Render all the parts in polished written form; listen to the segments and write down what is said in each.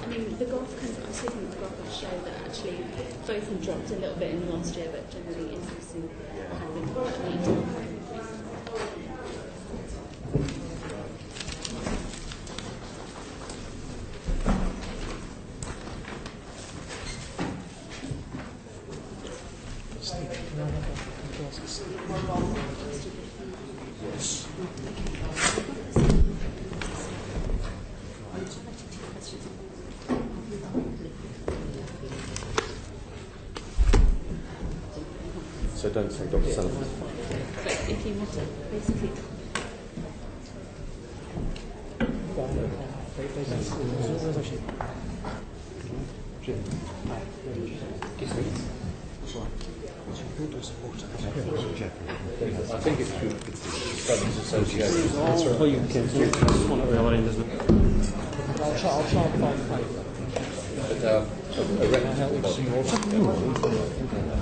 I mean, the graph I was looking at the graph that show that actually both of them dropped a little bit in the last year, but generally increasing have been quite neat. So don't say Dr. Sullivan. But if you want to, basically. I think it's Studies Association. That's right. Oh, you can. That's one at the other end, isn't it? I'll try and find the paper.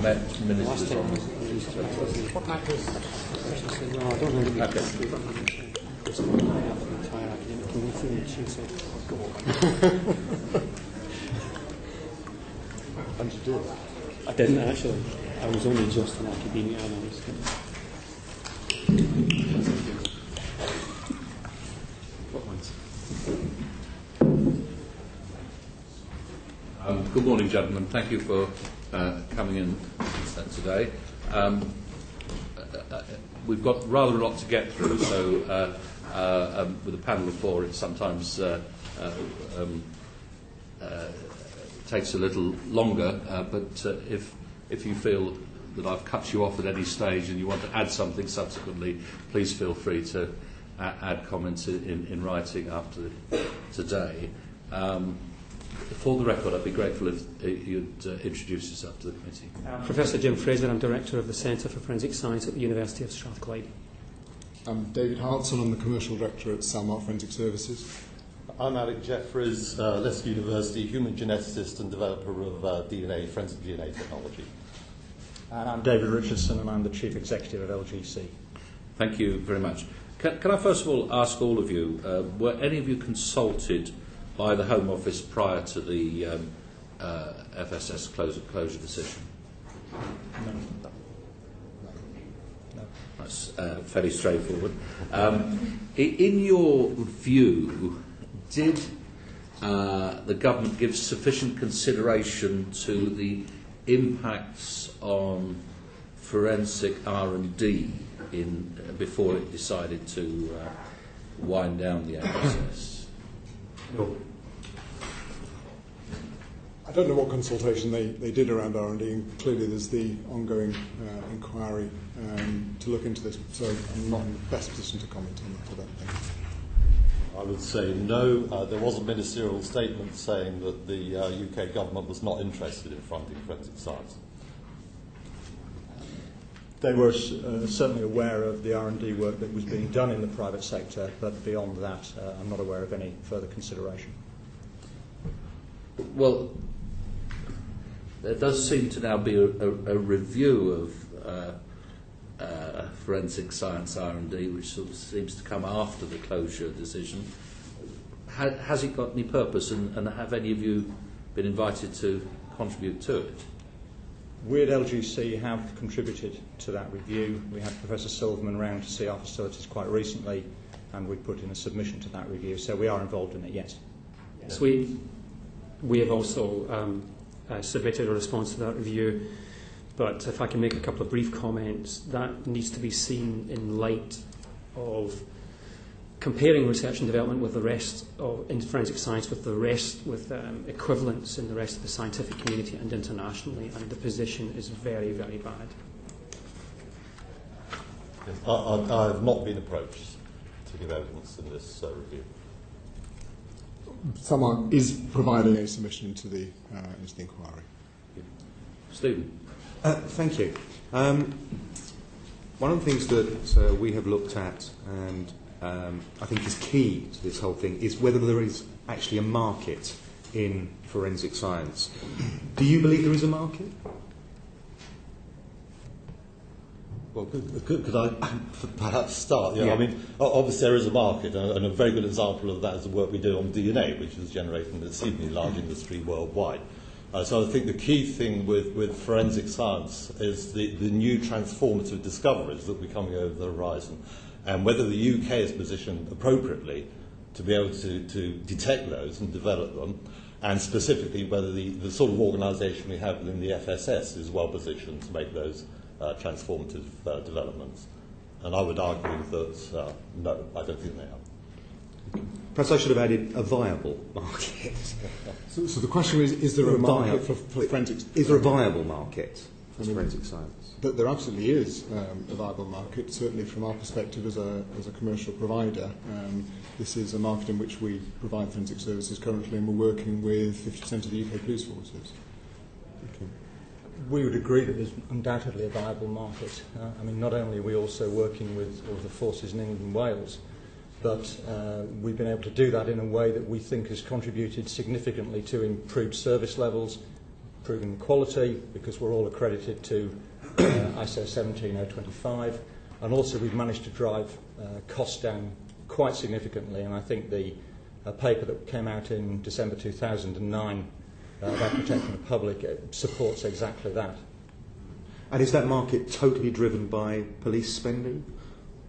Met ministers on what map is? No, I don't know. Okay. Can you see it? She said, When did you do it? I didn't actually. I was only just an academia analyst. What ones? Good morning, gentlemen. Thank you for coming in today. We've got rather a lot to get through, so with a panel of four, it sometimes takes a little longer. But if you feel that I've cut you off at any stage and you want to add something subsequently, please feel free to add comments in writing after today. For the record, I'd be grateful if you'd introduce yourself to the committee. Professor Jim Fraser, I'm Director of the Centre for Forensic Science at the University of Strathclyde. I'm David Hartson, I'm the Commercial Director at Salmart Forensic Services. I'm Alec Jeffreys, Leicester University human geneticist and developer of forensic DNA technology. And I'm David Richardson, and I'm the Chief Executive of LGC. Thank you very much. Can I first of all ask all of you, were any of you consulted by the Home Office prior to the FSS closure decision? No. That's fairly straightforward. In your view, did the government give sufficient consideration to the impacts on forensic R&D before it decided to wind down the FSS? No. I don't know what consultation they did around R&D, and clearly there's the ongoing inquiry to look into this, so I'm not in the best position to comment on that, I don't think. I would say no. There was a ministerial statement saying that the UK government was not interested in funding forensic science. They were certainly aware of the R&D work that was being done in the private sector, but beyond that, I'm not aware of any further consideration. Well, there does seem to now be a review of forensic science R&D, which sort of seems to come after the closure decision. Has it got any purpose, and have any of you been invited to contribute to it? We at LGC have contributed to that review. We had Professor Silverman round to see our facilities quite recently, and we put in a submission to that review, so we are involved in it, yes. Yes, we have also submitted a response to that review, but if I can make a couple of brief comments, that needs to be seen in light of comparing research and development with the rest in forensic science with equivalents in the rest of the scientific community and internationally, and the position is very, very bad. Yes, I have not been approached to give evidence in this review. Someone is providing a submission into the inquiry. Stephen. Thank you. One of the things that we have looked at, and I think is key to this whole thing, is whether there is actually a market in forensic science. Do you believe there is a market? Well, could I perhaps start? Yeah. I mean, obviously there is a market, and a very good example of that is the work we do on DNA, which is generating an exceedingly large industry worldwide. So I think the key thing with forensic science is the new transformative discoveries that will be coming over the horizon, and whether the UK is positioned appropriately to be able to detect those and develop them, and specifically whether the sort of organisation we have within the FSS is well positioned to make those transformative developments. And I would argue that no, I don't think they are. Perhaps I should have added a viable market. So the question is there a market for forensics? Is there a viable market for forensic science? There absolutely is a viable market, certainly from our perspective as a commercial provider. This is a market in which we provide forensic services currently, and we're working with 50% of the UK police forces. Okay. We would agree that there's undoubtedly a viable market. I mean, not only are we also working with all the forces in England and Wales, but we've been able to do that in a way that we think has contributed significantly to improved service levels, improving quality, because we're all accredited to ISO 17025, and also we've managed to drive costs down quite significantly. And I think the paper that came out in December 2009 about protecting the public supports exactly that. And is that market totally driven by police spending,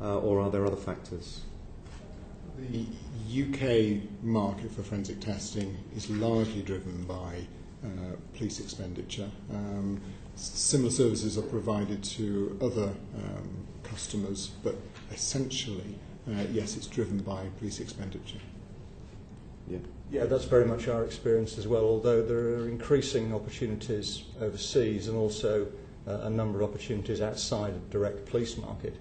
or are there other factors? The UK market for forensic testing is largely driven by police expenditure. Similar services are provided to other customers, but essentially, yes, it's driven by police expenditure. Yeah, that's very much our experience as well, although there are increasing opportunities overseas and also a number of opportunities outside of direct police market.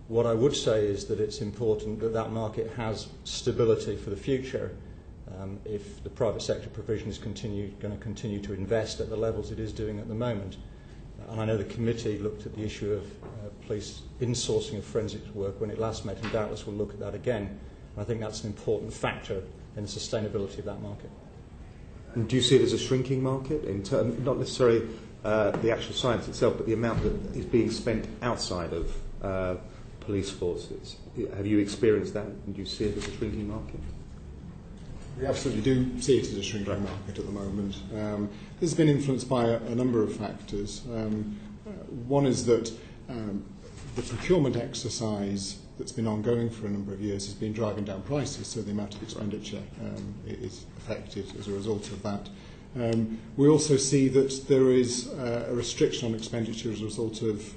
What I would say is that it's important that that market has stability for the future. If the private sector provision is going to continue to invest at the levels it is doing at the moment. And I know the committee looked at the issue of police insourcing of forensics work when it last met, and doubtless will look at that again. And I think that's an important factor in the sustainability of that market. And do you see it as a shrinking market, in not necessarily the actual science itself, but the amount that is being spent outside of police forces? Have you experienced that, and do you see it as a shrinking market? We absolutely do see it as a shrinking market at the moment. This has been influenced by a number of factors. One is that the procurement exercise that's been ongoing for a number of years has been driving down prices, so the amount of expenditure is affected as a result of that. We also see that there is a restriction on expenditure as a result of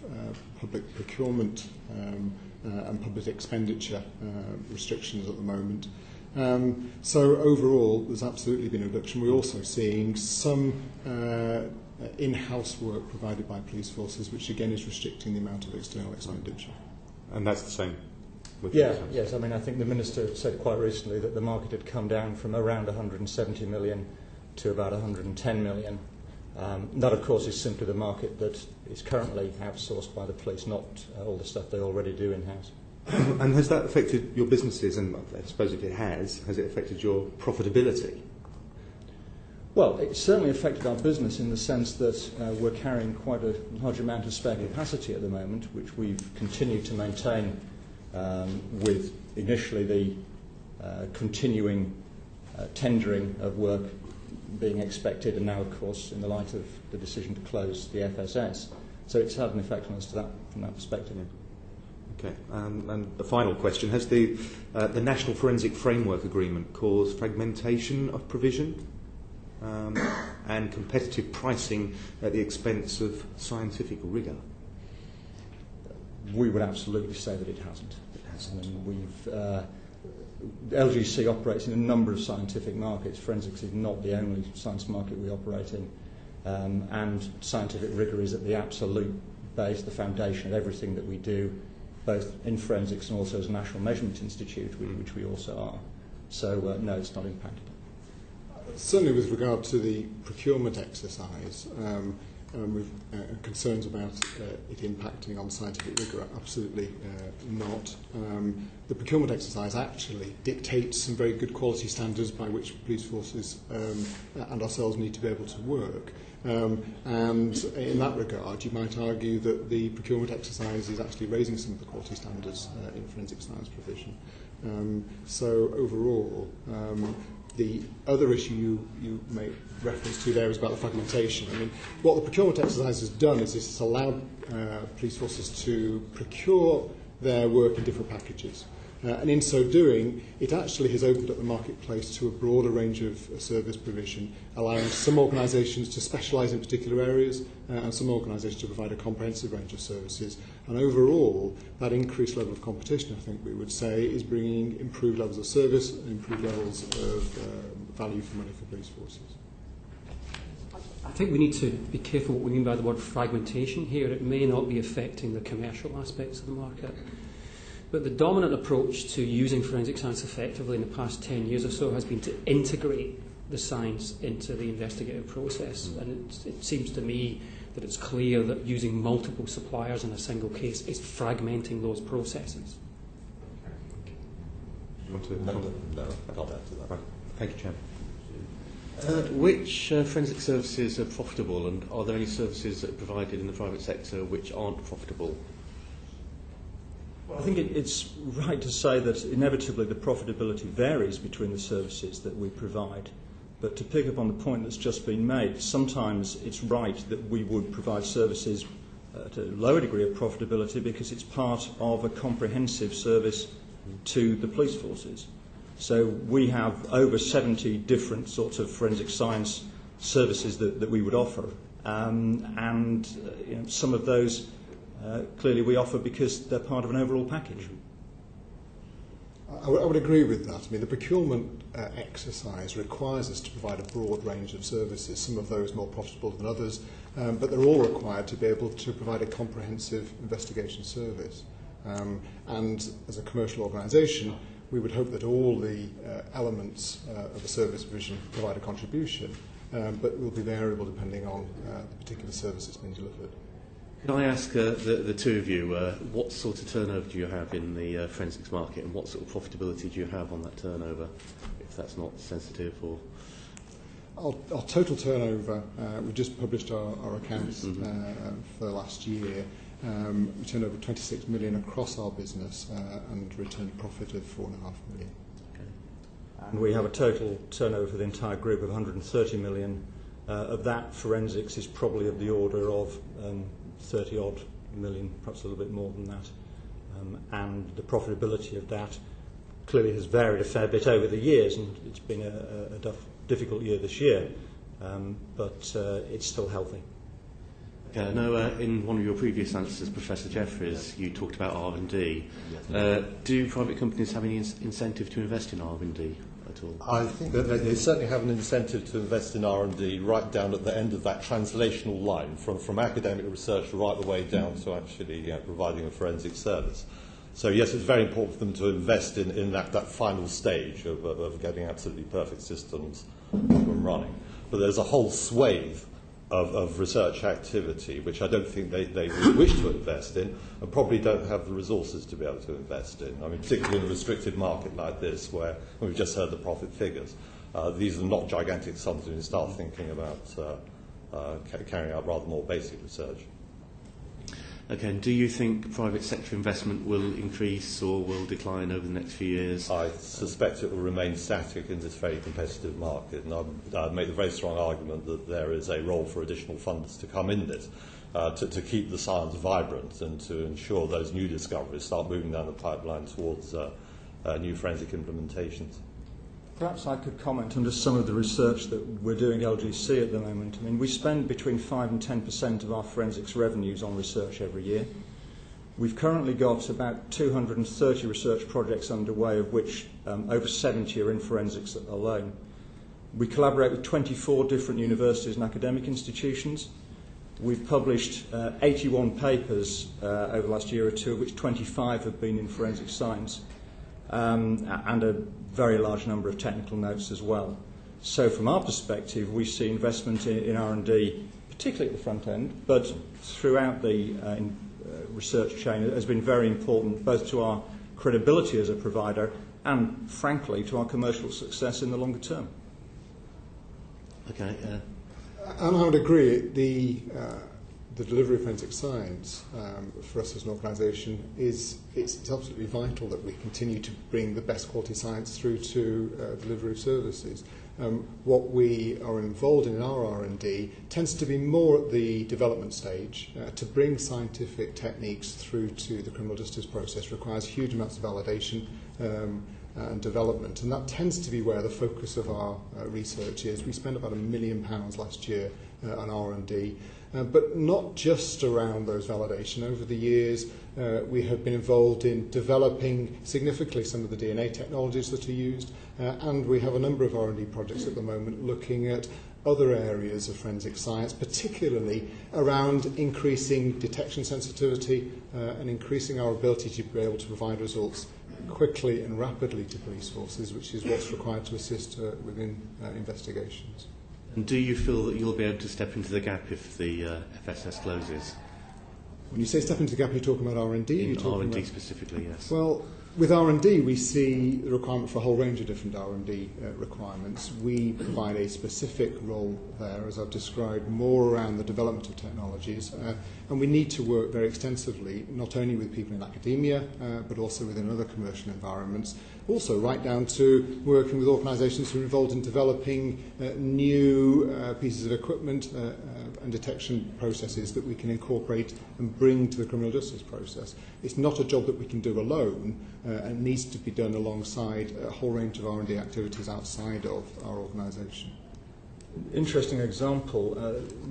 public procurement and public expenditure restrictions at the moment. So overall, there's absolutely been a reduction. We're also seeing some in-house work provided by police forces, which again is restricting the amount of external expenditure. And that's the same with yes. I mean, I think the Minister said quite recently that the market had come down from around 170 million to about 110 million. That, of course, is simply the market that is currently outsourced by the police, not all the stuff they already do in-house. And has that affected your businesses? And I suppose if it has it affected your profitability? Well, it certainly affected our business in the sense that we're carrying quite a large amount of spare capacity at the moment, which we've continued to maintain with initially the continuing tendering of work being expected, and now, of course, in the light of the decision to close the FSS. So it's had an effect on us from that perspective. Okay, and the final question, has the National Forensic Framework Agreement caused fragmentation of provision and competitive pricing at the expense of scientific rigour? We would absolutely say that it hasn't. It hasn't. I mean, LGC operates in a number of scientific markets. Forensics is not the only science market we operate in, and scientific rigour is at the absolute base, the foundation of everything that we do, both in forensics and also as a National Measurement Institute, which we also are. So, no, it's not impacted. Certainly with regard to the procurement exercise, with concerns about it impacting on scientific rigour. Absolutely not. The procurement exercise actually dictates some very good quality standards by which police forces and ourselves need to be able to work. And in that regard, you might argue that the procurement exercise is actually raising some of the quality standards in forensic science provision. So overall, the other issue you make reference to there is about the fragmentation. I mean, what the procurement exercise has done is it's allowed police forces to procure their work in different packages. And in so doing, it actually has opened up the marketplace to a broader range of service provision, allowing some organisations to specialise in particular areas and some organisations to provide a comprehensive range of services. And overall, that increased level of competition, I think we would say, is bringing improved levels of service and improved levels of value for money for police forces. I think we need to be careful what we mean by the word fragmentation here. It may not be affecting the commercial aspects of the market. But the dominant approach to using forensic science effectively in the past 10 years or so has been to integrate the science into the investigative process. And it seems to me that it's clear that using multiple suppliers in a single case is fragmenting those processes. You want to No, I can't add to that. Right. Thank you, Chairman. Which forensic services are profitable, and are there any services that are provided in the private sector which aren't profitable? Well, I think it's right to say that inevitably the profitability varies between the services that we provide. But to pick up on the point that's just been made, sometimes it's right that we would provide services at a lower degree of profitability because it's part of a comprehensive service to the police forces. So we have over 70 different sorts of forensic science services that we would offer. Some of those clearly we offer because they're part of an overall package. I would agree with that. I mean, the procurement exercise requires us to provide a broad range of services, some of those more profitable than others, but they're all required to be able to provide a comprehensive investigation service. And as a commercial organisation, we would hope that all the elements of the service provision provide a contribution, but will be variable depending on the particular service that's being delivered. Can I ask the two of you, what sort of turnover do you have in the forensics market, and what sort of profitability do you have on that turnover, if that's not sensitive? Or Our total turnover, we just published our accounts for last year. We turned over 26 million across our business and returned a profit of 4.5 million. Okay. And we have a total turnover for the entire group of 130 million. Of that, forensics is probably of the order of 30 odd million, perhaps a little bit more than that. And the profitability of that clearly has varied a fair bit over the years, and it's been a difficult year this year, but it's still healthy. Okay, I know in one of your previous answers, Professor Jeffries, you talked about R&D. Do private companies have any incentive to invest in R&D at all? I think that they certainly have an incentive to invest in R&D right down at the end of that translational line, from academic research right the way down to actually providing a forensic service. So yes, it's very important for them to invest in that final stage of getting absolutely perfect systems up and running. But there's a whole swathe of research activity which I don't think they would wish to invest in, and probably don't have the resources to be able to invest in. I mean, particularly in a restricted market like this, where we've just heard the profit figures. These are not gigantic sums when you start thinking about carrying out rather more basic research. Okay, and do you think private sector investment will increase or will decline over the next few years? I suspect it will remain static in this very competitive market, and I'd make the very strong argument that there is a role for additional funds to come in this, to keep the science vibrant and to ensure those new discoveries start moving down the pipeline towards new forensic implementations. Perhaps I could comment on just some of the research that we're doing at LGC at the moment. I mean, we spend between 5 and 10% of our forensics revenues on research every year. We've currently got about 230 research projects underway, of which over 70 are in forensics alone. We collaborate with 24 different universities and academic institutions. We've published 81 papers over the last year or two, of which 25 have been in forensic science, and a very large number of technical notes as well. So from our perspective, we see investment in R&D particularly at the front end, but throughout the research chain has been very important both to our credibility as a provider and, frankly, to our commercial success in the longer term. Okay. And I would agree, the delivery of forensic science for us as an organisation it's absolutely vital that we continue to bring the best quality science through to delivery of services. What we are involved in our R&D tends to be more at the development stage. To bring scientific techniques through to the criminal justice process requires huge amounts of validation and development, and that tends to be where the focus of our research is. We spent about £1 million last year on R&D, but not just around those validation. Over the years, we have been involved in developing significantly some of the DNA technologies that are used, and we have a number of R&D projects at the moment looking at other areas of forensic science, particularly around increasing detection sensitivity and increasing our ability to be able to provide results quickly and rapidly to police forces, which is what's required to assist within investigations. And do you feel that you'll be able to step into the gap if the FSS closes? When you say step into the gap, you're talking about R&D? In R&D specifically, yes. Well, with R&D, we see the requirement for a whole range of different R&D requirements. We provide a specific role there, as I've described, more around the development of technologies. And we need to work very extensively, not only with people in academia, but also within other commercial environments. Also, right down to working with organisations who are involved in developing new pieces of equipment and detection processes that we can incorporate and bring to the criminal justice process. It's not a job that we can do alone, and needs to be done alongside a whole range of R&D activities outside of our organisation. Interesting example.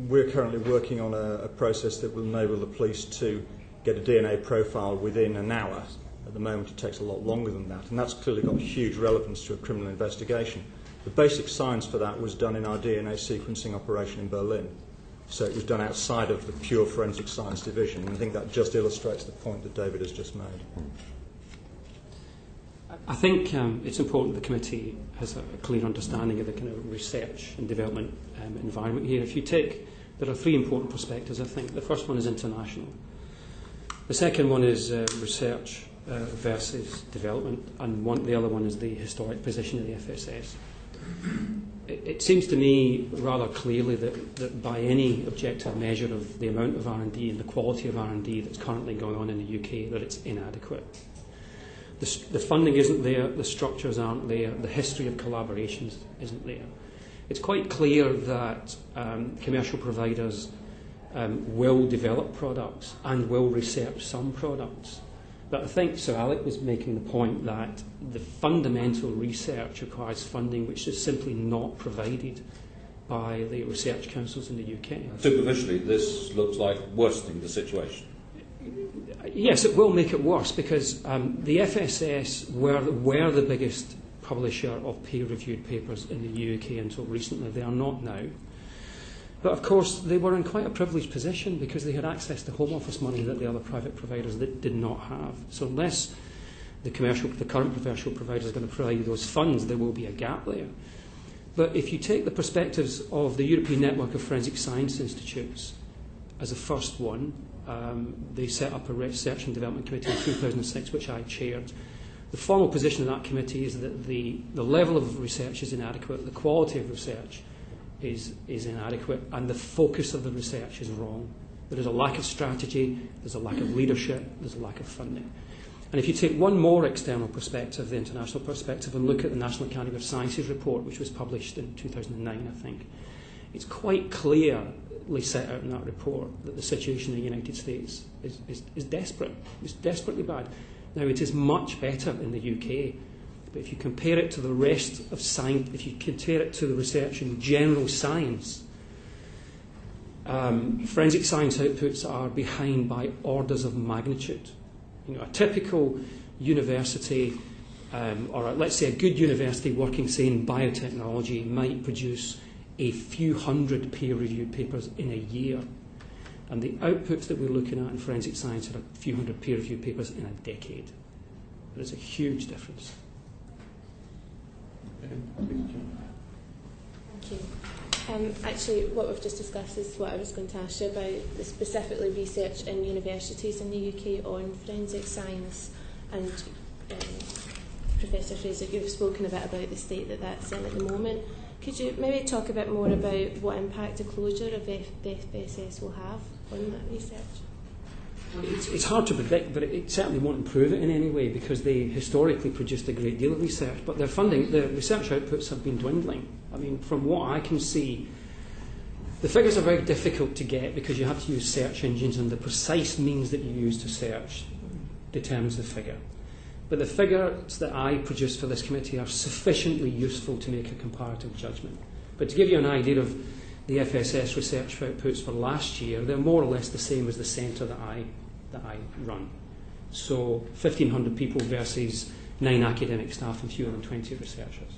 We're currently working on a process that will enable the police to get a DNA profile within an hour. At the moment, it takes a lot longer than that, and that's clearly got huge relevance to a criminal investigation. The basic science for that was done in our DNA sequencing operation in Berlin. So it was done outside of the pure forensic science division, and I think that just illustrates the point that David has just made. I think it's important the committee has a clear understanding of the kind of research and development environment here. If you take, there are three important perspectives, I think. The first one is international. The second one is research versus development, and the other one is the historic position of the FSS. It seems to me rather clearly that by any objective measure of the amount of R&D and the quality of R&D that's currently going on in the UK, that it's inadequate. The funding isn't there, the structures aren't there, the history of collaborations isn't there. It's quite clear that commercial providers will develop products and will research some products. But I think Sir Alec was making the point that the fundamental research requires funding which is simply not provided by the research councils in the UK. Superficially, this looks like worsening the situation. Yes, it will make it worse because the FSS were the biggest publisher of peer-reviewed papers in the UK until recently. They are not now. But of course, they were in quite a privileged position because they had access to Home Office money that the other private providers did not have. So unless the current commercial providers are going to provide those funds, there will be a gap there. But if you take the perspectives of the European Network of Forensic Science Institutes as a first one, they set up a research and development committee in 2006, which I chaired. The formal position of that committee is that the level of research is inadequate, the quality of research is inadequate, and the focus of the research is wrong. There is a lack of strategy, there's a lack of leadership, there's a lack of funding. And if you take one more external perspective, the international perspective, and look at the National Academy of Sciences report, which was published in 2009, I think, it's quite clearly set out in that report that the situation in the United States is desperate. It's desperately bad. Now, it is much better in the UK, but if you compare it to the rest of science, if you compare it to the research in general science, forensic science outputs are behind by orders of magnitude. You know, a typical university, or let's say a good university working, say, in biotechnology, might produce a few hundred peer-reviewed papers in a year. And the outputs that we're looking at in forensic science are a few hundred peer-reviewed papers in a decade. There's a huge difference. Thank you. Actually, what we've just discussed is what I was going to ask you about, specifically research in universities in the UK on forensic science. And Professor Fraser, you've spoken a bit about the state that that's in at the moment. Could you maybe talk a bit more about what impact the closure of the FSS will have on that research? It's hard to predict, but it certainly won't improve it in any way, because they historically produced a great deal of research, but their funding, the research outputs have been dwindling. I mean, from what I can see, the figures are very difficult to get because you have to use search engines, and the precise means that you use to search determines the figure. But the figures that I produce for this committee are sufficiently useful to make a comparative judgment. But to give you an idea of the FSS research outputs for last year, they're more or less the same as the centre that I run. So 1,500 people versus 9 academic staff and fewer than 20 researchers.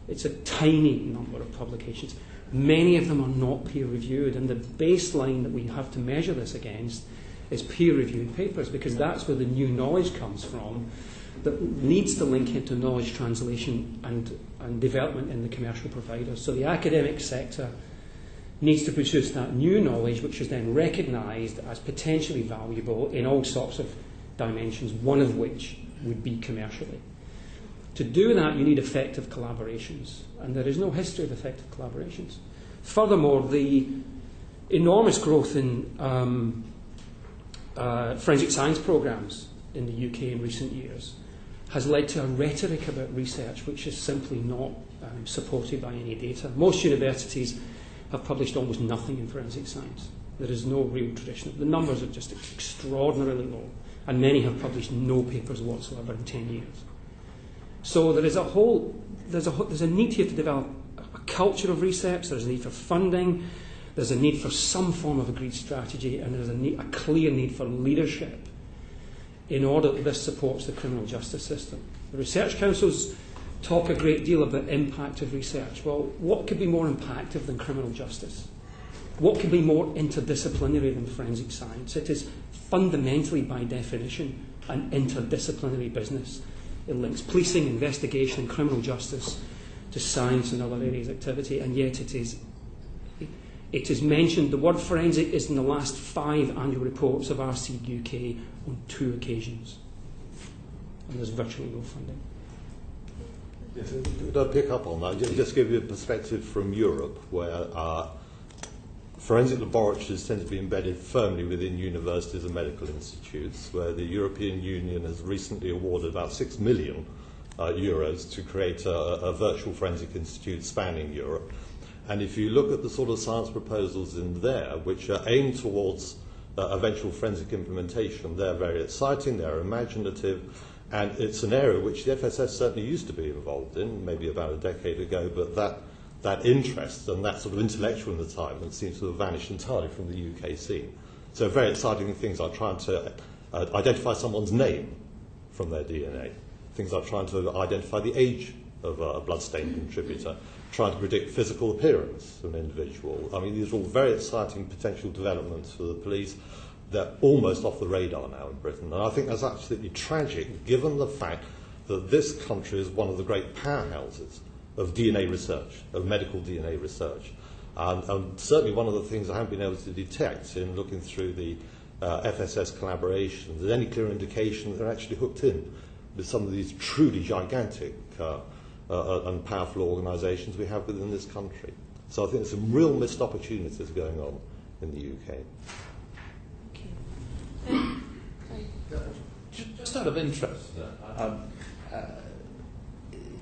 It's a tiny number of publications. Many of them are not peer-reviewed, and the baseline that we have to measure this against is peer-reviewed papers, because that's where the new knowledge comes from that needs to link into knowledge translation and development in the commercial providers. So the academic sector needs to produce that new knowledge, which is then recognised as potentially valuable in all sorts of dimensions, one of which would be commercially. To do that, you need effective collaborations, and there is no history of effective collaborations. Furthermore, the enormous growth in forensic science programmes in the UK in recent years has led to a rhetoric about research which is simply not supported by any data. Most universities have published almost nothing in forensic science. There is no real tradition. The numbers are just extraordinarily low, and many have published no papers whatsoever in 10 years. So there's a need here to develop a culture of research. There's a need for funding. There's a need for some form of agreed strategy, and there's a clear need for leadership in order that this supports the criminal justice system. The research councils talk a great deal about impact of research. Well, what could be more impactful than criminal justice? What could be more interdisciplinary than forensic science? It is fundamentally, by definition, an interdisciplinary business. It links policing, investigation and criminal justice to science and other areas of activity, and yet it is mentioned, the word forensic is in the last 5 annual reports of RC UK on 2 occasions. And there's virtually no funding. Yes, could I pick up on that? Just give you a perspective from Europe, where forensic laboratories tend to be embedded firmly within universities and medical institutes, where the European Union has recently awarded about 6 million euros to create a virtual forensic institute spanning Europe. And if you look at the sort of science proposals in there, which are aimed towards eventual forensic implementation, they're very exciting, they're imaginative, and it's an area which the FSS certainly used to be involved in, maybe about a decade ago, but that interest and that sort of intellectual entitlement seems to have vanished entirely from the UK scene. So very exciting things like trying to identify someone's name from their DNA, things like trying to identify the age of a bloodstain contributor, trying to predict physical appearance of an individual. I mean, these are all very exciting potential developments for the police. They're almost off the radar now in Britain. And I think that's absolutely tragic, given the fact that this country is one of the great powerhouses of DNA research, of medical DNA research. And certainly one of the things I haven't been able to detect in looking through the FSS collaboration, there's any clear indication that they're actually hooked in with some of these truly gigantic and powerful organisations we have within this country. So I think there's some real missed opportunities going on in the UK. Just out of interest,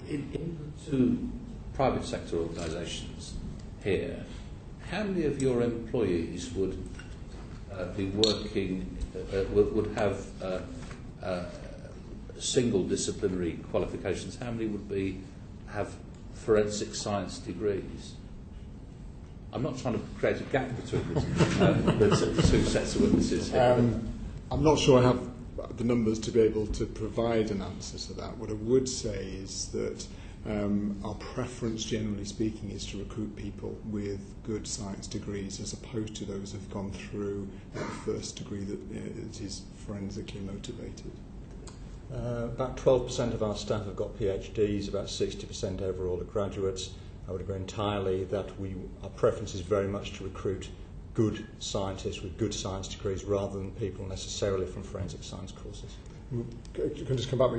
in the 2 private sector organisations here, how many of your employees would be working, would have single disciplinary qualifications? How many would have forensic science degrees? I'm not trying to create a gap between the 2 sets of witnesses here. I'm not sure I have the numbers to be able to provide an answer to that. What I would say is that our preference, generally speaking, is to recruit people with good science degrees as opposed to those who've gone through a first degree that is forensically motivated. About 12% of our staff have got PhDs, about 60% overall are graduates, I would agree entirely that our preference is very much to recruit good scientists with good science degrees rather than people necessarily from forensic science courses. Can I just come back?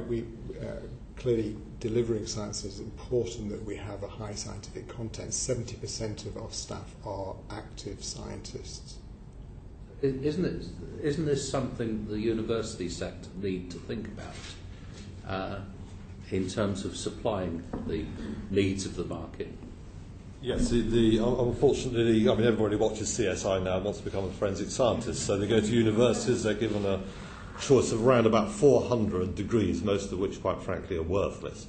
Clearly, delivering science is important that we have a high scientific content. 70% of our staff are active scientists. Isn't this something the university sector need to think about in terms of supplying the needs of the market? Yes, unfortunately, I mean, everybody watches CSI now and wants to become a forensic scientist, so they go to universities, they're given a choice of around about 400 degrees, most of which, quite frankly, are worthless,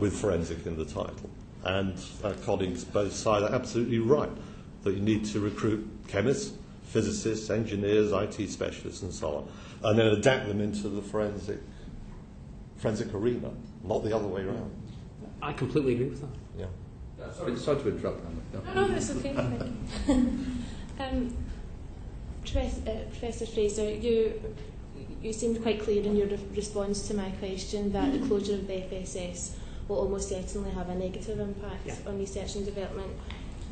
with forensic in the title. And our colleagues both sides are absolutely right that you need to recruit chemists, physicists, engineers, IT specialists, and so on, and then adapt them into the forensic arena, not the other way around. I completely agree with that. Yeah. Sorry to interrupt, Anna. No, that's okay. Professor Fraser, you seemed quite clear in your response to my question that the closure of the FSS will almost certainly have a negative impact on research and development.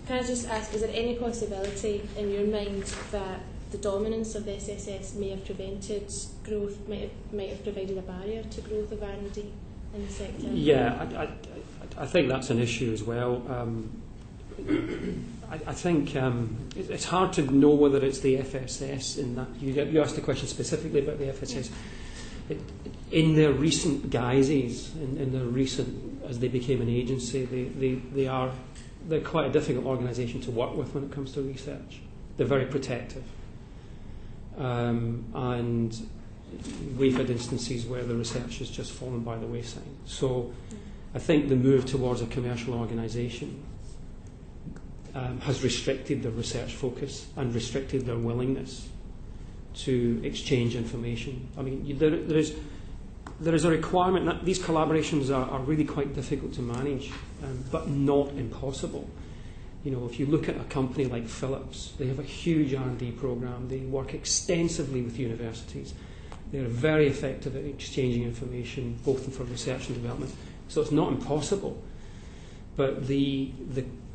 Can I just ask, is there any possibility in your mind that the dominance of the SSS may have prevented growth, might have provided a barrier to growth of R&D in the sector? Yeah, I think that's an issue as well. I think it's hard to know whether it's the FSS in that. You asked the question specifically about the FSS. In their recent guises, in their recent, as they became an agency, they're quite a difficult organisation to work with when it comes to research. They're very protective. And we've had instances where the research has just fallen by the wayside. So I think the move towards a commercial organisation has restricted their research focus and restricted their willingness to exchange information. I mean, there is a requirement that these collaborations are really quite difficult to manage, but not impossible. You know, if you look at a company like Philips, they have a huge R&D program. They work extensively with universities. They're very effective at exchanging information, both for research and development. So it's not impossible. But the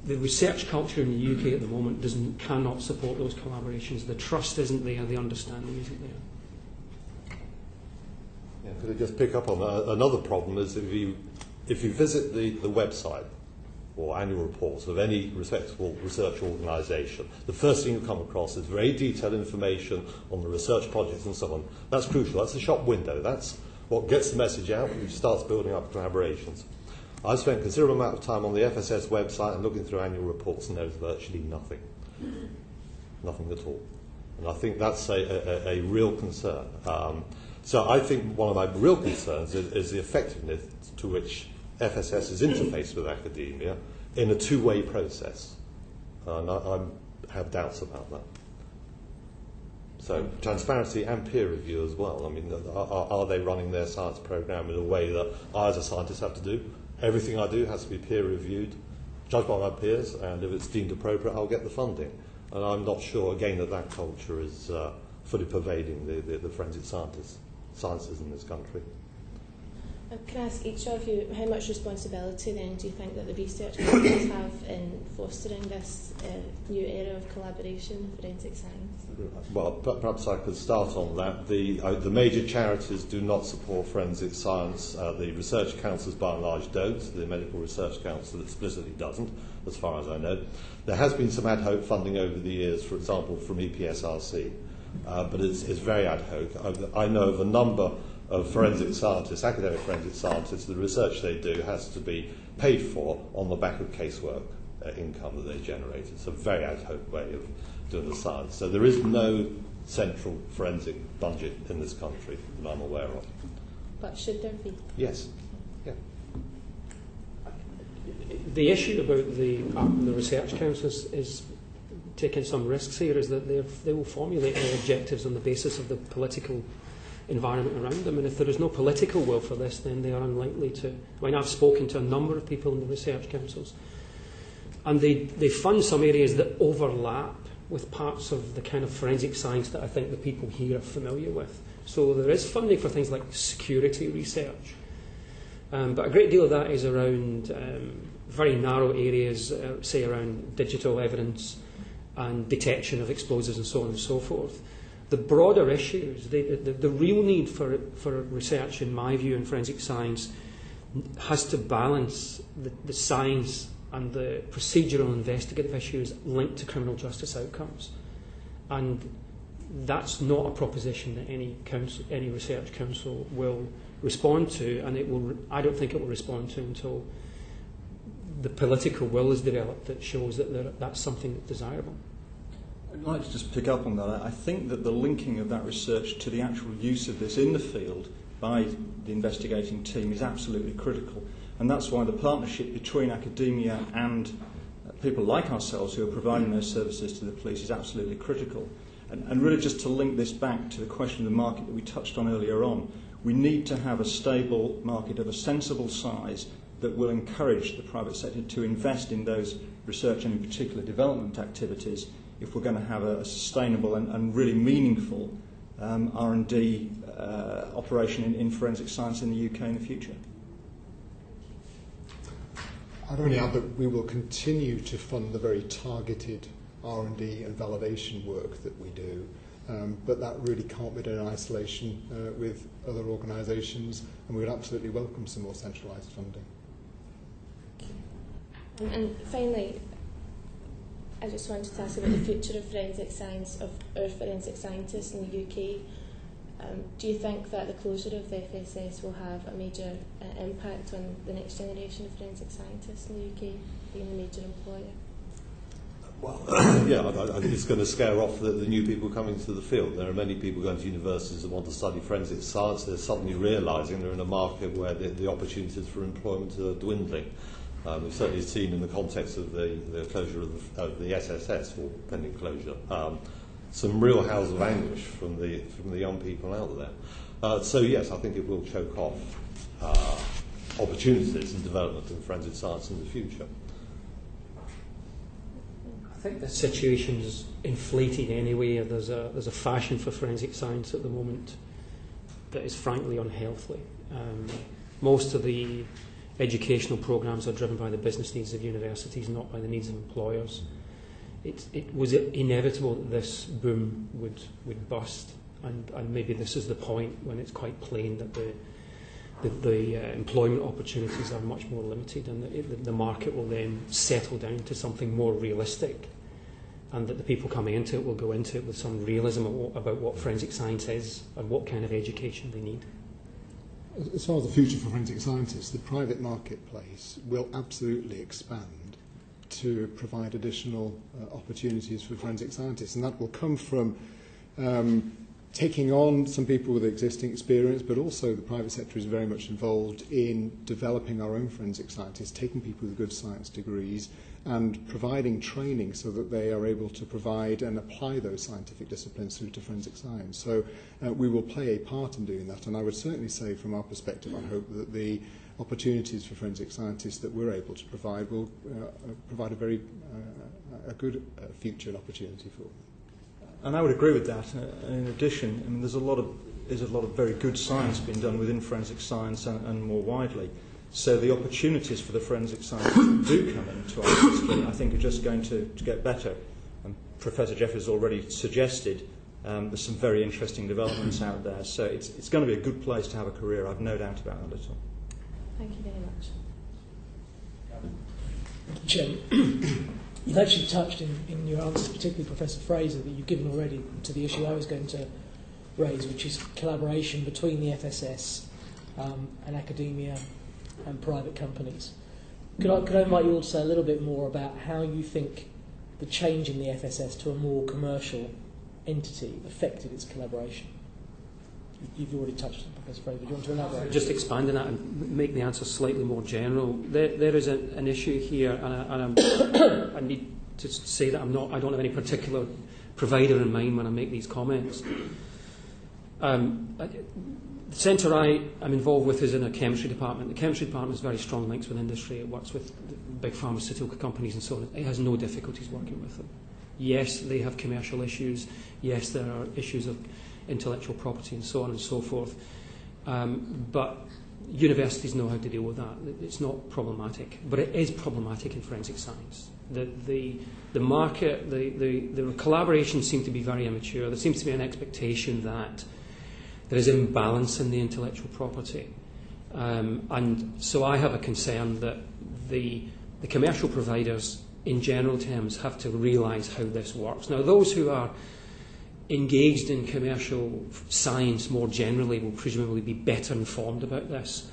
research culture in the UK at the moment cannot support those collaborations. The trust isn't there, the understanding isn't there. Yeah, could I just pick up on that? Another problem is if you visit the website or annual reports of any respectable research organisation, the first thing you come across is very detailed information on the research projects and so on. That's crucial. That's the shop window. That's what gets the message out and starts building up collaborations. I've spent a considerable amount of time on the FSS website and looking through annual reports, and there's virtually nothing. Nothing at all. And I think that's a real concern. So I think one of my real concerns is the effectiveness to which FSS is interfaced with academia in a two-way process. And I have doubts about that. So transparency and peer review as well. I mean, are they running their science program in a way that I as a scientist have to do? Everything I do has to be peer reviewed, judged by my peers, and if it's deemed appropriate, I'll get the funding. And I'm not sure, again, that culture is fully pervading the forensic sciences in this country. Can I ask each of you, how much responsibility then do you think that the research companies have in fostering this new era of collaboration in forensic science? Well, perhaps I could start on that. The major charities do not support forensic science. The research councils, by and large, don't. The Medical Research Council explicitly doesn't, as far as I know. There has been some ad hoc funding over the years, for example, from EPSRC, but it's very ad hoc. I know of a number of forensic scientists, academic forensic scientists, the research they do has to be paid for on the back of casework income that they generate. It's a very ad hoc way of doing the science. So there is no central forensic budget in this country that I'm aware of. But should there be? Yes. Yeah. The issue about the research councils is taking some risks here is that they will formulate their objectives on the basis of the political environment around them, and if there is no political will for this, then they are unlikely to. I mean, I've spoken to a number of people in the research councils, and they fund some areas that overlap with parts of the kind of forensic science that I think the people here are familiar with. So there is funding for things like security research, but a great deal of that is around very narrow areas, say around digital evidence and detection of explosives and so on and so forth. The broader issues, the real need for research, in my view, in forensic science has to balance the science and the procedural investigative issues linked to criminal justice outcomes. And that's not a proposition that any research council will respond to, and I don't think it will respond to until the political will is developed that shows that that's something that's desirable. I'd like to just pick up on that. I think that the linking of that research to the actual use of this in the field by the investigating team is absolutely critical. And that's why the partnership between academia and people like ourselves who are providing those services to the police is absolutely critical. And really just to link this back to the question of the market that we touched on earlier on, we need to have a stable market of a sensible size that will encourage the private sector to invest in those research and in particular development activities if we're going to have a sustainable and really meaningful R&D operation in forensic science in the UK in the future. I'd only add that we will continue to fund the very targeted R&D and validation work that we do, but that really can't be done in isolation with other organisations, and we would absolutely welcome some more centralised funding. And finally, I just wanted to ask about the future of forensic science, of our forensic scientists in the UK. Do you think that the closure of the FSS will have a major impact on the next generation of forensic scientists in the UK, being a major employer? Well, yeah, I think it's going to scare off the new people coming to the field. There are many people going to universities that want to study forensic science. They're suddenly realising they're in a market where the opportunities for employment are dwindling. We've certainly seen in the context of the closure of the SSS, or pending closure, some real howls of anguish from the young people out there. So yes, I think it will choke off opportunities and development in forensic science in the future. I think the situation's inflated anyway. There's a fashion for forensic science at the moment that is frankly unhealthy. Most of the educational programmes are driven by the business needs of universities, not by the needs of employers. It was inevitable that this boom would bust, and maybe this is the point when it's quite plain that the employment opportunities are much more limited, and the market will then settle down to something more realistic, and that the people coming into it will go into it with some realism about what forensic science is and what kind of education they need. As far as the future for forensic scientists, the private marketplace will absolutely expand to provide additional opportunities for forensic scientists, and that will come from taking on some people with existing experience, but also the private sector is very much involved in developing our own forensic scientists, taking people with good science degrees and providing training so that they are able to provide and apply those scientific disciplines through to forensic science. So we will play a part in doing that, and I would certainly say from our perspective, I hope that the opportunities for forensic scientists that we're able to provide will provide a good future and opportunity for them. And I would agree with that. In addition, I mean, there's a lot of very good science being done within forensic science and more widely. So the opportunities for the forensic scientists that do come into our industry, I think, are just going to get better. And Professor Jeffries already suggested there's some very interesting developments out there. So it's going to be a good place to have a career. I've no doubt about that at all. Thank you very much. Chairman, you've actually touched in your answers, particularly Professor Fraser, that you've given already to the issue I was going to raise, which is collaboration between the FSS and academia and private companies. Could I invite you all to say a little bit more about how you think the change in the FSS to a more commercial entity affected its collaboration? You've already touched on Professor Fraser. Do you want to elaborate? Just expand on that and make the answer slightly more general. There is an issue here, and I need to say that I don't have any particular provider in mind when I make these comments. The centre I am involved with is in a chemistry department. The chemistry department has very strong links with industry. It works with big pharmaceutical companies and so on. It has no difficulties working with them. Yes, they have commercial issues. Yes, there are issues of intellectual property and so on and so forth. But universities know how to deal with that. It's not problematic, but it is problematic in forensic science. The market, the collaboration seem to be very immature. There seems to be an expectation that there is imbalance in the intellectual property. And so I have a concern that the commercial providers, in general terms, have to realise how this works. Now, those who are engaged in commercial science more generally will presumably be better informed about this.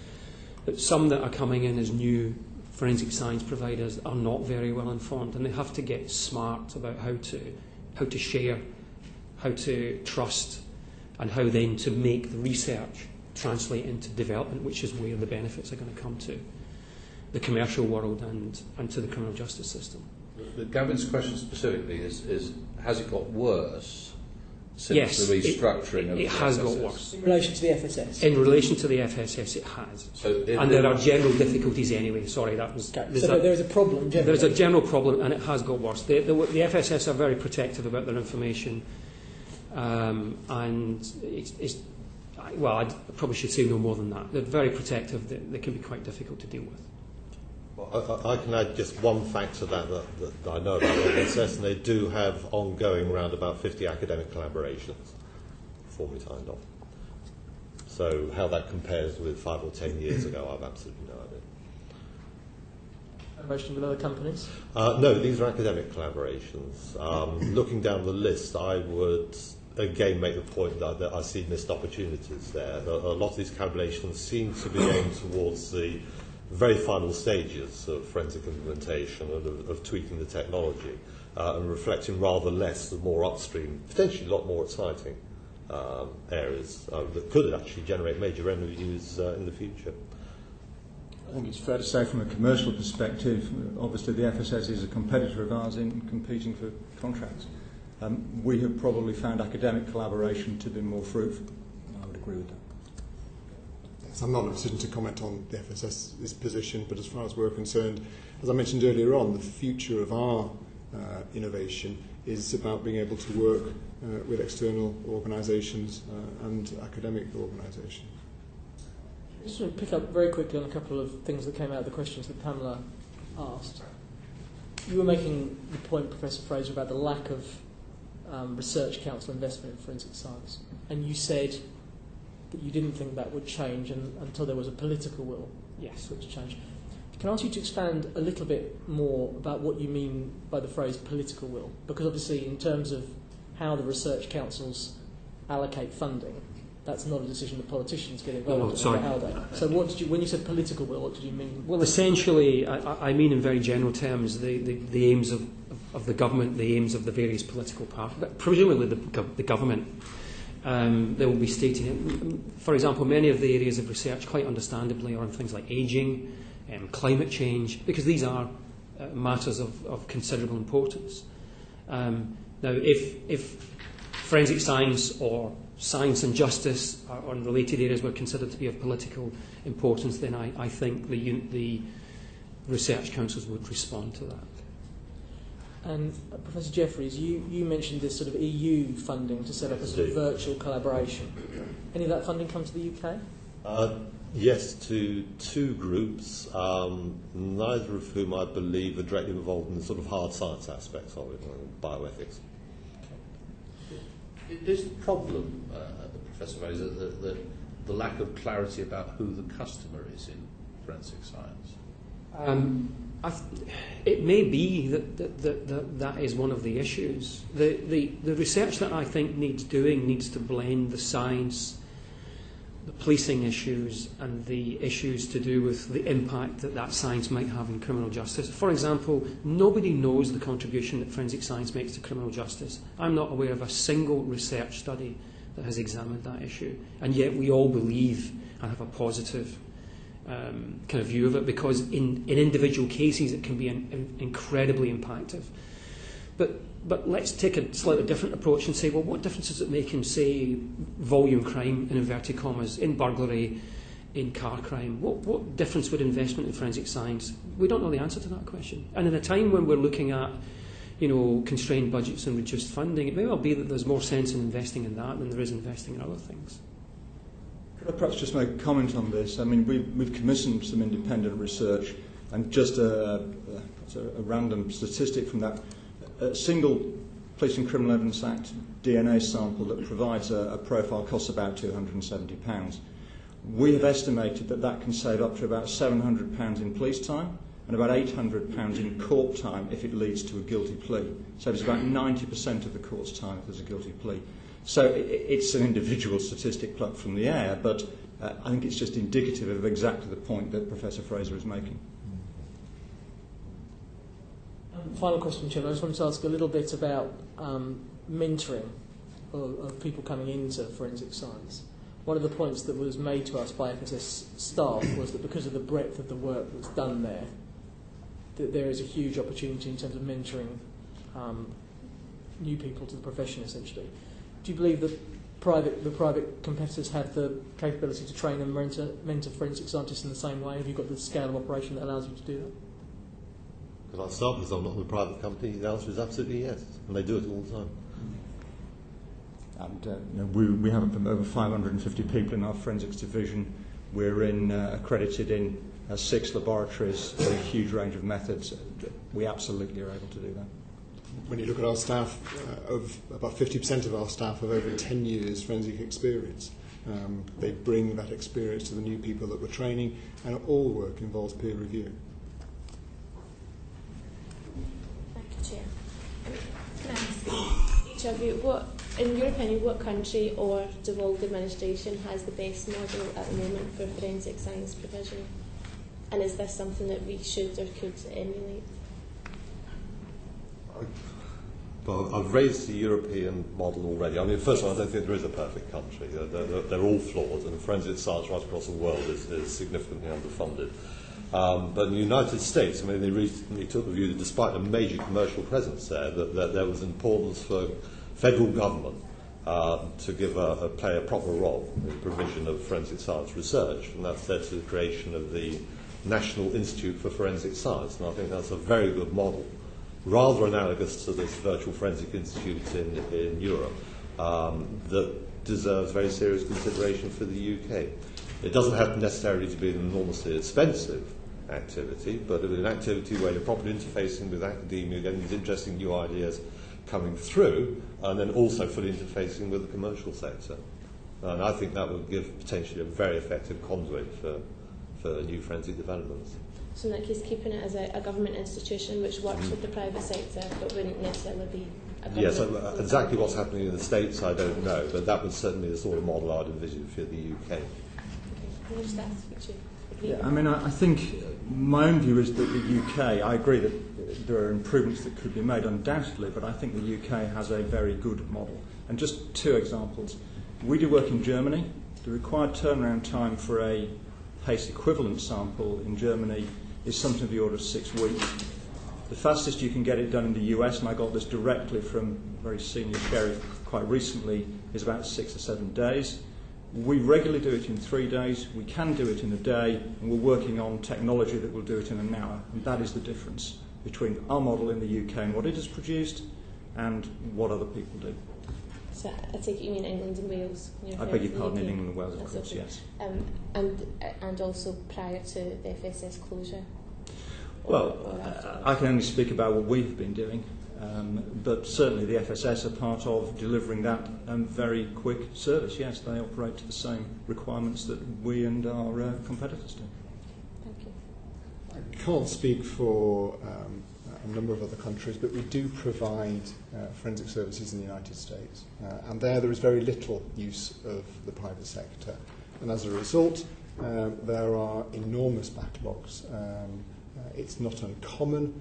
But some that are coming in as new forensic science providers are not very well informed, and they have to get smart about how to share, how to trust, and how then to make the research translate into development, which is where the benefits are going to come to the commercial world and to the criminal justice system. But Gavin's question specifically is has it got worse since yes, the restructuring of it has got worse. In relation to the FSS? In relation to the FSS, it has. So and there are general difficulties anyway. Sorry, that was... Okay. So there is a problem generally? There's a general problem, and it has got worse. The FSS are very protective about their information, and well, I probably should say no more than that. They're very protective. They can be quite difficult to deal with. Well, I can add just one fact to that I know about the FSS, and they do have ongoing around about 50 academic collaborations before we signed off. So how that compares with 5 or 10 years ago, I've absolutely no idea. Collaboration with other companies? No, these are academic collaborations. Looking down the list, I would again make the point that I see missed opportunities there. A lot of these collaborations seem to be aimed towards the very final stages of forensic implementation and of tweaking the technology and reflecting rather less the more upstream, potentially a lot more exciting areas that could actually generate major revenues in the future. I think it's fair to say from a commercial perspective, obviously the FSS is a competitor of ours in competing for contracts. We have probably found academic collaboration to be more fruitful. I would agree with that. Yes, I'm not in a position to comment on the FSS's position, but as far as we're concerned, as I mentioned earlier on, the future of our innovation is about being able to work with external organisations and academic organisations. I just want to pick up very quickly on a couple of things that came out of the questions that Pamela asked. You were making the point, Professor Fraser, about the lack of research council investment in forensic science, and you said that you didn't think that would change until there was a political will for it to change. Can I ask you to expand a little bit more about what you mean by the phrase political will? Because obviously in terms of how the research councils allocate funding, that's not a decision that politicians get involved in. Sorry. So what did you, when you said political will, what did you mean? Well, essentially, I mean in very general terms the aims of the government, the aims of the various political parties, but presumably the government. They will be stating it. For example, many of the areas of research, quite understandably, are on things like ageing, climate change, because these are matters of considerable importance. Now, if forensic science or science and justice or related areas were considered to be of political importance, then I think the research councils would respond to that. And Professor Jeffries, you mentioned this sort of EU funding to set up a sort of virtual collaboration. Any of that funding come to the UK? Yes, to 2 groups, neither of whom I believe are directly involved in the sort of hard science aspects of it, bioethics. Is the problem, Professor Fraser, the lack of clarity about who the customer is in forensic science? It may be that is one of the issues. The research that I think needs doing needs to blend the science, the policing issues, and the issues to do with the impact that science might have in criminal justice. For example, nobody knows the contribution that forensic science makes to criminal justice. I'm not aware of a single research study that has examined that issue, and yet we all believe and have a positive kind of view of it, because in individual cases it can be incredibly impactful. But let's take a slightly different approach and say, well, what difference does it make in, say, volume crime, in inverted commas, in burglary, in car crime? What difference would investment in forensic science? We don't know the answer to that question. And in a time when we're looking at, constrained budgets and reduced funding, it may well be that there's more sense in investing in that than there is investing in other things. Could I perhaps just make a comment on this? I mean, we've commissioned some independent research, and just a random statistic from that. A single Police and Criminal Evidence Act DNA sample that provides a profile costs about £270. We have estimated that can save up to about £700 in police time and about £800 in court time if it leads to a guilty plea. So it's about 90% of the court's time if there's a guilty plea. So it's an individual statistic plucked from the air, but I think it's just indicative of exactly the point that Professor Fraser is making. Final question, Chair. I just wanted to ask a little bit about mentoring of people coming into forensic science. One of the points that was made to us by FSS staff was that because of the breadth of the work that's done there, that there is a huge opportunity in terms of mentoring new people to the profession, essentially. Do you believe that the private competitors have the capability to train and mentor forensic scientists in the same way? Have you got the scale of operation that allows you to do that? Could I start, because I'm not in a private company? The answer is absolutely yes, and they do it all the time. And we have over 550 people in our forensics division. We're accredited in 6 laboratories, a huge range of methods. We absolutely are able to do that. When you look at our staff, about 50% of our staff have over 10 years forensic experience. They bring that experience to the new people that we're training, and all work involves peer review. Thank you, Chair. Can I ask each of you, in your opinion, what country or devolved administration has the best model at the moment for forensic science provision? And is this something that we should or could emulate? Well, I've raised the European model already. I mean, first of all, I don't think there is a perfect country. They're all flawed, and forensic science right across the world is significantly underfunded. But in the United States, I mean, they recently took the view that despite a major commercial presence there, that there was importance for federal government to play a proper role in the provision of forensic science research, and that's led to the creation of the National Institute for Forensic Science, and I think that's a very good model, rather analogous to this virtual forensic institute in Europe, that deserves very serious consideration for the UK. It doesn't have necessarily to be an enormously expensive activity, but an activity where you're properly interfacing with academia, getting these interesting new ideas coming through, and then also fully interfacing with the commercial sector. And I think that would give potentially a very effective conduit for new forensic developments. So in that case, keeping it as a government institution which works with the private sector but wouldn't necessarily be a government... Yes, exactly what's happening in the States I don't know, but that was certainly the sort of model I'd envision for the UK. Okay. Can I just ask what you agree? Yeah, I mean, I think my own view is that the UK, I agree that there are improvements that could be made undoubtedly, but I think the UK has a very good model. And just 2 examples. We do work in Germany. The required turnaround time for a PACE equivalent sample in Germany is something of the order of 6 weeks. The fastest you can get it done in the US, and I got this directly from a very senior sheriff quite recently, is about 6 or 7 days. We regularly do it in 3 days. We can do it in a day, and we're working on technology that will do it in an hour. And that is the difference between our model in the UK and what it has produced and what other people do. So I take it you mean England and Wales? I beg your pardon, in England and Wales, of course, okay. yes. And also prior to the FSS closure? Well, I can only speak about what we've been doing, but certainly the FSS are part of delivering that very quick service. Yes, they operate to the same requirements that we and our competitors do. Thank you. I can't speak for a number of other countries, but we do provide forensic services in the United States. And there is very little use of the private sector. And as a result, there are enormous backlogs. It's not uncommon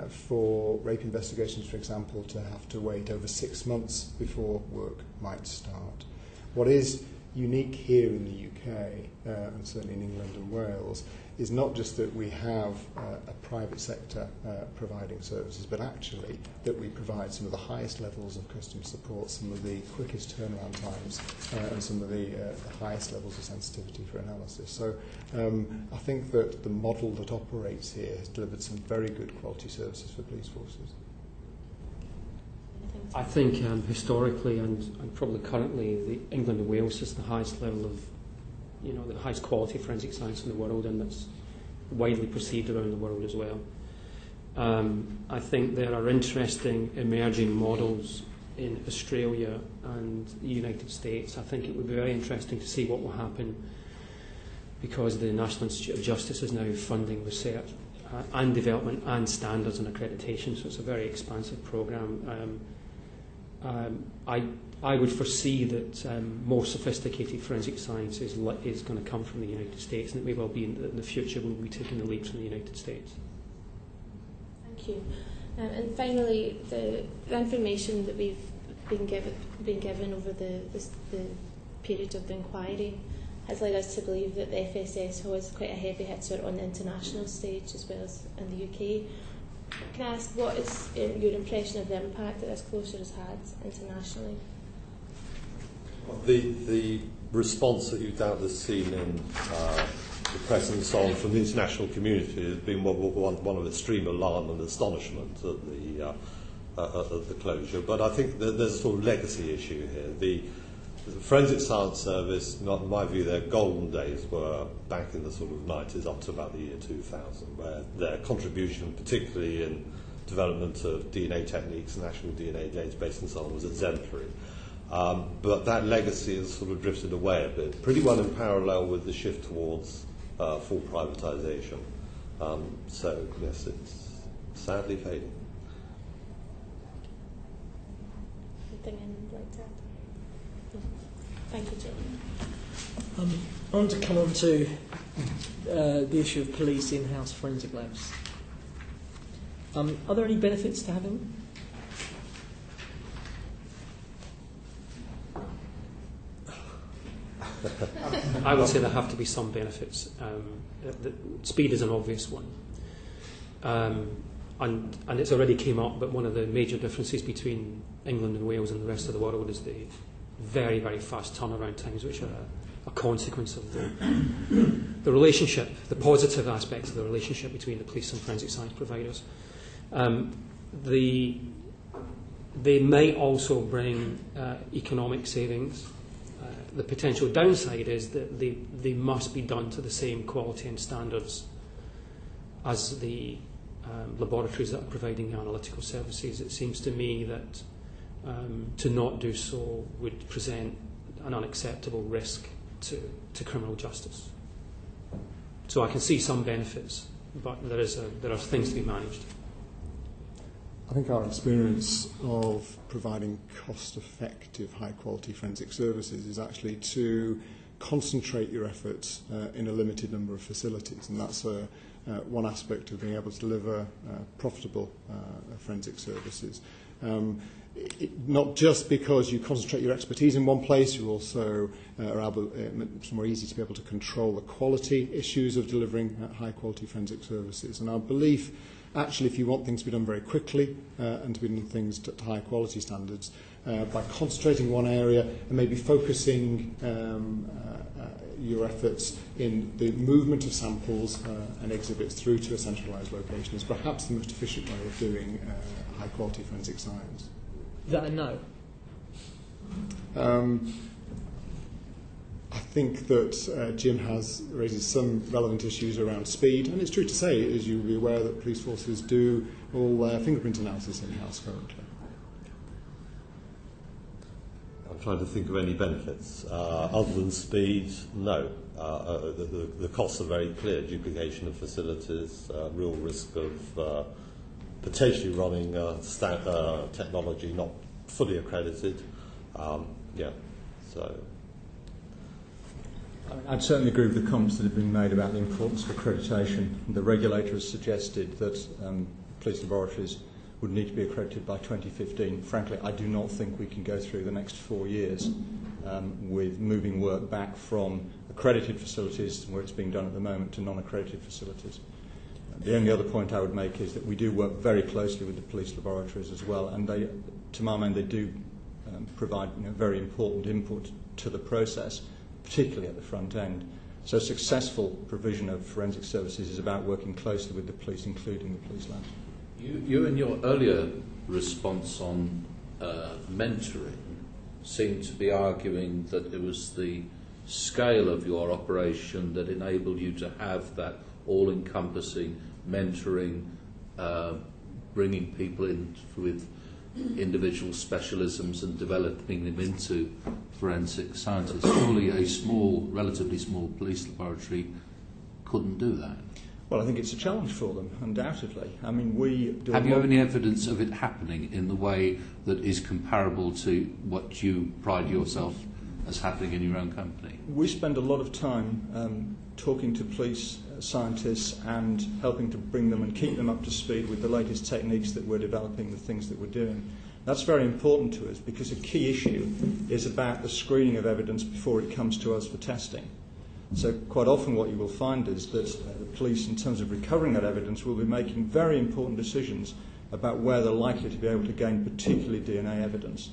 for rape investigations, for example, to have to wait over 6 months before work might start. What is unique here in the UK, and certainly in England and Wales, is not just that we have a private sector providing services, but actually that we provide some of the highest levels of customer support, some of the quickest turnaround times, and some of the highest levels of sensitivity for analysis. So I think that the model that operates here has delivered some very good quality services for police forces. I think historically and probably currently, England and Wales is the highest level of the highest quality forensic science in the world, and that's widely perceived around the world as well. I think there are interesting emerging models in Australia and the United States. I think it would be very interesting to see what will happen, because the National Institute of Justice is now funding research and development and standards and accreditation, so it's a very expansive programme. I would foresee that more sophisticated forensic science is going to come from the United States, and it may well be in the future we'll be taking the lead from the United States. Thank you. And finally, the information that we've been given over the period of the inquiry has led us to believe that the FSS was quite a heavy hitter on the international stage as well as in the UK. Can I ask, what is your impression of the impact that this closure has had internationally? The response that you've doubtless seen in the press and so on from the international community has been one of extreme alarm and astonishment at the closure. But I think that there's a sort of legacy issue here. The Forensic Science Service, in my view, their golden days were back in the sort of 90s up to about the year 2000, where their contribution, particularly in development of DNA techniques, national DNA database and so on, was exemplary. But that legacy has sort of drifted away a bit, pretty well in parallel with the shift towards full privatisation. So, yes, it's sadly fading. Anything I'd like to add? Thank you, Jim. I want to come on to the issue of police in-house forensic labs. Are there any benefits to having them? I would say there have to be some benefits. Speed is an obvious one. And it's already came up, but one of the major differences between England and Wales and the rest of the world is the very, very fast turnaround times, which are a consequence of the relationship, the positive aspects of the relationship between the police and forensic science providers. They might also bring economic savings. The potential downside is that they must be done to the same quality and standards as the laboratories that are providing the analytical services. It seems to me that to not do so would present an unacceptable risk to criminal justice. So I can see some benefits, but there are things to be managed. I think our experience of providing cost-effective, high-quality forensic services is actually to concentrate your efforts in a limited number of facilities, and that's one aspect of being able to deliver profitable forensic services. Not just because you concentrate your expertise in one place, you also are able, it's more easy to be able to control the quality issues of delivering high-quality forensic services. And our belief, actually, if you want things to be done very quickly and to be done things to high quality standards, by concentrating one area and maybe focusing your efforts in the movement of samples and exhibits through to a centralised location is perhaps the most efficient way of doing high quality forensic science. Is that a no? I think that Jim raises some relevant issues around speed, and it's true to say, as you will be aware, that police forces do all their fingerprint analysis in-house currently. I'm trying to think of any benefits. Other than speed, no. The costs are very clear. Duplication of facilities, real risk of potentially running technology not fully accredited. So. I'd certainly agree with the comments that have been made about the importance of accreditation. The regulator has suggested that police laboratories would need to be accredited by 2015. Frankly, I do not think we can go through the next 4 years with moving work back from accredited facilities, where it's being done at the moment, to non-accredited facilities. The only other point I would make is that we do work very closely with the police laboratories as well, and they, to my mind, they do provide very important input to the process, particularly at the front end. So successful provision of forensic services is about working closely with the police, including the police labs. You in your earlier response on mentoring seemed to be arguing that it was the scale of your operation that enabled you to have that all-encompassing mentoring, bringing people in with individual specialisms and developing them into forensic scientists? Surely a relatively small police laboratory couldn't do that. Well, I think it's a challenge for them, undoubtedly. I mean, we do. Have you any evidence of it happening in the way that is comparable to what you pride yourself as happening in your own company? We spend a lot of time talking to police scientists and helping to bring them and keep them up to speed with the latest techniques that we're developing, the things that we're doing. That's very important to us because a key issue is about the screening of evidence before it comes to us for testing. So quite often what you will find is that the police, in terms of recovering that evidence, will be making very important decisions about where they're likely to be able to gain particularly DNA evidence.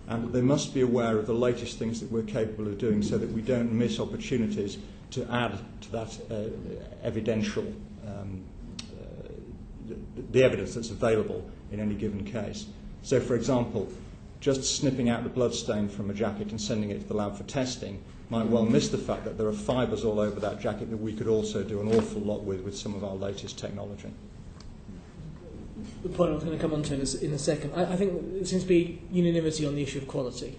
And they must be aware of the latest things that we're capable of doing so that we don't miss opportunities to add to that evidential, the evidence that's available in any given case. So, for example, just snipping out the blood stain from a jacket and sending it to the lab for testing might well miss the fact that there are fibres all over that jacket that we could also do an awful lot with some of our latest technology. The point I was going to come on to in a second. I think there seems to be unanimity on the issue of quality.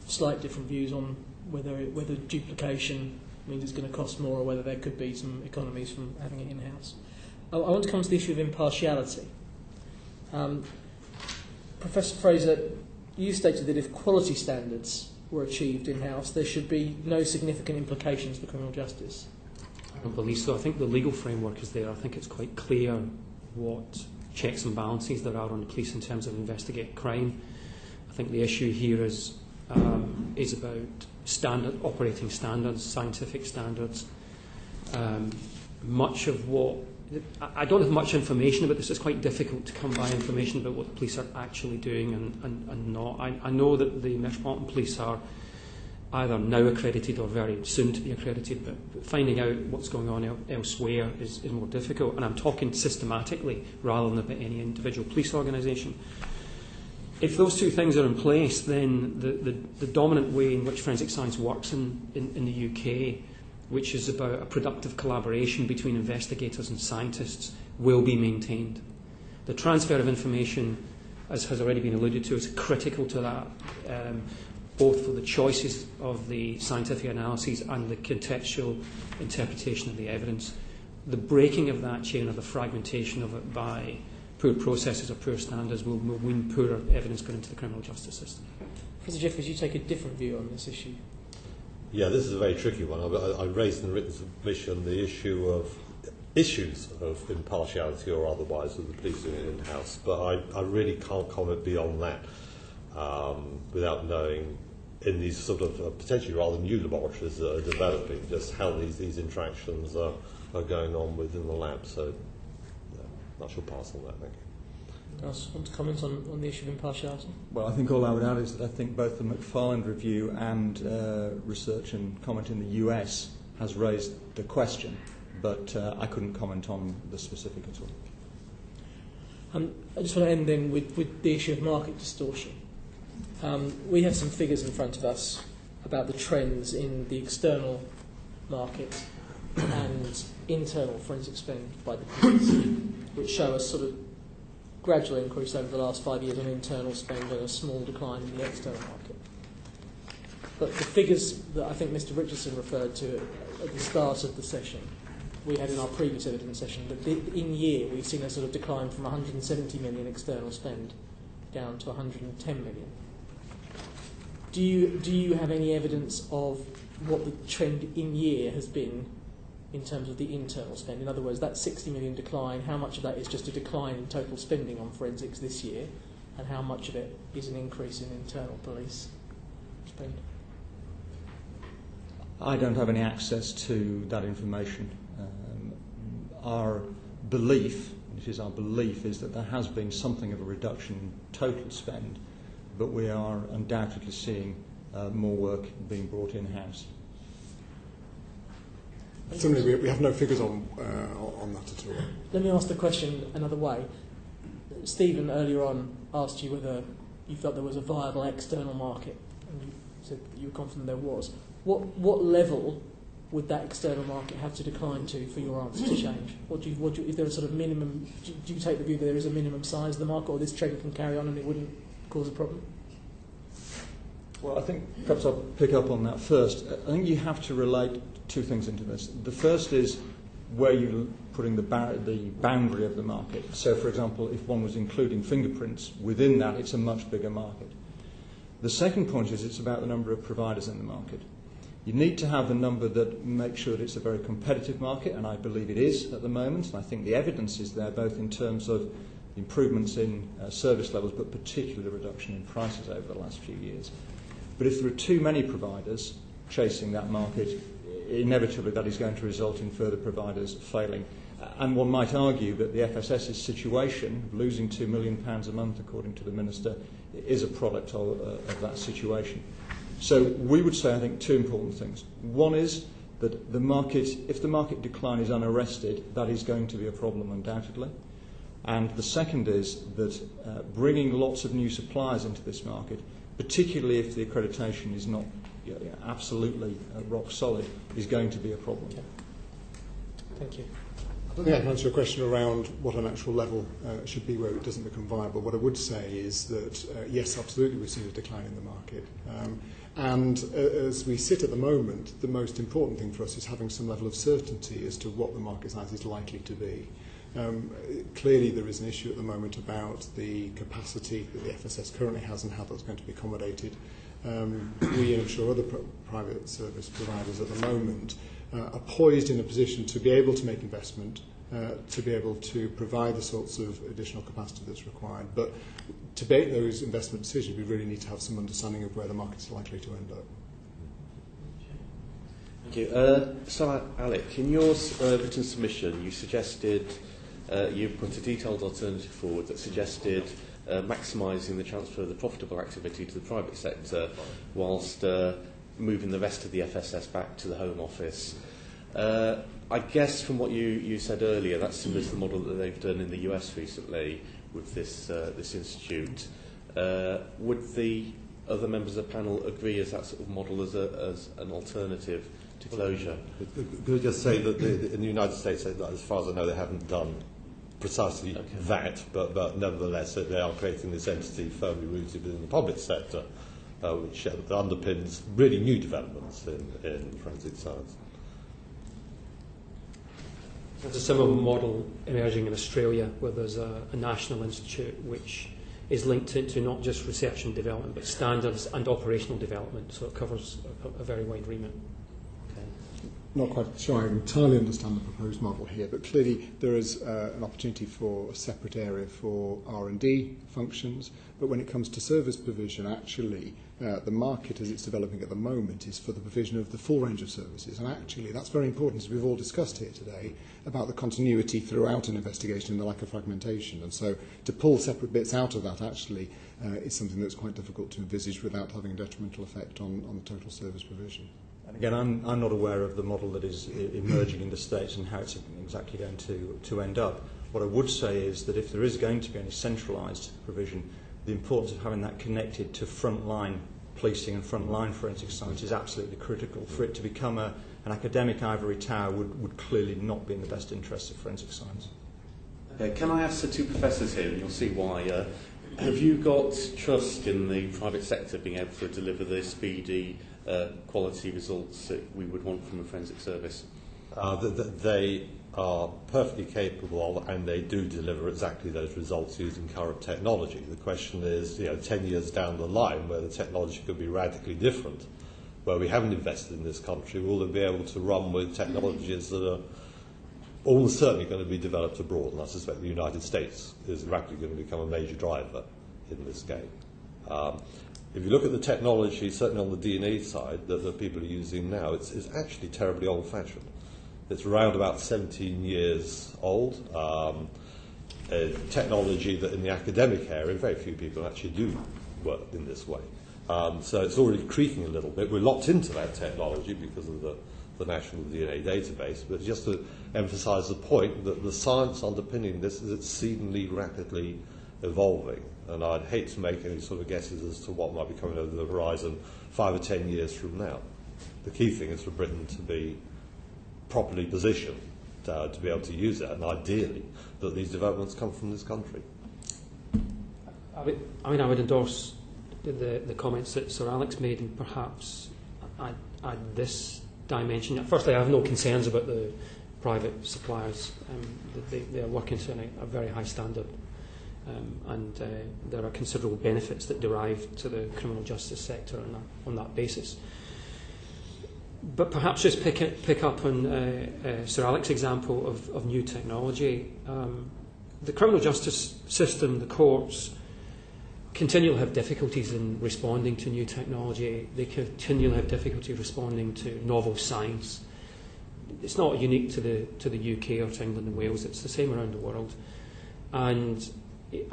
Slight different views on whether duplication means it's going to cost more or whether there could be some economies from having it in-house. I want to come to the issue of impartiality. Professor Fraser, you stated that if quality standards were achieved in-house, there should be no significant implications for criminal justice. I don't believe so. I think the legal framework is there. I think it's quite clear what checks and balances there are on the police in terms of investigating crime. I think the issue here is about operating standards, scientific standards. Much of what I don't have much information about this. It's quite difficult to come by information about what the police are actually doing and not. I know that the Metropolitan Police are either now accredited or very soon to be accredited, but finding out what's going on elsewhere is more difficult. And I'm talking systematically rather than about any individual police organisation. If those two things are in place, then the dominant way in which forensic science works in the UK, which is about a productive collaboration between investigators and scientists, will be maintained. The transfer of information, as has already been alluded to, is critical to that, both for the choices of the scientific analyses and the contextual interpretation of the evidence. The breaking of that chain, or the fragmentation of it by poor processes or poor standards, will mean poorer evidence going into the criminal justice system. Professor Jeffries, you take a different view on this issue. Yeah, this is a very tricky one. I raised in the written submission the issues of impartiality or otherwise with the police doing it in-house, but I really can't comment beyond that without knowing, in these sort of potentially rather new laboratories that are developing, just how these interactions are going on within the lab. So, I shall pass on that, thank you. Else want to comment on the issue of impartiality? Well, I think all I would add is that I think both the McFarland review and research and comment in the US has raised the question, but I couldn't comment on the specific at all. I just want to end then with the issue of market distortion. We have some figures in front of us about the trends in the external market and internal forensic spend by the police, which show a sort of gradual increase over the last 5 years on internal spend and a small decline in the external market. But the figures that I think Mr. Richardson referred to at the start of the session, we had in our previous evidence session, that in year we've seen a sort of decline from 170 million external spend down to 110 million. Do you have any evidence of what the trend in year has been in terms of the internal spend? In other words, that 60 million decline, how much of that is just a decline in total spending on forensics this year, and how much of it is an increase in internal police spend? I don't have any access to that information. Our belief, it is our belief, is that there has been something of a reduction in total spend, but we are undoubtedly seeing more work being brought in-house. Similarly, we have no figures on that at all. Let me ask the question another way. Stephen earlier on asked you whether you felt there was a viable external market, and you said that you were confident there was. What level would that external market have to decline to for your answer to change? Is there a sort of minimum? Do you take the view that there is a minimum size of the market, or this trend can carry on and it wouldn't cause a problem? Well, I think perhaps I'll pick up on that first. I think you have to relate two things into this. The first is where you're putting the boundary of the market. So, for example, if one was including fingerprints, within that it's a much bigger market. The second point is it's about the number of providers in the market. You need to have a number that makes sure that it's a very competitive market, and I believe it is at the moment, and I think the evidence is there both in terms of improvements in service levels, but particularly the reduction in prices over the last few years. But if there are too many providers chasing that market, inevitably that is going to result in further providers failing. And one might argue that the FSS's situation, losing £2 million a month, according to the Minister, is a product of that situation. So we would say, I think, two important things. One is that the market, if the market decline is unarrested, that is going to be a problem undoubtedly. And the second is that bringing lots of new suppliers into this market, particularly if the accreditation is not absolutely rock solid, is going to be a problem. Thank you. I don't think I can answer a question around what an actual level should be where it doesn't become viable. What I would say is that, yes, absolutely, we've seen a decline in the market. And as we sit at the moment, the most important thing for us is having some level of certainty as to what the market size is likely to be. Clearly, there is an issue at the moment about the capacity that the FSS currently has and how that's going to be accommodated. We, and I'm sure other private service providers at the moment, are poised in a position to be able to make investment, to be able to provide the sorts of additional capacity that's required. But to make those investment decisions, we really need to have some understanding of where the market's likely to end up. Thank you. So, Alec, in your written submission, you suggested, you put a detailed alternative forward that suggested maximising the transfer of the profitable activity to the private sector whilst moving the rest of the FSS back to the Home Office. I guess from what you said earlier, that's similar to the model that they've done in the US recently with this institute. Would the other members of the panel agree as that sort of model as an alternative to closure? Could I just say that in the United States, as far as I know, they haven't done precisely that, but nevertheless they are creating this entity firmly rooted within the public sector, which underpins really new developments in forensic science. There's a similar model emerging in Australia where there's a national institute which is linked to not just research and development but standards and operational development, so it covers a very wide remit. Not quite sure I entirely understand the proposed model here, but clearly there is an opportunity for a separate area for R&D functions. But when it comes to service provision, actually, the market as it's developing at the moment is for the provision of the full range of services. And actually, that's very important, as we've all discussed here today, about the continuity throughout an investigation and the lack of fragmentation. And so to pull separate bits out of that actually is something that's quite difficult to envisage without having a detrimental effect on the total service provision. And again, I'm not aware of the model that is emerging in the States and how it's exactly going to end up. What I would say is that if there is going to be any centralised provision, the importance of having that connected to frontline policing and frontline forensic science is absolutely critical. For it to become an academic ivory tower would clearly not be in the best interests of forensic science. Okay, can I ask the two professors here, and you'll see why, have you got trust in the private sector being able to deliver the speedy quality results that we would want from a forensic service? They are perfectly capable and they do deliver exactly those results using current technology. The question is, 10 years down the line, where the technology could be radically different, where we haven't invested in this country, will they be able to run with technologies that are almost certainly going to be developed abroad? And I suspect the United States is rapidly going to become a major driver in this game. If you look at the technology, certainly on the DNA side, that the people are using now, it's actually terribly old-fashioned. It's around about 17 years old. Technology that in the academic area, very few people actually do work in this way. So it's already creaking a little bit. We're locked into that technology because of the National DNA Database, but just to emphasise the point that the science underpinning this is exceedingly rapidly evolving. And I'd hate to make any sort of guesses as to what might be coming over the horizon 5 or 10 years from now. The key thing is for Britain to be properly positioned to be able to use it, and ideally that these developments come from this country. I would endorse the comments that Sir Alex made, and perhaps add this dimension. Firstly, I have no concerns about the private suppliers. They are working to a very high standard, and there are considerable benefits that derive to the criminal justice sector on that basis. But perhaps just pick up on Sir Alex's example of new technology. The criminal justice system, the courts, continually have difficulties in responding to new technology. They continually have difficulty responding to novel science. It's not unique to the UK or to England and Wales. It's the same around the world. And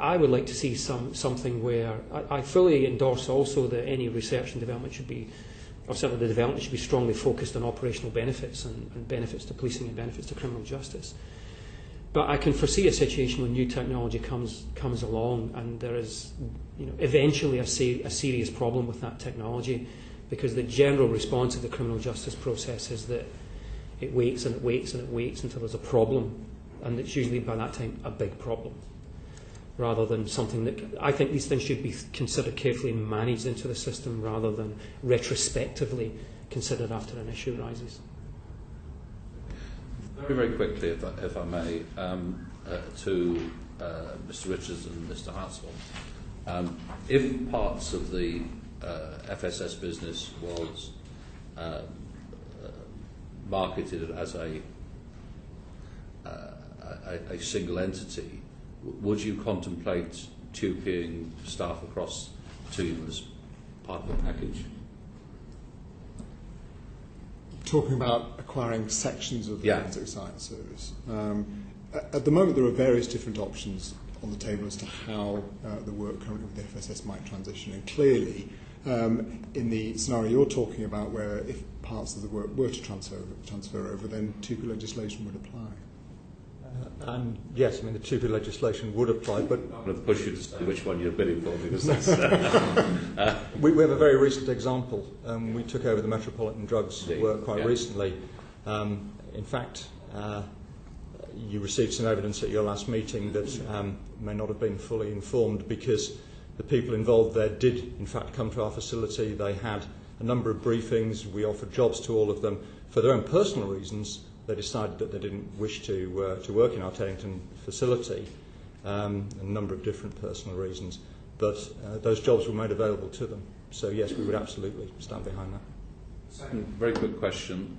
I would like to see something where I fully endorse also that any research and development should be, or certainly the development should be strongly focused on operational benefits and benefits to policing and benefits to criminal justice. But I can foresee a situation when new technology comes along and there is, eventually a serious problem with that technology, because the general response of the criminal justice process is that it waits and it waits and it waits until there's a problem, and it's usually by that time a big problem, rather than something that I think these things should be considered carefully managed into the system rather than retrospectively considered after an issue arises. Very, very quickly, if I may, to Mr. Richards and Mr. Hartsell. If parts of the FSS business was marketed as a single entity, would you contemplate tuking staff across to you as part of the package? Talking about acquiring sections of the Forensic Science Service. At the moment, there are various different options on the table as to how the work currently with the FSS might transition. And clearly, in the scenario you're talking about, where if parts of the work were to transfer over, then TUPE legislation would apply. And yes, the TUPE legislation would apply, but I'm going to push you to say which one you're bidding for, because that's we have a very recent example. We took over the Metropolitan Drugs work quite recently. In fact, you received some evidence at your last meeting that may not have been fully informed, because the people involved there did in fact come to our facility. They had a number of briefings. We offered jobs to all of them. For their own personal reasons, they decided that they didn't wish to work in our Teddington facility, a number of different personal reasons. But those jobs were made available to them. So yes, we would absolutely stand behind that. Second very quick question.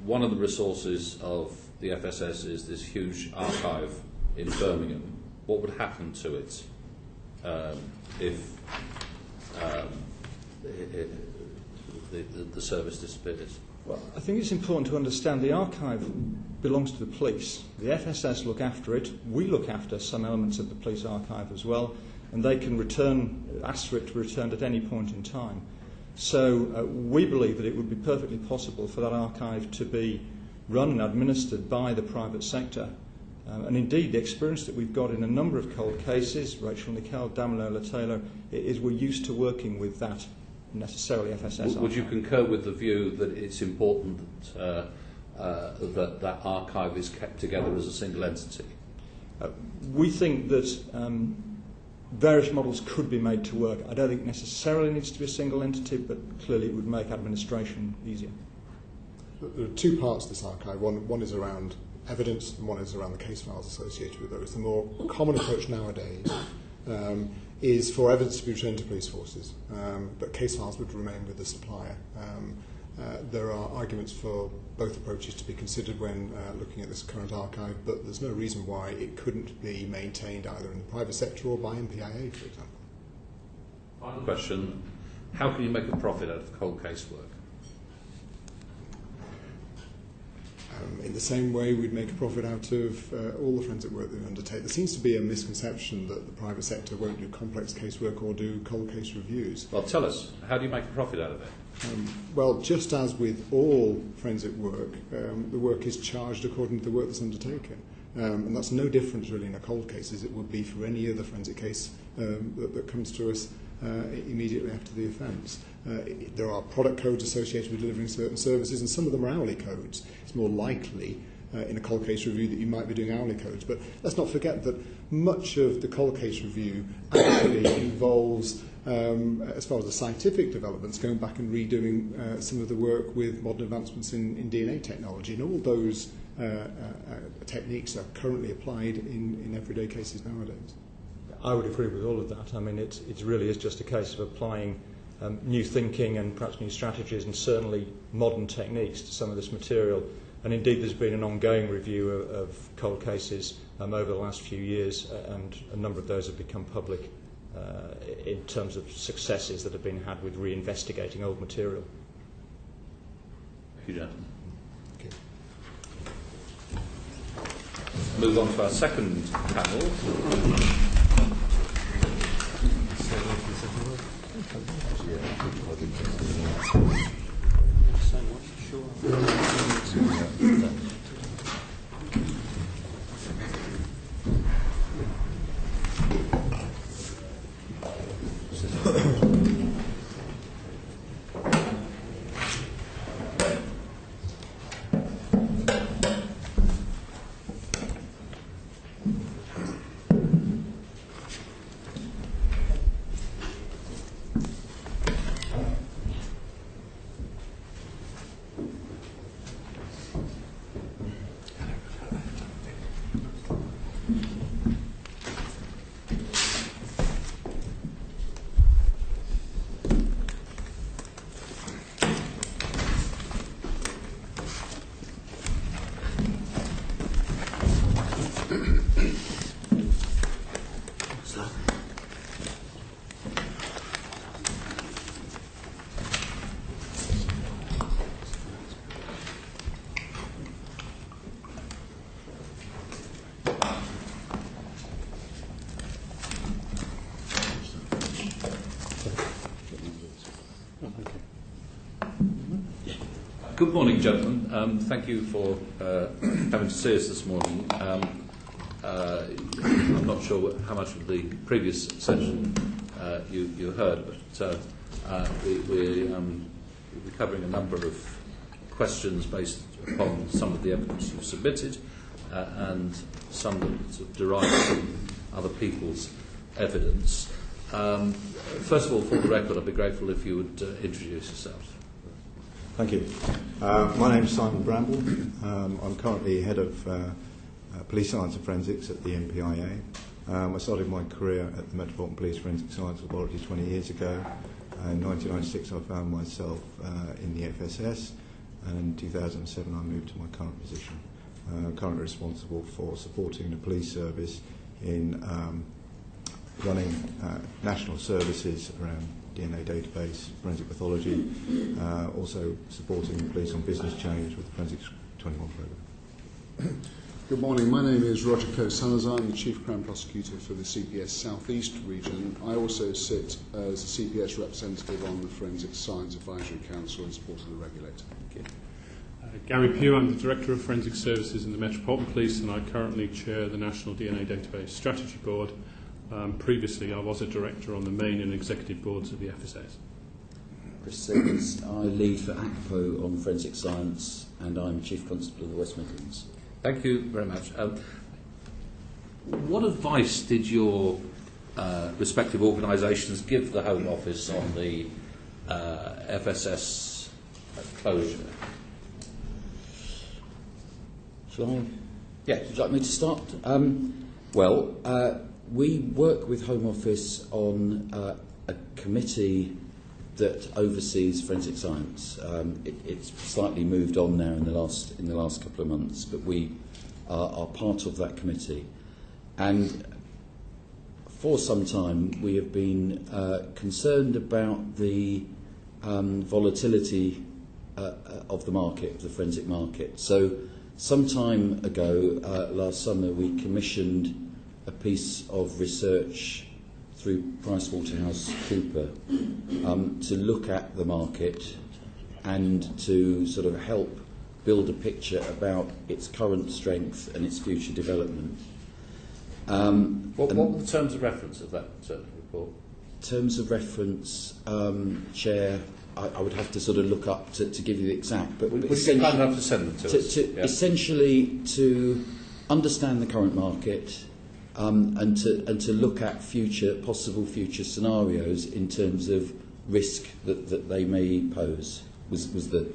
One of the resources of the FSS is this huge archive in Birmingham. What would happen to it if the service disappears? Well, I think it's important to understand the archive belongs to the police. The FSS look after it. We look after some elements of the police archive as well, and they can ask for it to be returned at any point in time. So we believe that it would be perfectly possible for that archive to be run and administered by the private sector. And indeed, the experience that we've got in a number of cold cases, Rachel Nickel, Damilola Taylor, is we're used to working with that necessarily FSS archive. Would you concur with the view that it's important that archive is kept together as a single entity? We think that various models could be made to work. I don't think it necessarily needs to be a single entity, but clearly it would make administration easier. There are two parts to this archive. One is around evidence, and one is around the case files associated with those. The more common approach nowadays is for evidence to be returned to police forces, but case files would remain with the supplier. There are arguments for both approaches to be considered when looking at this current archive, but there's no reason why it couldn't be maintained either in the private sector or by MPIA, for example. Final question. How can you make a profit out of cold case work? In the same way we'd make a profit out of all the forensic work that we undertake. There seems to be a misconception that the private sector won't do complex casework or do cold case reviews. Well, tell us, how do you make a profit out of it? Well, just as with all forensic work, the work is charged according to the work that's undertaken. And that's no different really in a cold case as it would be for any other forensic case that comes to us immediately after the offence. There are product codes associated with delivering certain services, and some of them are hourly codes. It's more likely in a cold case review that you might be doing hourly codes. But let's not forget that much of the cold case review actually involves, as far as the scientific developments, going back and redoing some of the work with modern advancements in DNA technology. And all those techniques are currently applied in everyday cases nowadays. I would agree with all of that. I mean, it really is just a case of applying new thinking and perhaps new strategies and certainly modern techniques to some of this material. And indeed, there's been an ongoing review of cold cases over the last few years, and a number of those have become public in terms of successes that have been had with reinvestigating old material. Thank you, gentlemen. Move on to our second panel. Good morning, gentlemen. Thank you for having to see us this morning. I'm not sure how much of the previous session you heard, but we'll be covering a number of questions based upon some of the evidence you've submitted and some that sort of derive from other people's evidence. First of all, for the record, I'd be grateful if you would introduce yourselves. Thank you. My name is Simon Bramble. I'm currently head of Police Science and Forensics at the MPIA. I started my career at the Metropolitan Police Forensic Science Laboratory 20 years ago. In 1996 I found myself in the FSS, and in 2007 I moved to my current position. I'm currently responsible for supporting the police service in running national services around DNA database, forensic pathology, also supporting the police on business change with the Forensic 21 programme. Good morning, my name is Roger Coe-Salazar. I'm the Chief Crown Prosecutor for the CPS South East region. I also sit as a CPS representative on the Forensic Science Advisory Council in support of the regulator. Thank you. Gary Pugh, I'm the Director of Forensic Services in the Metropolitan Police, and I currently chair the National DNA Database Strategy Board. Previously, I was a director on the main and executive boards of the FSS. Chris Simmons, I lead for ACPO on forensic science, and I'm Chief Constable of the West Midlands. Thank you very much. What advice did your respective organisations give the Home Office on the FSS closure? Shall I? Yes. Would you like me to start? We work with Home Office on a committee that oversees forensic science. It's slightly moved on now in the last couple of months, but we are part of that committee. And for some time we have been concerned about the volatility of the market, of the forensic market. So some time ago, last summer, we commissioned a piece of research through PricewaterhouseCoopers to look at the market and to sort of help build a picture about its current strength and its future development. What were the terms of reference of that report? Terms of reference, Chair, I would have to sort of look up to give you the exact. But would you be kind enough to send them to us? Essentially, to understand the current market and to look at possible future scenarios in terms of risk that they may pose was the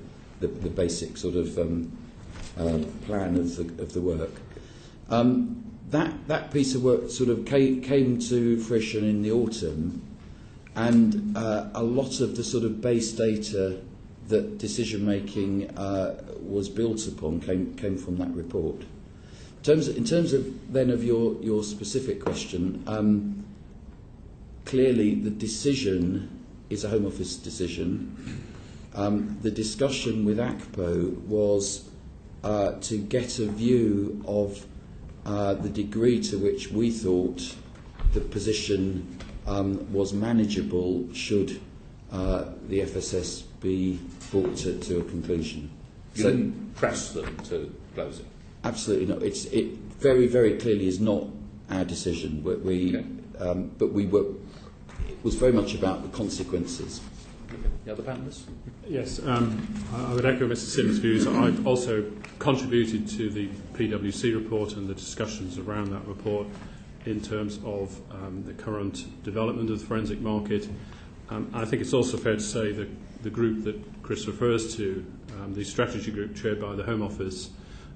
basic sort of plan of the work. That piece of work sort of came to fruition in the autumn, and a lot of the sort of base data that decision making was built upon came from that report. In terms of then of your specific question, clearly the decision is a Home Office decision. The discussion with ACPO was to get a view of the degree to which we thought the position was manageable should the FSS be brought to a conclusion. You didn't press them to close it? Absolutely not. It very, very clearly is not our decision. But it was very much about the consequences. The other panellists? Yes, I would echo Mr. Sims' views. I've also contributed to the PwC report and the discussions around that report in terms of the current development of the forensic market. I think it's also fair to say that the group that Chris refers to, the strategy group chaired by the Home Office,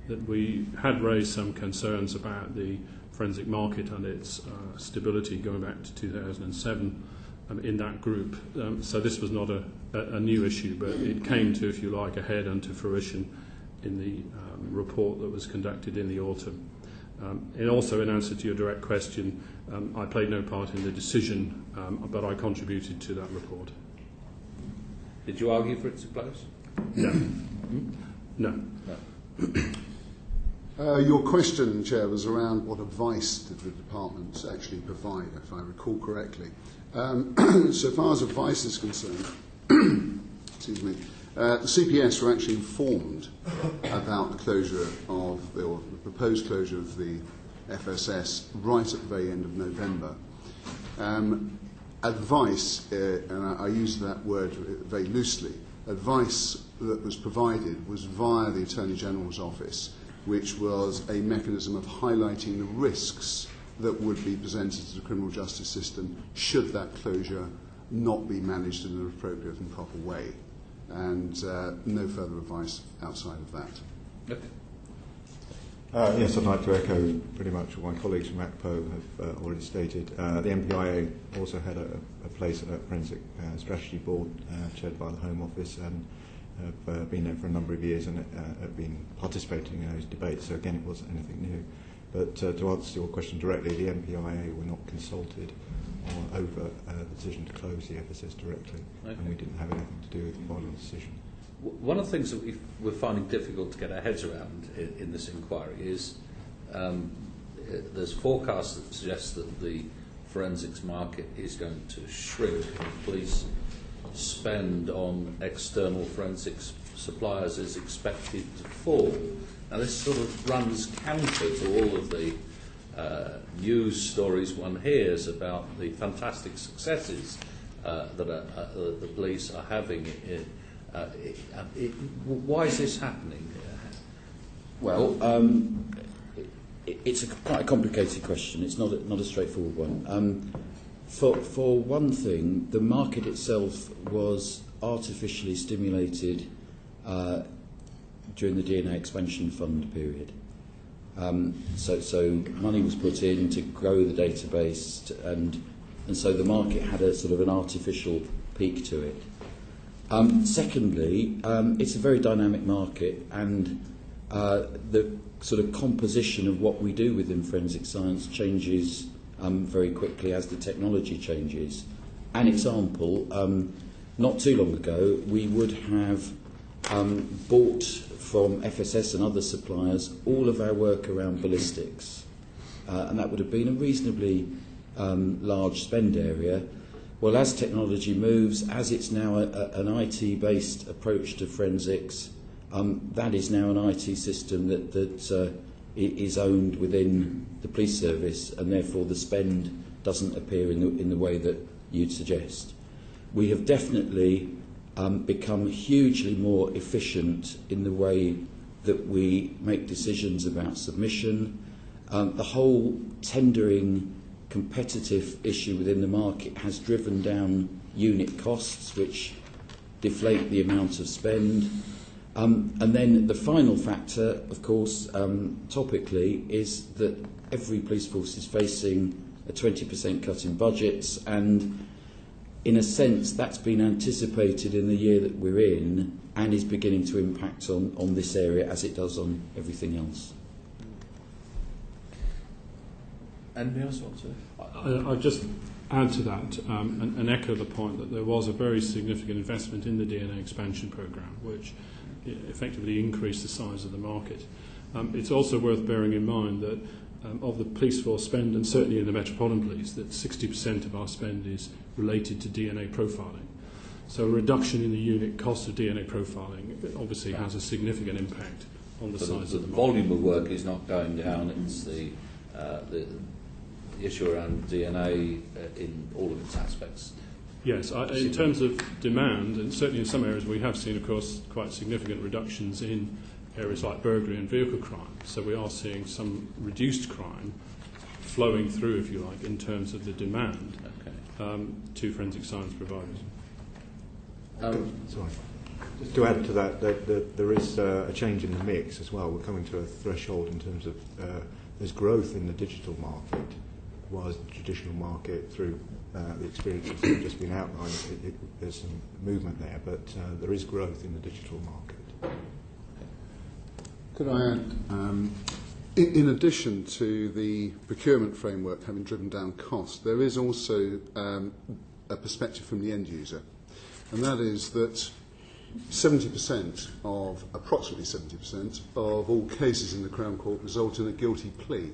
that we had raised some concerns about the forensic market and its stability going back to 2007 in that group. So this was not a new issue, but it came to, if you like, a head and to fruition in the report that was conducted in the autumn. And also, in answer to your direct question, I played no part in the decision, but I contributed to that report. Did you argue for it to close? No. No. Your question, Chair, was around what advice did the department actually provide, if I recall correctly. So far as advice is concerned, excuse me, the CPS were actually informed about the closure of, or the proposed closure of the FSS right at the very end of November. Advice, and I use that word very loosely, advice that was provided was via the Attorney General's office, which was a mechanism of highlighting the risks that would be presented to the criminal justice system should that closure not be managed in an appropriate and proper way. And no further advice outside of that. Okay. Yes, I'd like to echo pretty much what my colleagues from ACPO have already stated. The MPIA also had a place at a Forensic Strategy Board chaired by the Home Office, and have been there for a number of years and have been participating in those debates. So again, it wasn't anything new. But to answer your question directly, the MPIA were not consulted over the decision to close the FSS directly, and we didn't have anything to do with the final decision. One of the things that we're finding difficult to get our heads around in this inquiry is there's forecasts that suggest that the forensics market is going to shrink. Police spend on external forensics suppliers is expected to fall. Now this sort of runs counter to all of the news stories one hears about the fantastic successes that the police are having. Why is this happening? Well, it's quite a complicated question. It's not a straightforward one. For one thing, the market itself was artificially stimulated during the DNA expansion fund period. So money was put in to grow the database, and so the market had a sort of an artificial peak to it. Secondly, it's a very dynamic market, and the sort of composition of what we do within forensic science changes very quickly as the technology changes. An example, not too long ago, we would have bought from FSS and other suppliers all of our work around ballistics, and that would have been a reasonably large spend area. Well, as technology moves, as it's now an IT-based approach to forensics, that is now an IT system that is owned within the police service, and therefore the spend doesn't appear in the way that you'd suggest. We have definitely become hugely more efficient in the way that we make decisions about submission. The whole tendering competitive issue within the market has driven down unit costs, which deflate the amount of spend. And then the final factor, of course, topically, is that every police force is facing a 20% cut in budgets, and in a sense that's been anticipated in the year that we're in and is beginning to impact on this area as it does on everything else. Anybody else want to? I'll just add to that and echo the point that there was a very significant investment in the DNA expansion programme, which effectively increased the size of the market. It's also worth bearing in mind that of the police force spend, and certainly in the Metropolitan Police, that 60% of our spend is related to DNA profiling. So a reduction in the unit cost of DNA profiling obviously has a significant impact on the size of the market. The volume of work is not going down, it's the issue around DNA in all of its aspects. Yes, in terms of demand, and certainly in some areas we have seen, of course, quite significant reductions in areas like burglary and vehicle crime. So we are seeing some reduced crime flowing through, if you like, in terms of the demand to forensic science providers. Sorry. Just to add to that, there is a change in the mix as well. We're coming to a threshold in terms of there's growth in the digital market, whereas the traditional market, through the experiences that have just been outlined, there's some movement there, but there is growth in the digital market. Could I add, in addition to the procurement framework having driven down cost, there is also a perspective from the end user, and that is that approximately 70% of all cases in the Crown Court result in a guilty plea.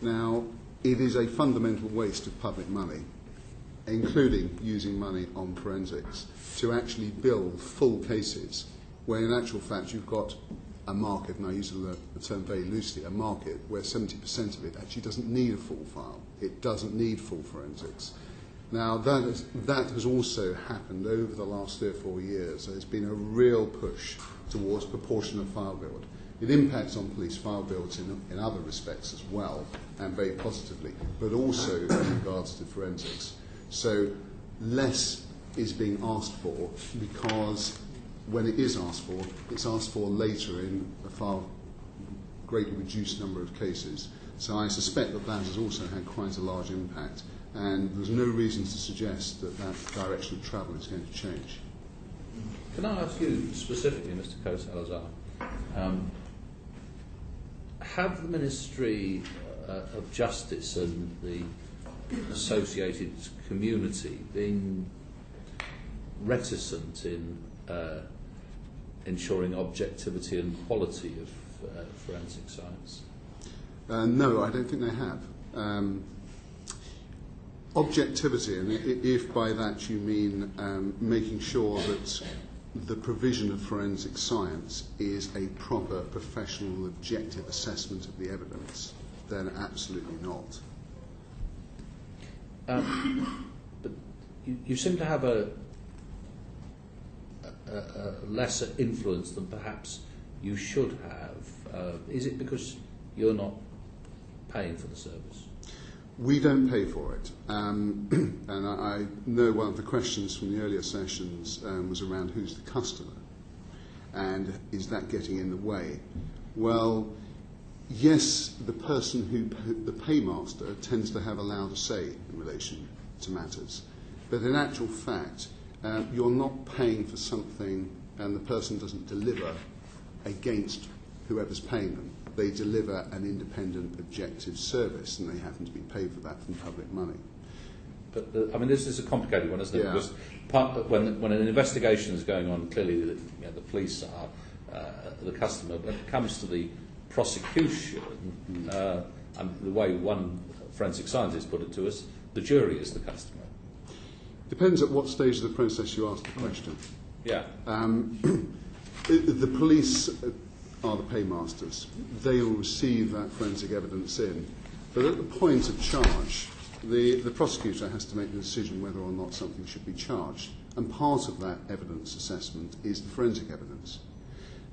Now, it is a fundamental waste of public money, including using money on forensics, to actually build full cases, where in actual fact you've got a market, and I use the term very loosely, a market where 70% of it actually doesn't need a full file. It doesn't need full forensics. Now, that has also happened over the last 3 or 4 years. There's been a real push towards proportionate file build. It impacts on police file builds in other respects as well, and very positively, but also in regards to forensics. So less is being asked for, because when it is asked for, it's asked for later in a far greatly reduced number of cases. So I suspect that has also had quite a large impact, and there's no reason to suggest that direction of travel is going to change. Can I ask you specifically, Mr. Coe-Salazar, have the Ministry of Justice and the associated community been reticent in ensuring objectivity and quality of forensic science? No, I don't think they have. Objectivity, and if by that you mean making sure that the provision of forensic science is a proper, professional, objective assessment of the evidence, then absolutely not. But you seem to have a lesser influence than perhaps you should have. Is it because you're not paying for the service? We don't pay for it. And I know one of the questions from the earlier sessions was around who's the customer, and is that getting in the way? Well, yes, the person the paymaster tends to have a louder say in relation to matters. But in actual fact, you're not paying for something and the person doesn't deliver against whoever's paying them. They deliver an independent, objective service, and they happen to be paid for that from public money. But I mean, this is a complicated one, isn't it? Yeah. Because when an investigation is going on, clearly the police are the customer. When it comes to the prosecution, and the way one forensic scientist put it to us, the jury is the customer. Depends at what stage of the process you ask the question. Yeah. The police are the paymasters. They will receive that forensic evidence in. But at the point of charge, the prosecutor has to make the decision whether or not something should be charged. And part of that evidence assessment is the forensic evidence.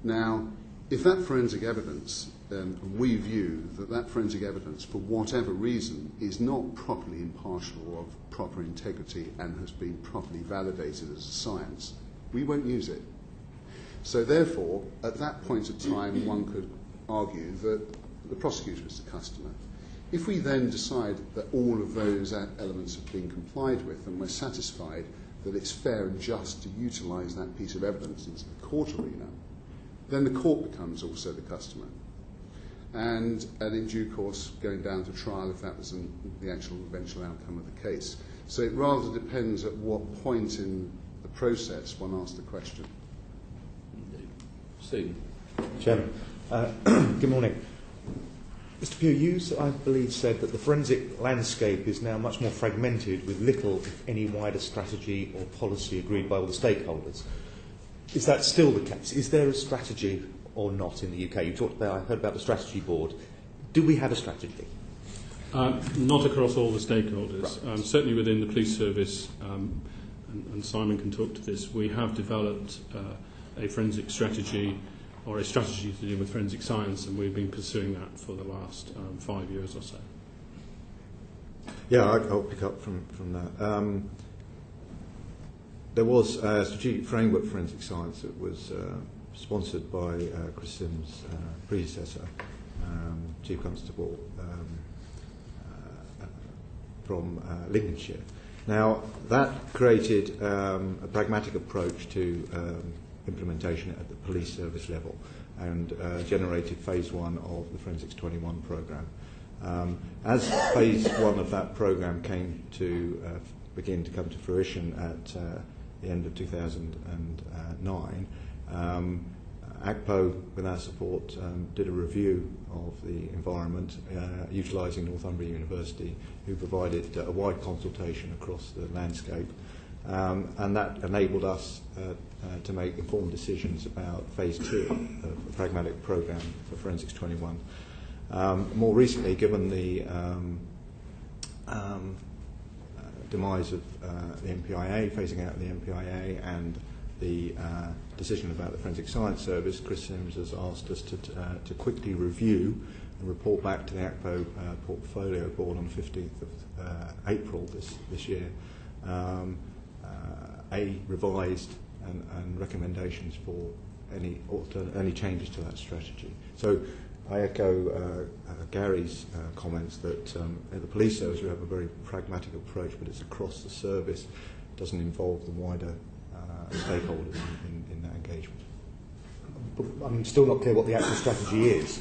Now, if that forensic evidence, we view that forensic evidence, for whatever reason, is not properly impartial or of proper integrity and has been properly validated as a science, we won't use it. So therefore, at that point of time, one could argue that the prosecutor is the customer. If we then decide that all of those elements have been complied with and we're satisfied that it's fair and just to utilise that piece of evidence into the court arena, then the court becomes also the customer. And in due course, going down to trial if that was the actual eventual outcome of the case. So it rather depends at what point in the process one asks the question. Stephen. Chairman, good morning. Mr. Pugh, you, I believe, said that the forensic landscape is now much more fragmented with little, if any, wider strategy or policy agreed by all the stakeholders. Is that still the case? Is there a strategy or not in the UK? You talked about, I heard about the strategy board. Do we have a strategy? Not across all the stakeholders. Right. Certainly within the police service, and Simon can talk to this, we have developed a forensic strategy or a strategy to do with forensic science, and we've been pursuing that for the last 5 years or so. Yeah, I'll pick up from that. There was a strategic framework for forensic science that was sponsored by Chris Sims' predecessor, Chief Constable from Lincolnshire. Now, that created a pragmatic approach to implementation at the police service level and generated phase 1 of the Forensics 21 programme. As phase 1 of that programme came to begin to come to fruition at the end of 2009, ACPO, with our support, did a review of the environment utilising Northumbria University, who provided a wide consultation across the landscape. And that enabled us to make informed decisions about phase 2 of the pragmatic programme for Forensics 21. More recently, given the demise of the MPIA, phasing out the MPIA, and the decision about the Forensic Science Service, Chris Sims has asked us to quickly review and report back to the ACPO Portfolio Board on the 15th of April this year a revised and recommendations for any changes to that strategy. So I echo Gary's comments that at the police service we have a very pragmatic approach, but it's across the service. It doesn't involve the wider stakeholders in that engagement. But I'm still not clear what the actual strategy is.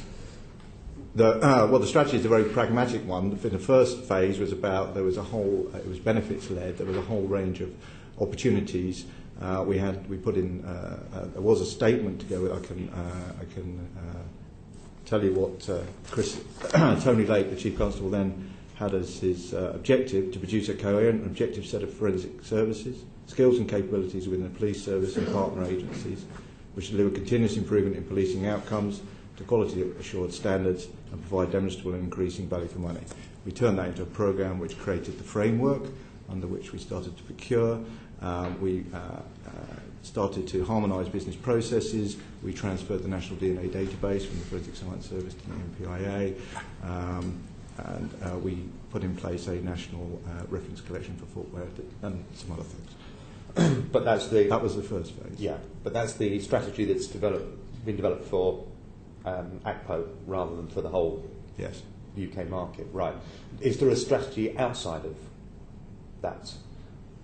Well, the strategy is a very pragmatic one. In the first phase was about, it was benefits led. There was a whole range of opportunities. We put in, there was a statement to go with. I can tell you what Tony Lake, the Chief Constable, then had as his objective: to produce a coherent and objective set of forensic services, skills and capabilities within the police service and partner agencies, which deliver continuous improvement in policing outcomes to quality assured standards and provide demonstrable and increasing value for money. We turned that into a programme which created the framework under which we started to procure. We started to harmonise business processes. We transferred the National DNA database from the Forensic Science Service to the MPIA, and we put in place a national reference collection for footwear and some other things. But that was the first phase. Yeah, but that's the strategy that's been developed for ACPO rather than for the whole UK market, right? Is there a strategy outside of that?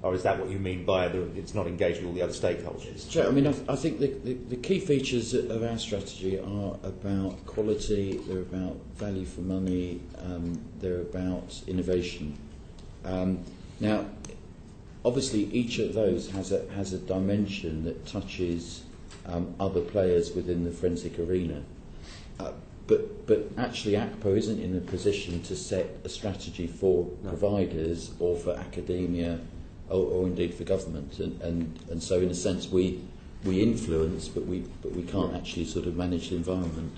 Or is that what you mean by it's not engaged with all the other stakeholders? I mean, I think the key features of our strategy are about quality, they're about value for money, they're about innovation. Now, obviously, each of those has a dimension that touches other players within the forensic arena. But actually, ACPO isn't in a position to set a strategy for providers or for academia or indeed for government. And so, in a sense, we we influence, but we can't actually sort of manage the environment.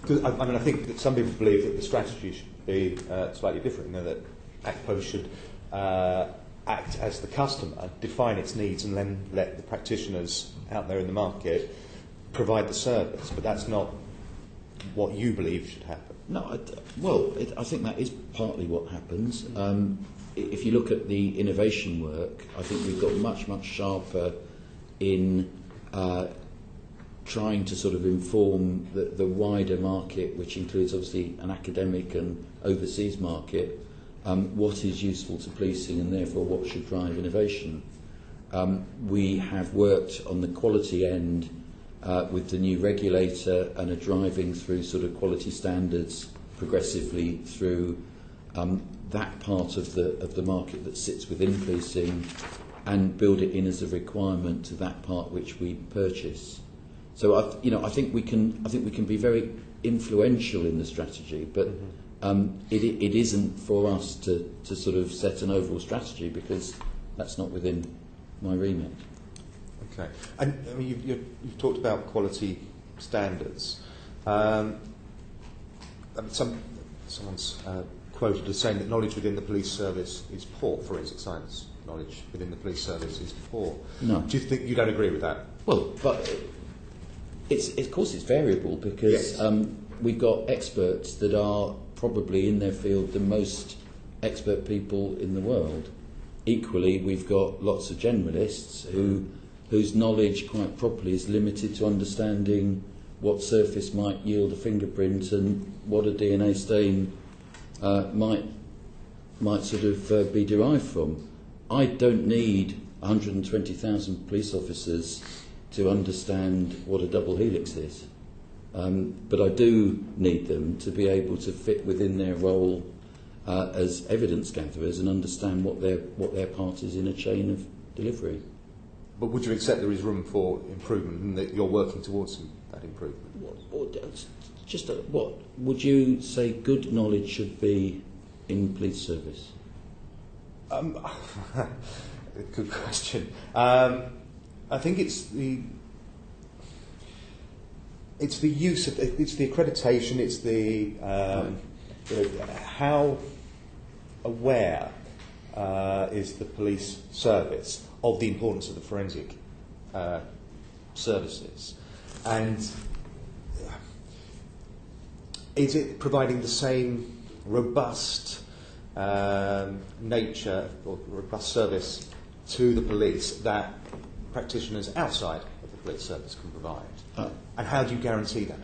I think that some people believe that the strategy should be slightly different. That ACPO should act as the customer, define its needs, and then let the practitioners out there in the market provide the service. But that's not what you believe should happen. No, I think that is partly what happens. If you look at the innovation work, I think we've got much sharper in trying to sort of inform the wider market, which includes obviously an academic and overseas market, what is useful to policing and therefore what should drive innovation. We have worked on the quality end with the new regulator and are driving through sort of quality standards progressively through that part of the market that sits within policing and build it in as a requirement to that part which we purchase. So I think we can be very influential in the strategy, but it isn't for us to sort of set an overall strategy because that's not within my remit. Okay, and I mean you've talked about quality standards. Someone's quoted as saying that knowledge within the police service is poor. Forensic science knowledge within the police service is poor. No. Do you think you don't agree with that? Well, but of course it's variable because yes. We've got experts that are probably in their field the most expert people in the world. Equally, we've got lots of generalists whose knowledge quite properly is limited to understanding what surface might yield a fingerprint and what a DNA stain might sort of be derived from. I don't need 120,000 police officers to understand what a double helix is, but I do need them to be able to fit within their role as evidence gatherers and understand what their part is in a chain of delivery. But would you accept there is room for improvement and that you're working towards that improvement? What would you say good knowledge should be in police service? Good question. I think it's the use of it's the accreditation. It's the how aware is the police service of the importance of the forensic services, and is it providing the same robust nature or robust service to the police that practitioners outside of the police service can provide? And how do you guarantee that?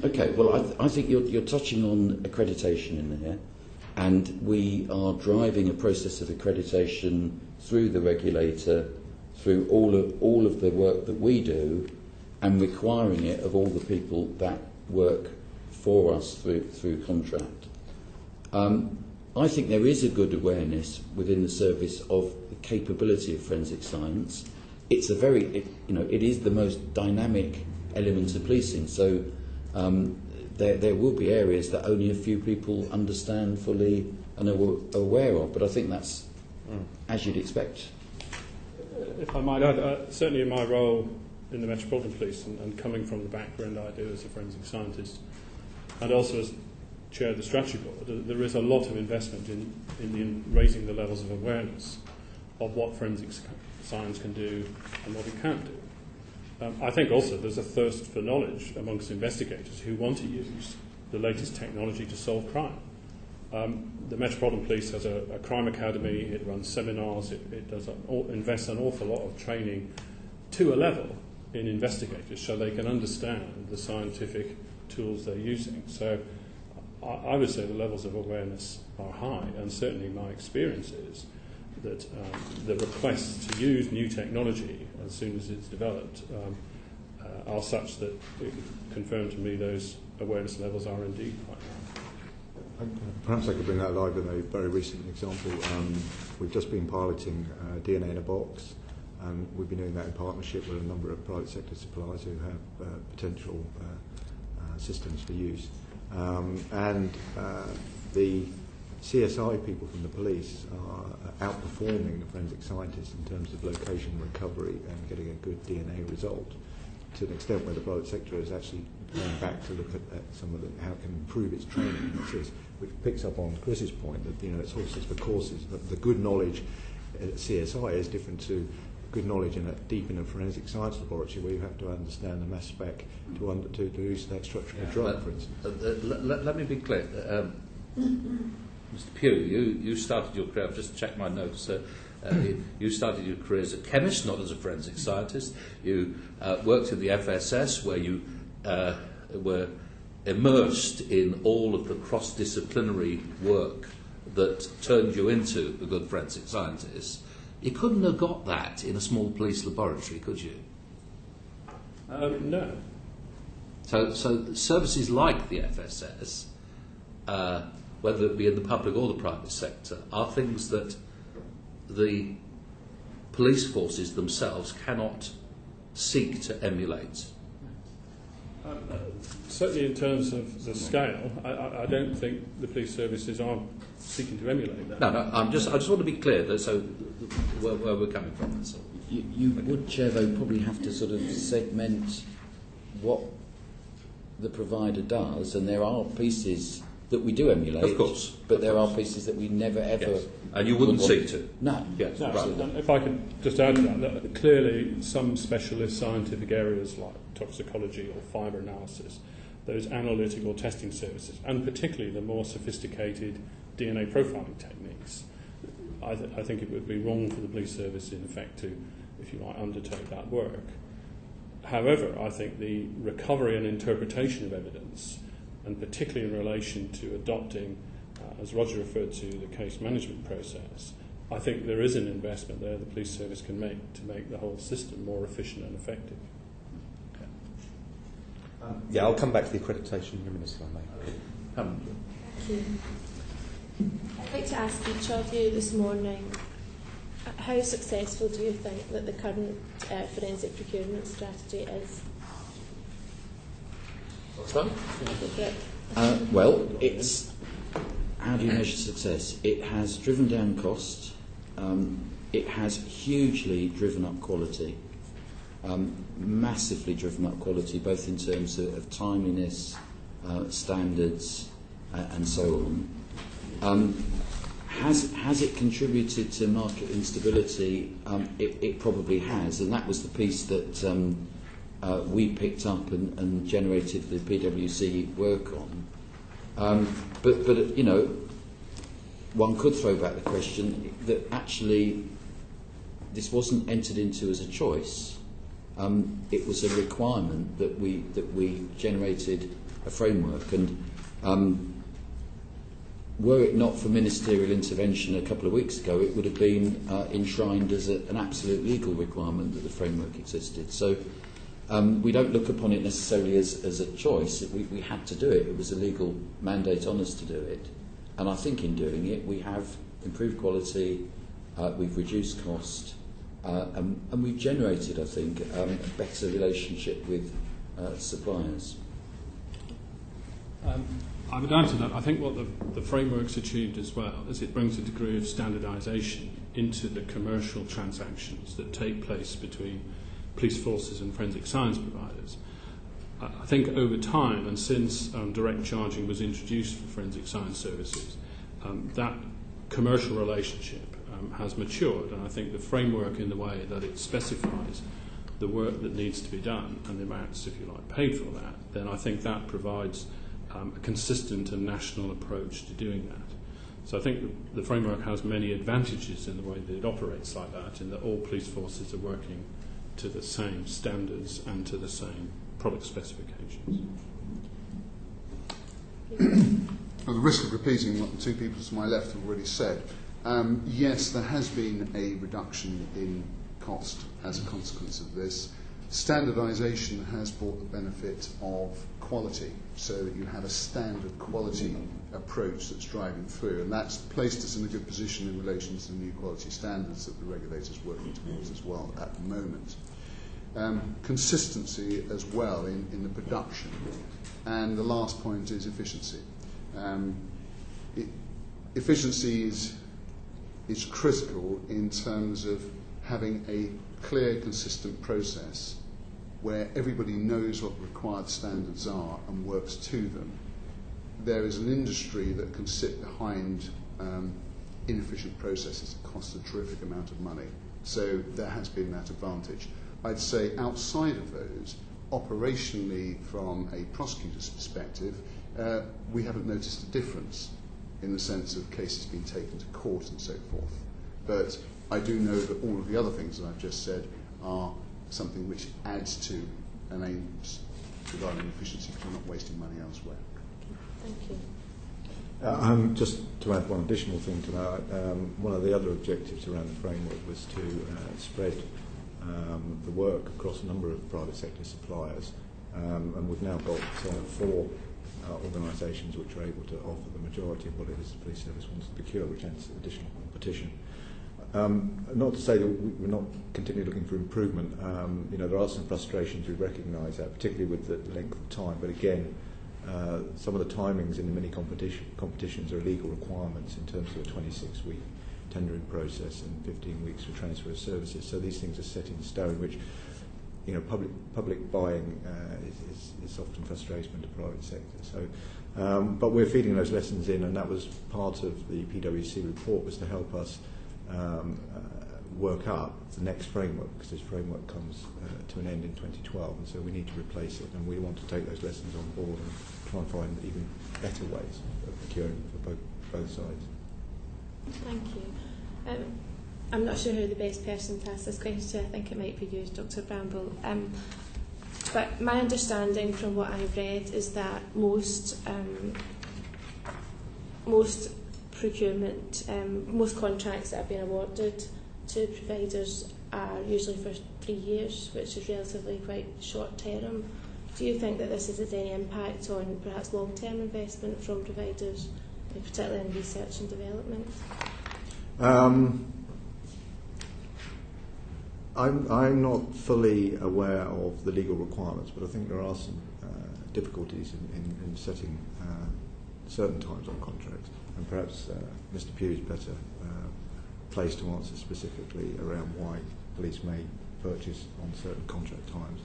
Okay, well, I think you're touching on accreditation in there, and we are driving a process of accreditation through the regulator, through all of the work that we do, and requiring it of all the people that work for us through contract. I think there is a good awareness within the service of the capability of forensic science. It's it is the most dynamic element of policing. So there will be areas that only a few people understand fully and are aware of. But I think that's as you'd expect. If I might add, certainly in my role in the Metropolitan Police and coming from the background I do as a forensic scientist, and also as chair of the strategy board, there is a lot of investment in raising the levels of awareness of what forensic science can do and what it can't do. I think also there's a thirst for knowledge amongst investigators who want to use the latest technology to solve crime. The Metropolitan Police has a crime academy, it runs seminars, it invests an awful lot of training to a level in investigators so they can understand the scientific tools they're using. So I would say the levels of awareness are high, and certainly my experience is that the requests to use new technology as soon as it's developed are such that it confirm to me those awareness levels are indeed quite high. Perhaps I could bring that alive with a very recent example. We've just been piloting DNA in a box, and we've been doing that in partnership with a number of private sector suppliers who have potential systems for use. And the CSI people from the police are outperforming the forensic scientists in terms of location recovery and getting a good DNA result, to an extent where the private sector is actually going back to look at some of how it can improve its training, which picks up on Chris's point that it's horses for courses. But the good knowledge at CSI is different to good knowledge deep in a forensic science laboratory, where you have to understand the mass spec to elucidate structure of a drug, for instance. Let me be clear. Mr. Pugh, you started your career, I've just checked my notes, you started your career as a chemist, not as a forensic scientist. You worked in the FSS, where you were immersed in all of the cross-disciplinary work that turned you into a good forensic scientist. You couldn't have got that in a small police laboratory, could you? No. So services like the FSS, whether it be in the public or the private sector, are things that the police forces themselves cannot seek to emulate. Certainly in terms of the scale, I don't think the police services are seeking to emulate that. No, I just want to be clear that where we're coming from. That's all. You would, Chair, though, probably have to sort of segment what the provider does, and there are pieces that we do emulate, of course, but there are pieces that we never ever. Yes. And you wouldn't seek to. No. Yes. No, right. And if I could just add to that, clearly some specialist scientific areas like toxicology or fibre analysis, those analytical testing services, and particularly the more sophisticated DNA profiling techniques, I think it would be wrong for the police service, in effect, to, if you like, undertake that work. However, I think the recovery and interpretation of evidence, and particularly in relation to adopting, as Roger referred to, the case management process, I think there is an investment there the police service can make to make the whole system more efficient and effective. Yeah, I'll come back to the accreditation in a minute, if I may. Thank you. I'd like to ask each of you this morning, how successful do you think that the current forensic procurement strategy is? What's that? Well, it's... How do you measure success? It has driven down cost. It has hugely driven up quality. Massively driven up quality, both in terms of timeliness, standards, and so on. Has it contributed to market instability? It probably has, and that was the piece that we picked up and generated the PwC work on. But you know, one could throw back the question that actually this wasn't entered into as a choice. It was a requirement that we generated a framework, and were it not for ministerial intervention a couple of weeks ago, it would have been enshrined as an absolute legal requirement that the framework existed. So we don't look upon it necessarily as a choice. We had to do it. It was a legal mandate on us to do it. And I think in doing it, we have improved quality, we've reduced cost, and we've generated, I think, a better relationship with suppliers. I would add to that, I think what the framework's achieved as well is it brings a degree of standardisation into the commercial transactions that take place between police forces and forensic science providers. I think over time, and since direct charging was introduced for forensic science services, that commercial relationship has matured, and I think the framework, in the way that it specifies the work that needs to be done and the amounts, if you like, paid for that, then I think that provides a consistent and national approach to doing that. So I think the framework has many advantages in the way that it operates like that, in that all police forces are working to the same standards and to the same product specifications. At the risk of repeating what the two people to my left have already said, yes, there has been a reduction in cost as a consequence of this. Standardisation has brought the benefit of quality, so that you have a standard quality approach that's driving through, and that's placed us in a good position in relation to the new quality standards that the regulator's working towards as well at the moment. Consistency as well in the production, and the last point is efficiency. efficiency is critical in terms of having a clear, consistent process where everybody knows what the required standards are and works to them. There is an industry that can sit behind inefficient processes that cost a terrific amount of money. So there has been that advantage. I'd say outside of those, operationally from a prosecutor's perspective, we haven't noticed a difference in the sense of cases being taken to court and so forth. But I do know that all of the other things that I've just said are something which adds to and aims providing efficiency because we're not wasting money elsewhere. Thank you. Just to add one additional thing to that, one of the other objectives around the framework was to spread the work across a number of private sector suppliers, and we've now got 4 organisations which are able to offer the majority of what it is the police service wants to procure, which adds additional competition. Not to say that we're not continually looking for improvement. There are some frustrations, we recognise that, particularly with the length of time, but again, some of the timings in the mini competitions are legal requirements in terms of a 26-week tendering process and 15 weeks for transfer of services. So these things are set in stone, which public buying is often frustration to private sector. So, but we're feeding those lessons in, and that was part of the PwC report, was to help us work up the next framework, because this framework comes to an end in 2012, and so we need to replace it, and we want to take those lessons on board and try and find even better ways of procuring for both sides. Thank you. I'm not sure who the best person to ask this question to. I think it might be you, Dr. Bramble. But my understanding from what I've read is that most procurement, most contracts that have been awarded to providers are usually for 3 years, which is relatively quite short term. Do you think that this has any impact on perhaps long-term investment from providers, particularly in research and development? I'm not fully aware of the legal requirements, but I think there are some difficulties in setting certain times on contracts, and perhaps Mr. Pugh is better placed to answer specifically around why police may purchase on certain contract times.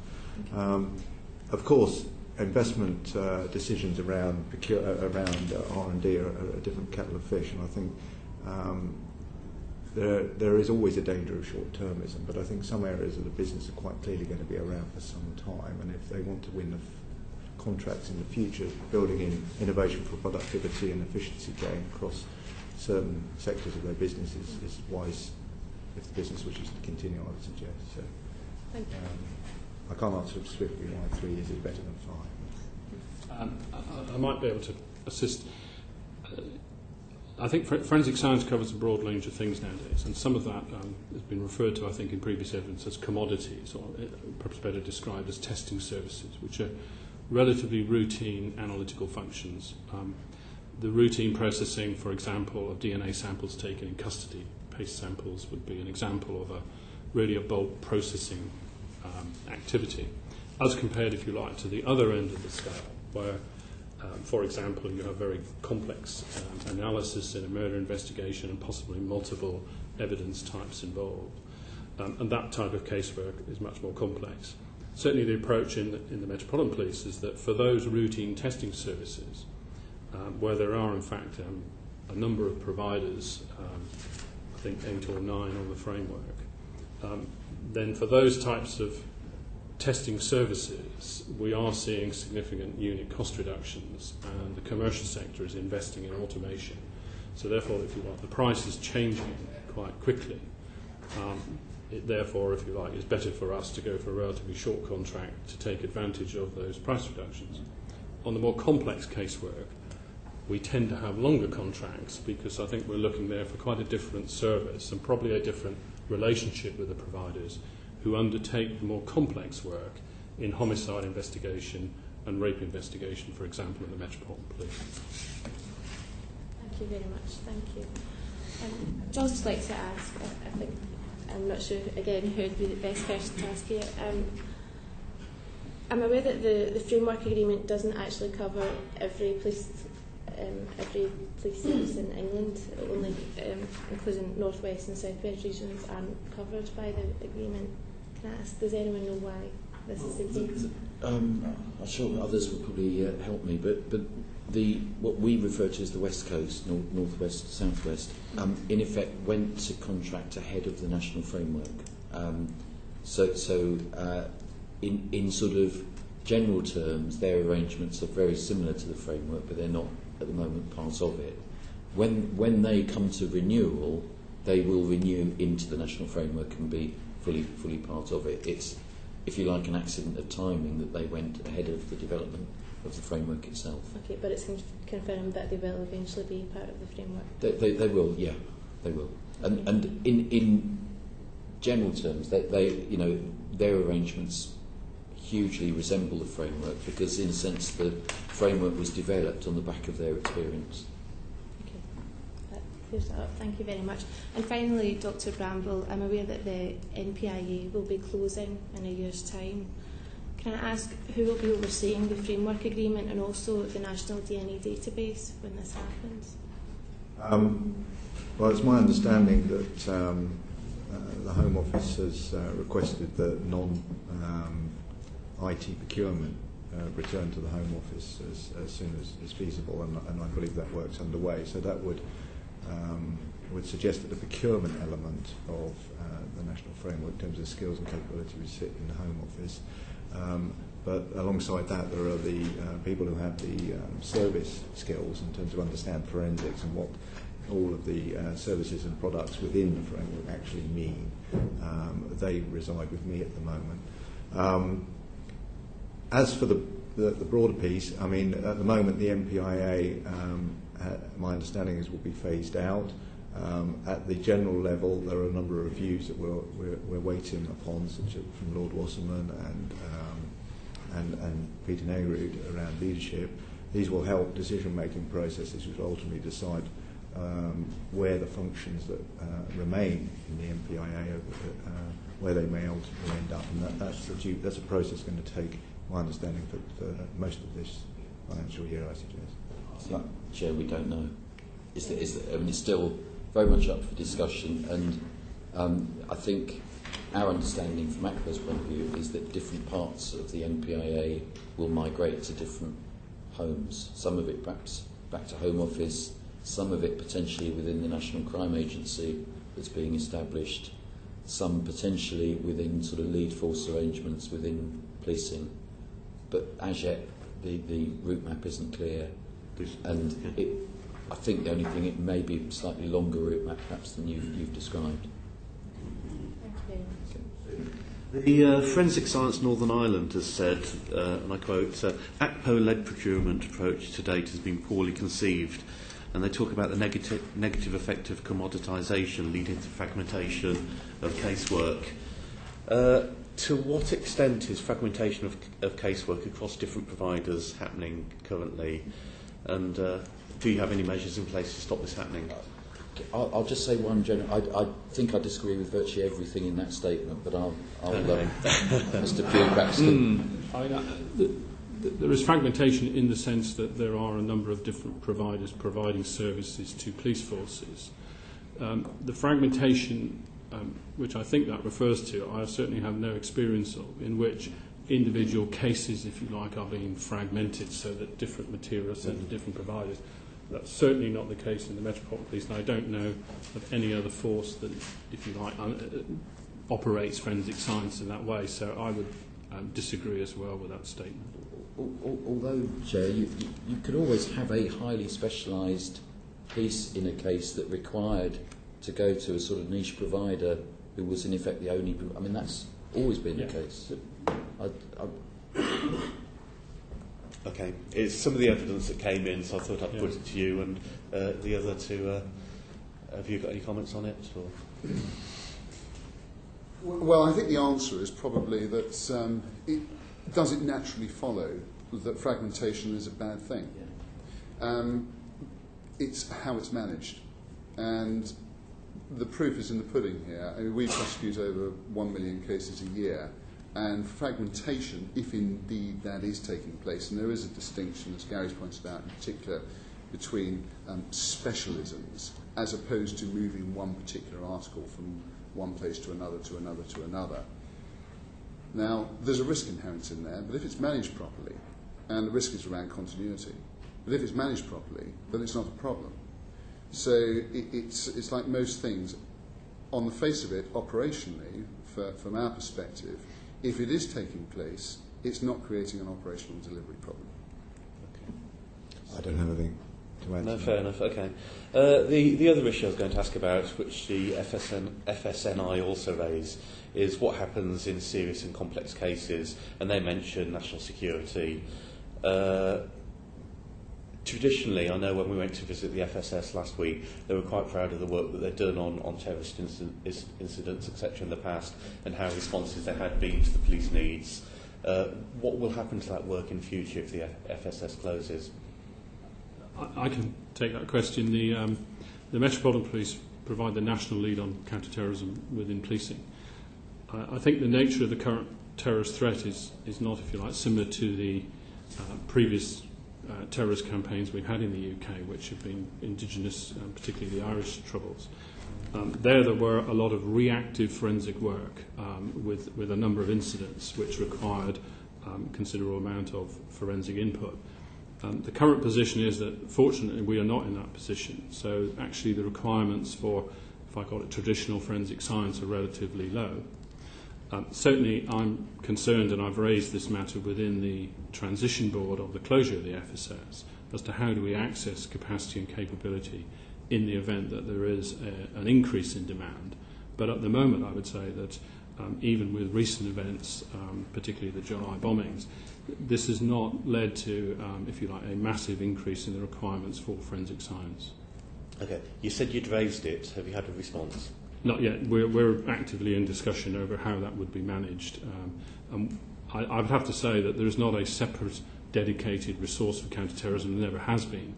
Of course, investment decisions around R&D are a different kettle of fish, and I think there is always a danger of short-termism, but I think some areas of the business are quite clearly going to be around for some time, and if they want to win the contracts in the future, building in innovation for productivity and efficiency gain across certain sectors of their business is wise if the business wishes to continue, I would suggest. So, I can't answer specifically why 3 years is better than 5. I might be able to assist. I think forensic science covers a broad range of things nowadays, and some of that has been referred to, I think, in previous evidence as commodities, or perhaps better described as testing services, which are relatively routine analytical functions. The routine processing, for example, of DNA samples taken in custody, paste samples, would be an example of a bulk processing activity, as compared, if you like, to the other end of the scale, where for example, you have very complex analysis in a murder investigation and possibly multiple evidence types involved. And that type of casework is much more complex. Certainly the approach in the Metropolitan Police is that for those routine testing services, where there are in fact a number of providers, I think 8 or 9 on the framework, then for those types of testing services, we are seeing significant unit cost reductions, and the commercial sector is investing in automation. So therefore, if you like, the price is changing quite quickly. It therefore, if you like, is better for us to go for a relatively short contract to take advantage of those price reductions. On the more complex casework, we tend to have longer contracts because I think we're looking there for quite a different service and probably a different relationship with the providers who undertake the more complex work in homicide investigation and rape investigation, for example, in the Metropolitan Police. Thank you very much. Thank you. I'd just like to ask, I think, I'm not sure, again, who would be the best person to ask here. I'm aware that the framework agreement doesn't actually cover every police every police service in England, only including North West and South West regions, aren't covered by the agreement. Can I ask, does anyone know why this is the case? I'm sure others will probably help me, but what we refer to as the West Coast, Northwest, Southwest, in effect went to contract ahead of the national framework. In sort of general terms, their arrangements are very similar to the framework, but they're not at the moment part of it. When they come to renewal, they will renew into the national framework and be fully part of it. It's, if you like, an accident of timing that they went ahead of the development of the framework itself. Okay, but it's confirmed that they will eventually be part of the framework. They will, yeah, they will. And in general terms, their arrangements hugely resemble the framework because, in a sense, the framework was developed on the back of their experience. Okay, that clears that up. Thank you very much. And finally, Dr. Bramble, I'm aware that the NPIA will be closing in a year's time. Can I ask who will be overseeing the framework agreement and also the National DNA database when this happens? Well, it's my understanding that the Home Office has requested that non-IT procurement return to the Home Office as soon as is feasible, and I believe that work's underway. So that would suggest that the procurement element of the national framework in terms of skills and capability would sit in the Home Office. But alongside that, there are the people who have the service skills in terms of understand forensics and what all of the services and products within the framework actually mean. They reside with me at the moment. As for the broader piece, I mean, at the moment the MPIA, my understanding is, will be phased out. At the general level, there are a number of reviews that we're waiting upon, such as from Lord Wasserman and Peter Negrud around leadership. These will help decision-making processes, which will ultimately decide where the functions that remain in the MPIA, where they may ultimately end up, and that's a process going to take, my understanding, for most of this financial year, I suggest. Chair, we don't know. It's still very much up for discussion, and I think our understanding from ACPA's point of view is that different parts of the NPIA will migrate to different homes. Some of it perhaps back to Home Office, some of it potentially within the National Crime Agency that's being established, some potentially within sort of lead force arrangements within policing. But as yet, the route map isn't clear, and I think the only thing, it may be a slightly longer route map perhaps than you've described. The Forensic Science Northern Ireland has said, and I quote, ACPO-led procurement approach to date has been poorly conceived, and they talk about the negative effect of commoditisation leading to fragmentation of casework. To what extent is fragmentation of casework across different providers happening currently, and do you have any measures in place to stop this happening? I'll just say one general. I think I disagree with virtually everything in that statement, but I'll Mr. Pugh Braxton. There is fragmentation in the sense that there are a number of different providers providing services to police forces. The fragmentation, which I think that refers to, I certainly have no experience of, in which individual cases, if you like, are being fragmented so that different material are sent to different providers. That's certainly not the case in the Metropolitan Police, and I don't know of any other force that, if you like, operates forensic science in that way. So I would disagree as well with that statement. Although, Chair, you could always have a highly specialised piece in a case that required to go to a sort of niche provider who was in effect the only. I mean, that's always been the case. Okay, it's some of the evidence that came in, so I thought I'd put it to you, and the other two. Have you got any comments on it? Or? Well, I think the answer is probably that does it naturally follow that fragmentation is a bad thing? It's how it's managed, and the proof is in the pudding here. I mean, we prosecute over 1 million cases a year. And fragmentation, if indeed that is taking place, and there is a distinction, as Gary's pointed out in particular, between specialisms as opposed to moving one particular article from one place to another, to another, to another. Now, there's a risk inherent in there, but if it's managed properly, and the risk is around continuity, but if it's managed properly, then it's not a problem. So it's like most things. On the face of it, operationally, from our perspective, if it is taking place, it's not creating an operational delivery problem. I don't have anything to add. No, fair enough. Okay. The other issue I was going to ask about, which the FSNI also raised, is what happens in serious and complex cases, and they mention national security. Traditionally, I know when we went to visit the FSS last week, they were quite proud of the work that they'd done on terrorist incidents, etc. in the past, and how responsive they had been to the police needs. What will happen to that work in future if the FSS closes? I can take that question. The Metropolitan Police provide the national lead on counter-terrorism within policing. I think the nature of the current terrorist threat is not, if you like, similar to the previous terrorist campaigns we've had in the UK, which have been indigenous, particularly the Irish Troubles. There were a lot of reactive forensic work with a number of incidents which required considerable amount of forensic input. The current position is that, fortunately, we are not in that position. So actually the requirements for, if I call it traditional forensic science, are relatively low. Certainly I'm concerned, and I've raised this matter within the transition board of the closure of the FSS, as to how do we access capacity and capability in the event that there is an increase in demand. But at the moment I would say that even with recent events, particularly the July bombings, this has not led to, if you like, a massive increase in the requirements for forensic science. Okay. You said you'd raised it. Have you had a response? Not yet. We're actively in discussion over how that would be managed. I would have to say that there is not a separate dedicated resource for counter-terrorism. There never has been.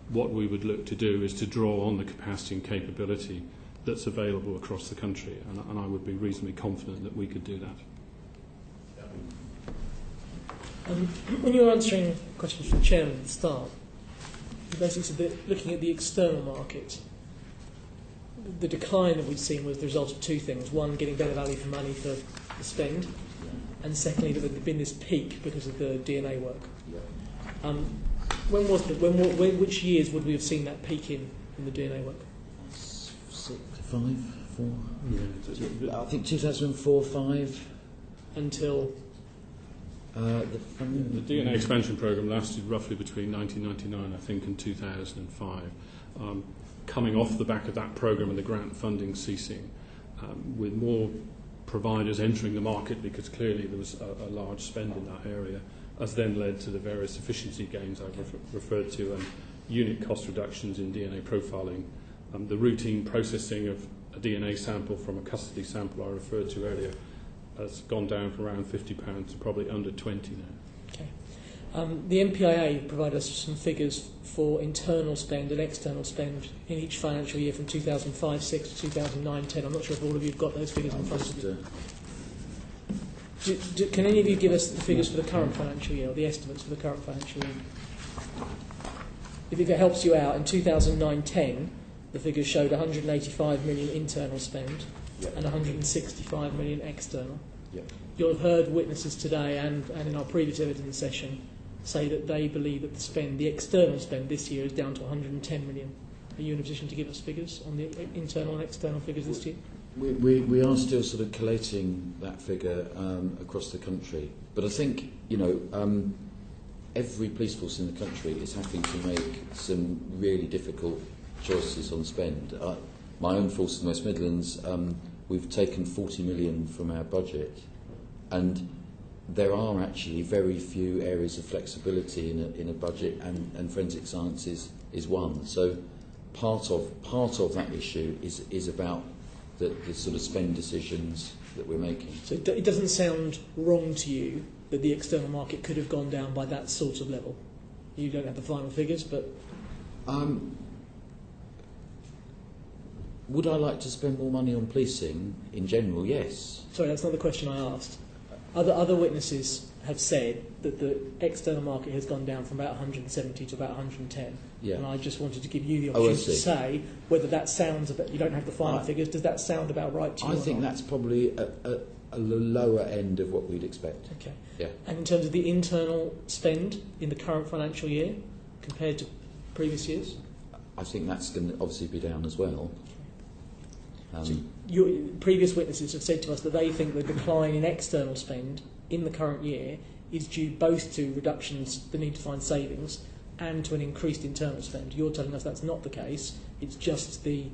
What we would look to do is to draw on the capacity and capability that's available across the country, and I would be reasonably confident that we could do that. When you were answering questions from the Chairman at the start, you basically said that looking at the external market, the decline that we've seen was the result of two things. One, getting better value for money for the spend, and secondly, that there had been this peak because of the DNA work. When was it? Which years would we have seen that peak in the DNA work? 4. Yeah. I think 2004, 5. Until? The DNA expansion programme lasted roughly between 1999, I think, and 2005. Coming off the back of that programme and the grant funding ceasing, with more providers entering the market, because clearly there was a large spend in that area, has then led to the various efficiency gains I've referred to, and unit cost reductions in DNA profiling. The routine processing of a DNA sample from a custody sample I referred to earlier has gone down from around £50 to probably under 20 now. Okay. The MPIA provided us some figures for internal spend and external spend in each financial year from 2005-6 to 2009-10. I'm not sure if all of you have got those figures in front of you. Can any of you give us the figures for the current financial year, or the estimates for the current financial year? If it helps you out, in 2009-10, the figures showed 185 million internal spend and 165 million external. You'll have heard witnesses today and in our previous evidence session say that they believe that the external spend this year is down to 110 million. Are you in a position to give us figures on the internal and external figures this year? We are still sort of collating that figure across the country, but I think every police force in the country is having to make some really difficult choices on spend. My own force in the West Midlands, we've taken 40 million from our budget, and there are actually very few areas of flexibility in a budget, and forensic science is one. So part of that issue is about the sort of spend decisions that we're making. So it doesn't sound wrong to you that the external market could have gone down by that sort of level? You don't have the final figures, but... Would I like to spend more money on policing? In general, yes. Sorry, that's not the question I asked. Other witnesses have said that the external market has gone down from about 170 to about 110. Yeah. And I just wanted to give you the opportunity to say whether that sounds about, you don't have the final figures, does that sound about right to you? I think that's probably a lower end of what we'd expect. Okay. Yeah. And in terms of the internal spend in the current financial year compared to previous years? I think that's going to obviously be down as well. So your previous witnesses have said to us that they think the decline in external spend in the current year is due both to reductions, the need to find savings, and to an increased internal spend. You're telling us that's not the case. It's just the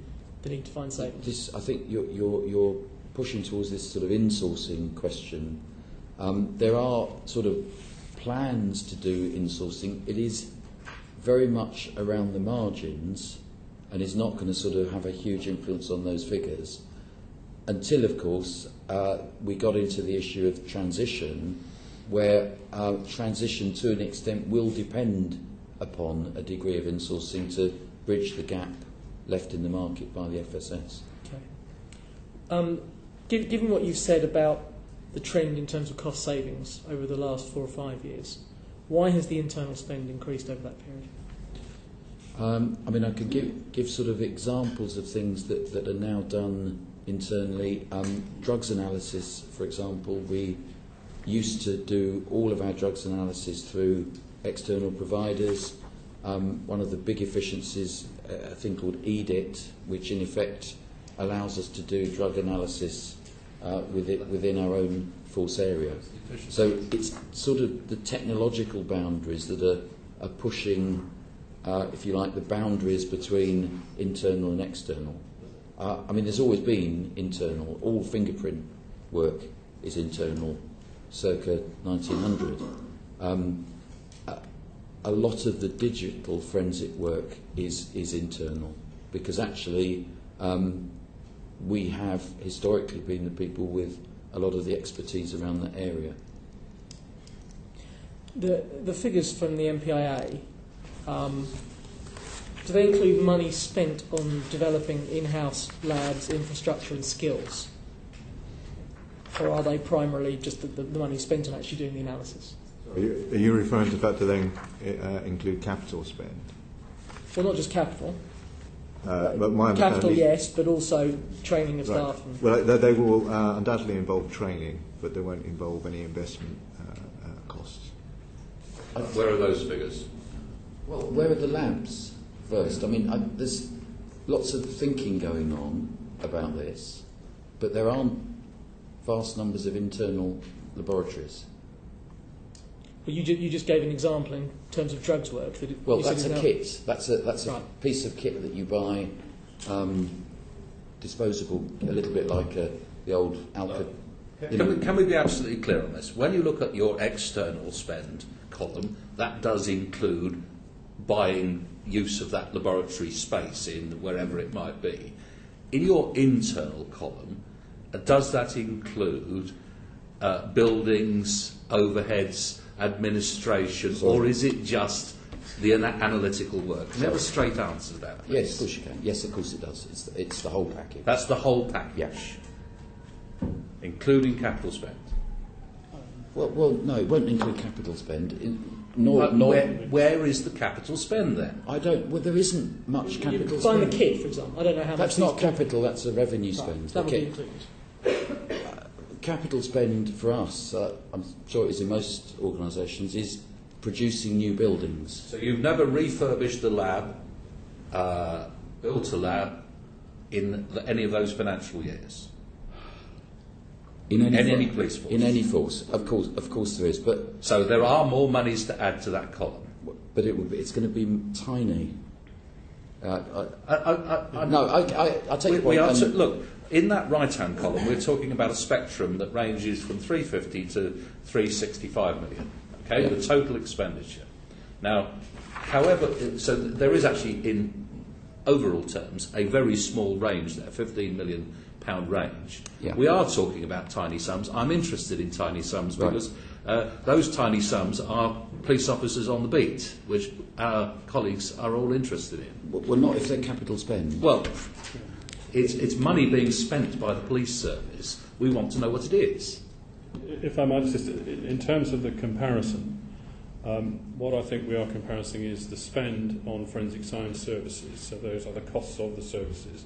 need to find savings. I think you're pushing towards this sort of insourcing question. There are sort of plans to do insourcing. It is very much around the margins, and is not going to sort of have a huge influence on those figures until, of course, we got into the issue of transition, where transition to an extent will depend upon a degree of insourcing to bridge the gap left in the market by the FSS. Okay. Given what you've said about the trend in terms of cost savings over the last 4 or 5 years, why has the internal spend increased over that period? I mean, I could give sort of examples of things that are now done internally. Drugs analysis, for example, we used to do all of our drugs analysis through external providers. One of the big efficiencies, a thing called EDIT, which in effect allows us to do drug analysis within our own force area. So it's sort of the technological boundaries that are pushing, if you like, the boundaries between internal and external. I mean, there's always been internal. All fingerprint work is internal, circa 1900. A lot of the digital forensic work is internal, because actually we have historically been the people with a lot of the expertise around that area. The figures from the MPIA, do they include money spent on developing in-house labs, infrastructure and skills? Or are they primarily just the money spent on actually doing the analysis? Are you referring to the fact that they include capital spend? Well, not just capital. But my capital, yes, but also training of staff. And well, they will undoubtedly involve training, but they won't involve any investment costs. Where are those figures? Well, where are the labs first? I mean, there's lots of thinking going on about this, but there aren't vast numbers of internal laboratories. Well, you just gave an example in terms of drugs work. Well, that's a kit. That's a piece of kit that you buy, disposable, a little bit like the old Alka. Can we be absolutely clear on this? When you look at your external spend column, that does include buying use of that laboratory space in wherever it might be. In your internal column, does that include buildings, overheads, administration, or is it just the analytical work? Can you have a straight answer to that, please? Yes, of course you can. Yes, of course it does. It's the whole package. That's the whole package? Yes. Including capital spend? Well, no, it won't include capital spend. Where is the capital spend then? I don't. Well, there isn't much capital spend. Buying the kit, for example. I don't know how that's much. That's not capital. That's a revenue spend. That would be included. Capital spend for us, I'm sure it is in most organisations, is producing new buildings. So you've never refurbished a lab, built a lab in any of those financial years? In any police force? In any force, of course there is. But so there are more monies to add to that column. But it's going to be tiny. I'll take your point. Look, in that right-hand column, we're talking about a spectrum that ranges from 350 to 365 million. Okay, the total expenditure. Now, however, so there is actually, in overall terms, a very small range there, £15 million range. Yeah. We are talking about tiny sums. I'm interested in tiny sums because those tiny sums are police officers on the beat, which our colleagues are all interested in. Well, not if they're capital spend. Well, it's money being spent by the police service. We want to know what it is. if I might just, in terms of the comparison, what I think we are comparing is the spend on forensic science services. So those are the costs of the services.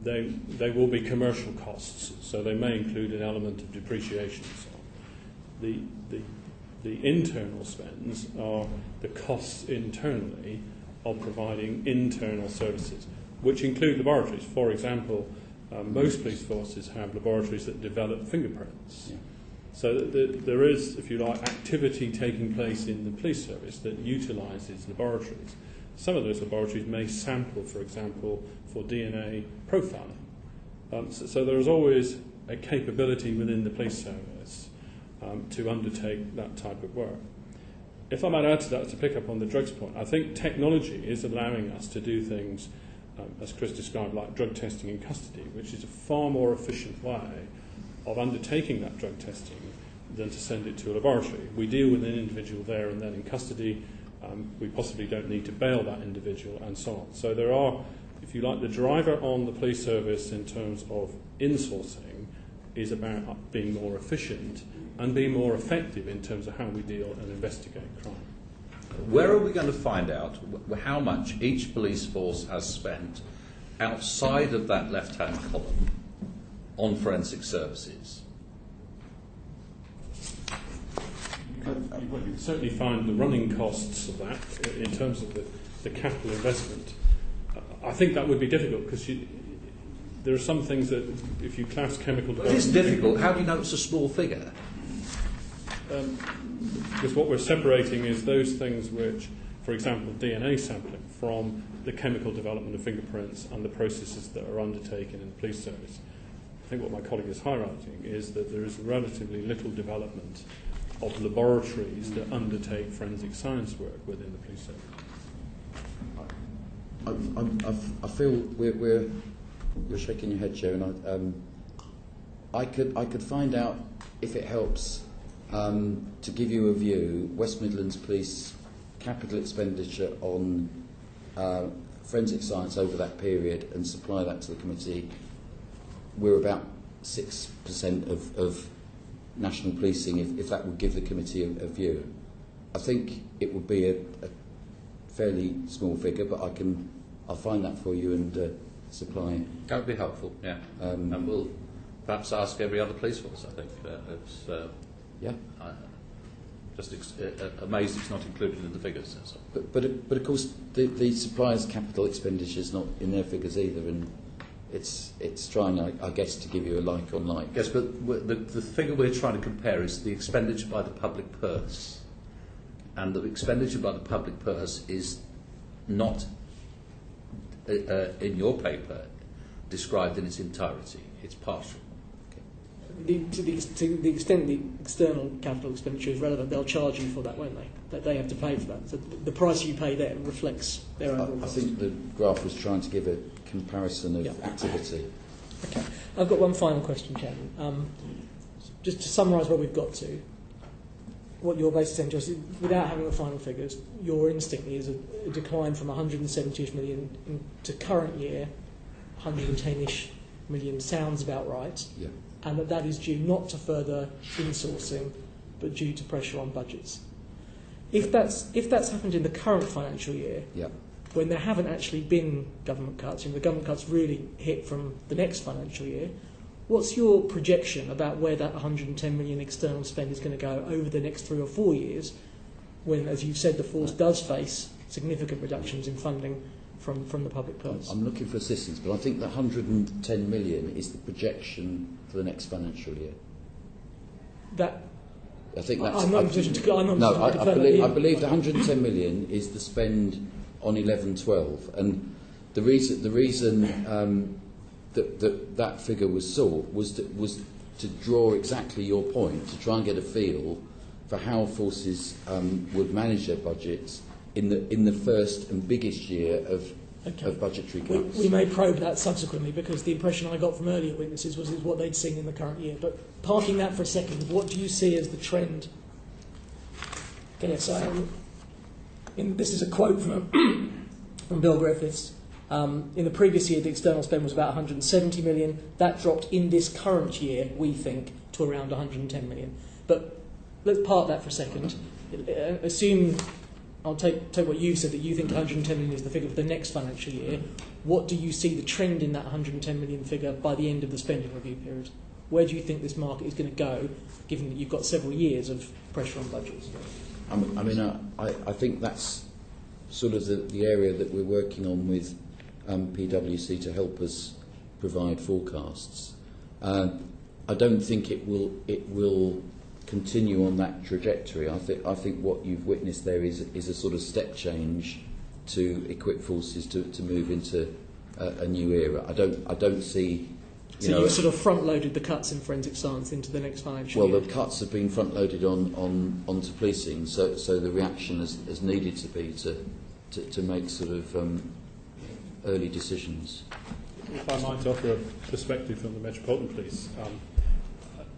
They will be commercial costs, so they may include an element of depreciation and so on. The internal spends are the costs internally of providing internal services, which include laboratories. For example, most police forces have laboratories that develop fingerprints. Yeah. So there is, if you like, activity taking place in the police service that utilises laboratories. Some of those laboratories may sample, for example, for DNA profiling. So there is always a capability within the police service to undertake that type of work. If I might add to that, to pick up on the drugs point, I think technology is allowing us to do things, as Chris described, like drug testing in custody, which is a far more efficient way of undertaking that drug testing than to send it to a laboratory. We deal with an individual there and then in custody. We possibly don't need to bail that individual and so on. So there are, if you like, the driver on the police service in terms of insourcing is about being more efficient and being more effective in terms of how we deal and investigate crime. Where are we going to find out how much each police force has spent outside of that left-hand column on forensic services? You can certainly find the running costs of that in terms of the capital investment. I think that would be difficult because there are some things that, if you class chemical development... It is difficult. How do you know it's a small figure? Because what we're separating is those things which, for example, DNA sampling from the chemical development of fingerprints and the processes that are undertaken in the police service. I think what my colleague is highlighting is that there is relatively little development of laboratories that undertake forensic science work within the police service. I feel you're shaking your head, Chair, and I could find out, if it helps, to give you a view. West Midlands Police capital expenditure on forensic science over that period and supply that to the committee. We're about 6% of national policing, if that would give the committee a view. I think it would be a fairly small figure, but I'll find that for you and supply it. That would be helpful, yeah. And we'll perhaps ask every other police force, I think. Yeah. Just amazed it's not included in the figures. So. But of course the supplier's capital expenditure is not in their figures either, and it's trying, I guess, to give you a like on like. Yes, but the figure we're trying to compare is the expenditure by the public purse, and the expenditure by the public purse is not in your paper described in its entirety. It's partial. To the extent the external capital expenditure is relevant, they'll charge you for that, won't they? That they have to pay for that. So the price you pay them reflects their overall cost. I think the graph was trying to give a comparison of activity. Okay. I've got one final question, Chairman. Just to summarise where we've got to, what you're basically saying to us, without having the final figures, your instinct is a decline from 170-ish million to current year, 110-ish million sounds about right. Yeah. And that is due not to further insourcing, but due to pressure on budgets. If that's happened in the current financial year, yeah, when there haven't actually been government cuts, and the government cuts really hit from the next financial year, what's your projection about where that 110 million external spend is going to go over the next 3 or 4 years, when, as you've said, the force does face significant reductions in funding from the public purse? I'm looking for assistance, but I think the 110 million is the projection for the next financial year. I think that's. I'm not in a position to. I believe the 110 million is the spend on 11/12, and the reason that figure was sought was to draw exactly your point, to try and get a feel for how forces would manage their budgets in the first and biggest year of budgetary cuts. We may probe that subsequently, because the impression I got from earlier witnesses was what they'd seen in the current year. But parking that for a second, what do you see as the trend? Okay, so this is a quote from Bill Griffiths. In the previous year, the external spend was about 170 million. That dropped in this current year, we think, to around 110 million. But let's park that for a second. Assume, I'll take what you said, that you think 110 million is the figure for the next financial year. What do you see the trend in that 110 million figure by the end of the spending review period? Where do you think this market is going to go, given that you've got several years of pressure on budgets? I think that's sort of the area that we're working on with PwC to help us provide forecasts. I don't think it will continue on that trajectory. I think what you've witnessed there is a sort of step change to equip forces to move into a new era. I don't see. You sort of front-loaded the cuts in forensic science into the next financial year? Well, the cuts have been front-loaded onto policing, so the reaction has needed to be to make sort of early decisions. If I might offer a perspective from the Metropolitan Police,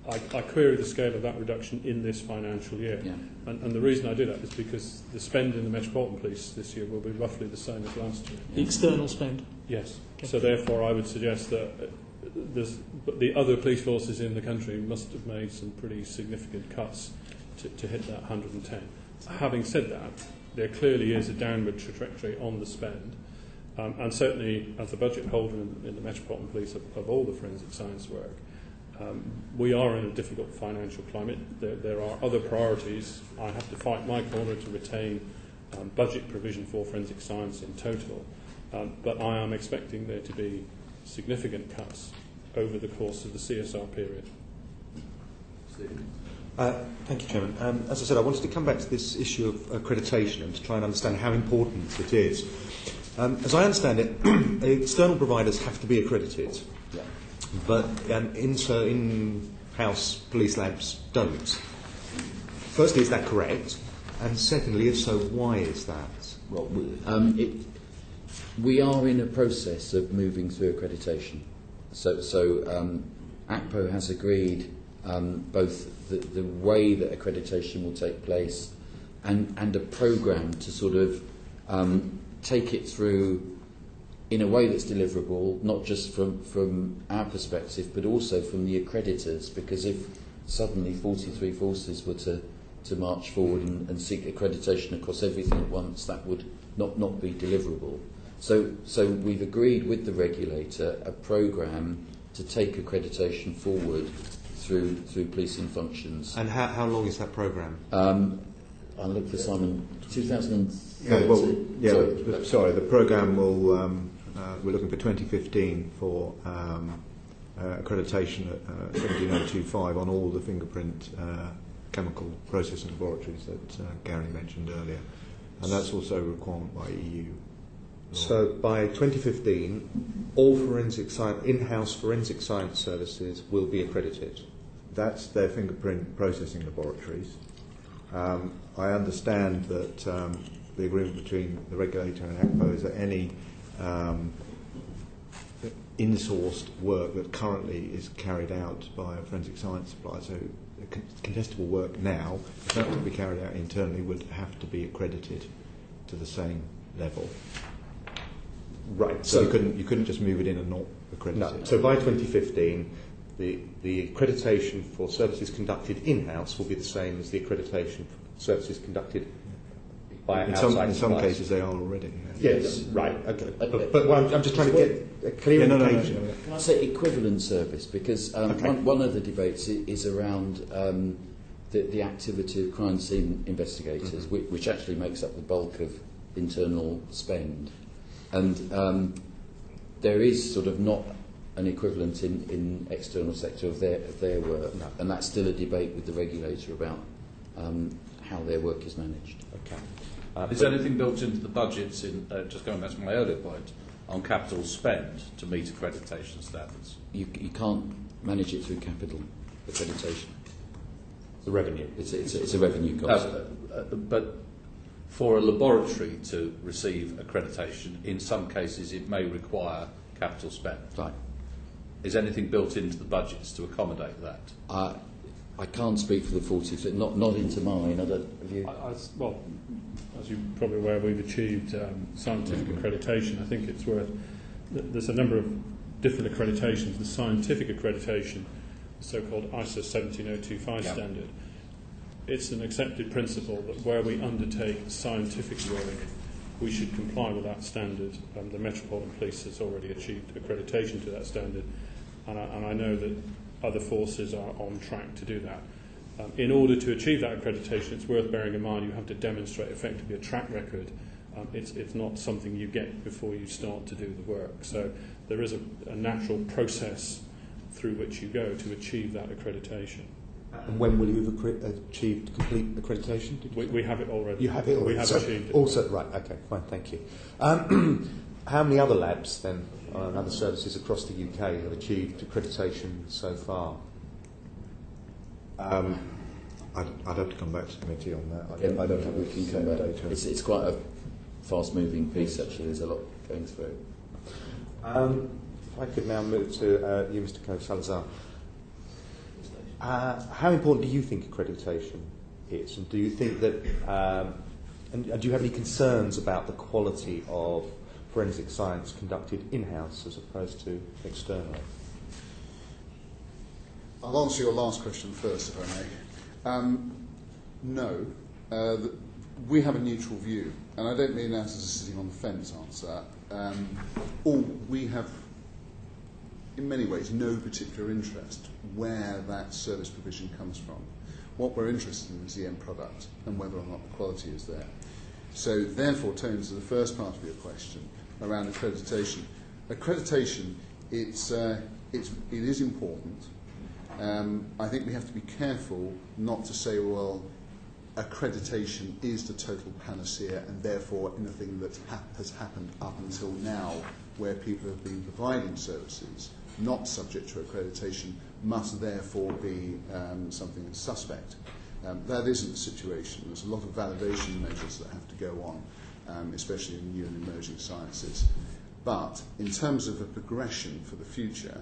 I query the scale of that reduction in this financial year. Yeah. And the reason I do that is because the spend in the Metropolitan Police this year will be roughly the same as last year. The external spend? Yes. Okay. So therefore I would suggest that the other police forces in the country must have made some pretty significant cuts to hit that 110. Having said that, there clearly is a downward trajectory on the spend. And certainly, as the budget holder in the Metropolitan Police of all the forensic science work, we are in a difficult financial climate. There are other priorities. I have to fight my corner to retain budget provision for forensic science in total. But I am expecting there to be significant cuts over the course of the CSR period. Thank you, Chairman. As I said, I wanted to come back to this issue of accreditation and to try and understand how important it is. As I understand it, external providers have to be accredited, but in-house police labs don't. Firstly, is that correct? And secondly, if so, why is that? Well, we are in a process of moving through accreditation. So ACPO has agreed both the way that accreditation will take place and a programme to sort of take it through in a way that's deliverable, not just from our perspective, but also from the accreditors, because if suddenly 43 forces were to march forward and seek accreditation across everything at once, that would not be deliverable. So we've agreed with the regulator a programme to take accreditation forward through policing functions. And how long is that programme? I'll look for Simon. 2030. The programme will. We're looking for 2015 for accreditation at 17025 on all the fingerprint chemical processing laboratories that Gary mentioned earlier, and that's also a requirement by EU. So by 2015, all in-house forensic science services will be accredited. That's their fingerprint processing laboratories. I understand that the agreement between the regulator and ACPO is that any in-sourced work that currently is carried out by a forensic science supplier, so contestable work now, if that were to be carried out internally, would have to be accredited to the same level. Right. So you couldn't just move it in and not accredit No. it. So by 2015, the accreditation for services conducted in-house will be the same as the accreditation for services conducted by outside in some cases they are already. Yes, right. Okay. But I'm just trying to get a clear indication. No. Can I say equivalent service? Because one of the debates is around the activity of crime scene investigators, which actually makes up the bulk of internal spend. And there is sort of not an equivalent in external sector of their work, and that's still a debate with the regulator about how their work is managed. Okay. Is there anything built into the budgets, just going back to my earlier point, on capital spend to meet accreditation standards? You can't manage it through capital accreditation. The revenue. It's a revenue cost. But for a laboratory to receive accreditation, in some cases it may require capital spend. Right. Is anything built into the budgets to accommodate that? I can't speak for the 40, not into mine. I don't. Have you? Well, as you're probably aware, we've achieved scientific accreditation. I think it's worth. There's a number of different accreditations. The scientific accreditation, the so-called ISO 17025 standard. It's an accepted principle that where we undertake scientific work, we should comply with that standard. The Metropolitan Police has already achieved accreditation to that standard, and I know that other forces are on track to do that. In order to achieve that accreditation, it's worth bearing in mind you have to demonstrate effectively a track record. It's not something you get before you start to do the work. So there is a natural process through which you go to achieve that accreditation. And when will you have achieved complete accreditation? We have it already. You have it already? We have achieved it. Also, right, okay, fine, thank you. How many other labs then, and other services across the UK have achieved accreditation so far? I'd have to come back to the committee on that. I don't think we can come back. It's quite a fast-moving piece, actually. There's a lot going through. If I could now move to you, Mr. Coe-Salazar. How important do you think accreditation is? And do you think that, and do you have any concerns about the quality of forensic science conducted in-house as opposed to externally? I'll answer your last question first, if I may. No. We have a neutral view, and I don't mean that as a sitting on the fence answer. We have, in many ways, no particular interest where that service provision comes from. What we're interested in is the end product and whether or not the quality is there. So, therefore, turning to the first part of your question around accreditation. Accreditation, it is important. I think we have to be careful not to say, well, accreditation is the total panacea, and therefore anything that has happened up until now where people have been providing services not subject to accreditation must therefore be something that's suspect. That isn't the situation. There's a lot of validation measures that have to go on, especially in new and emerging sciences. But in terms of a progression for the future,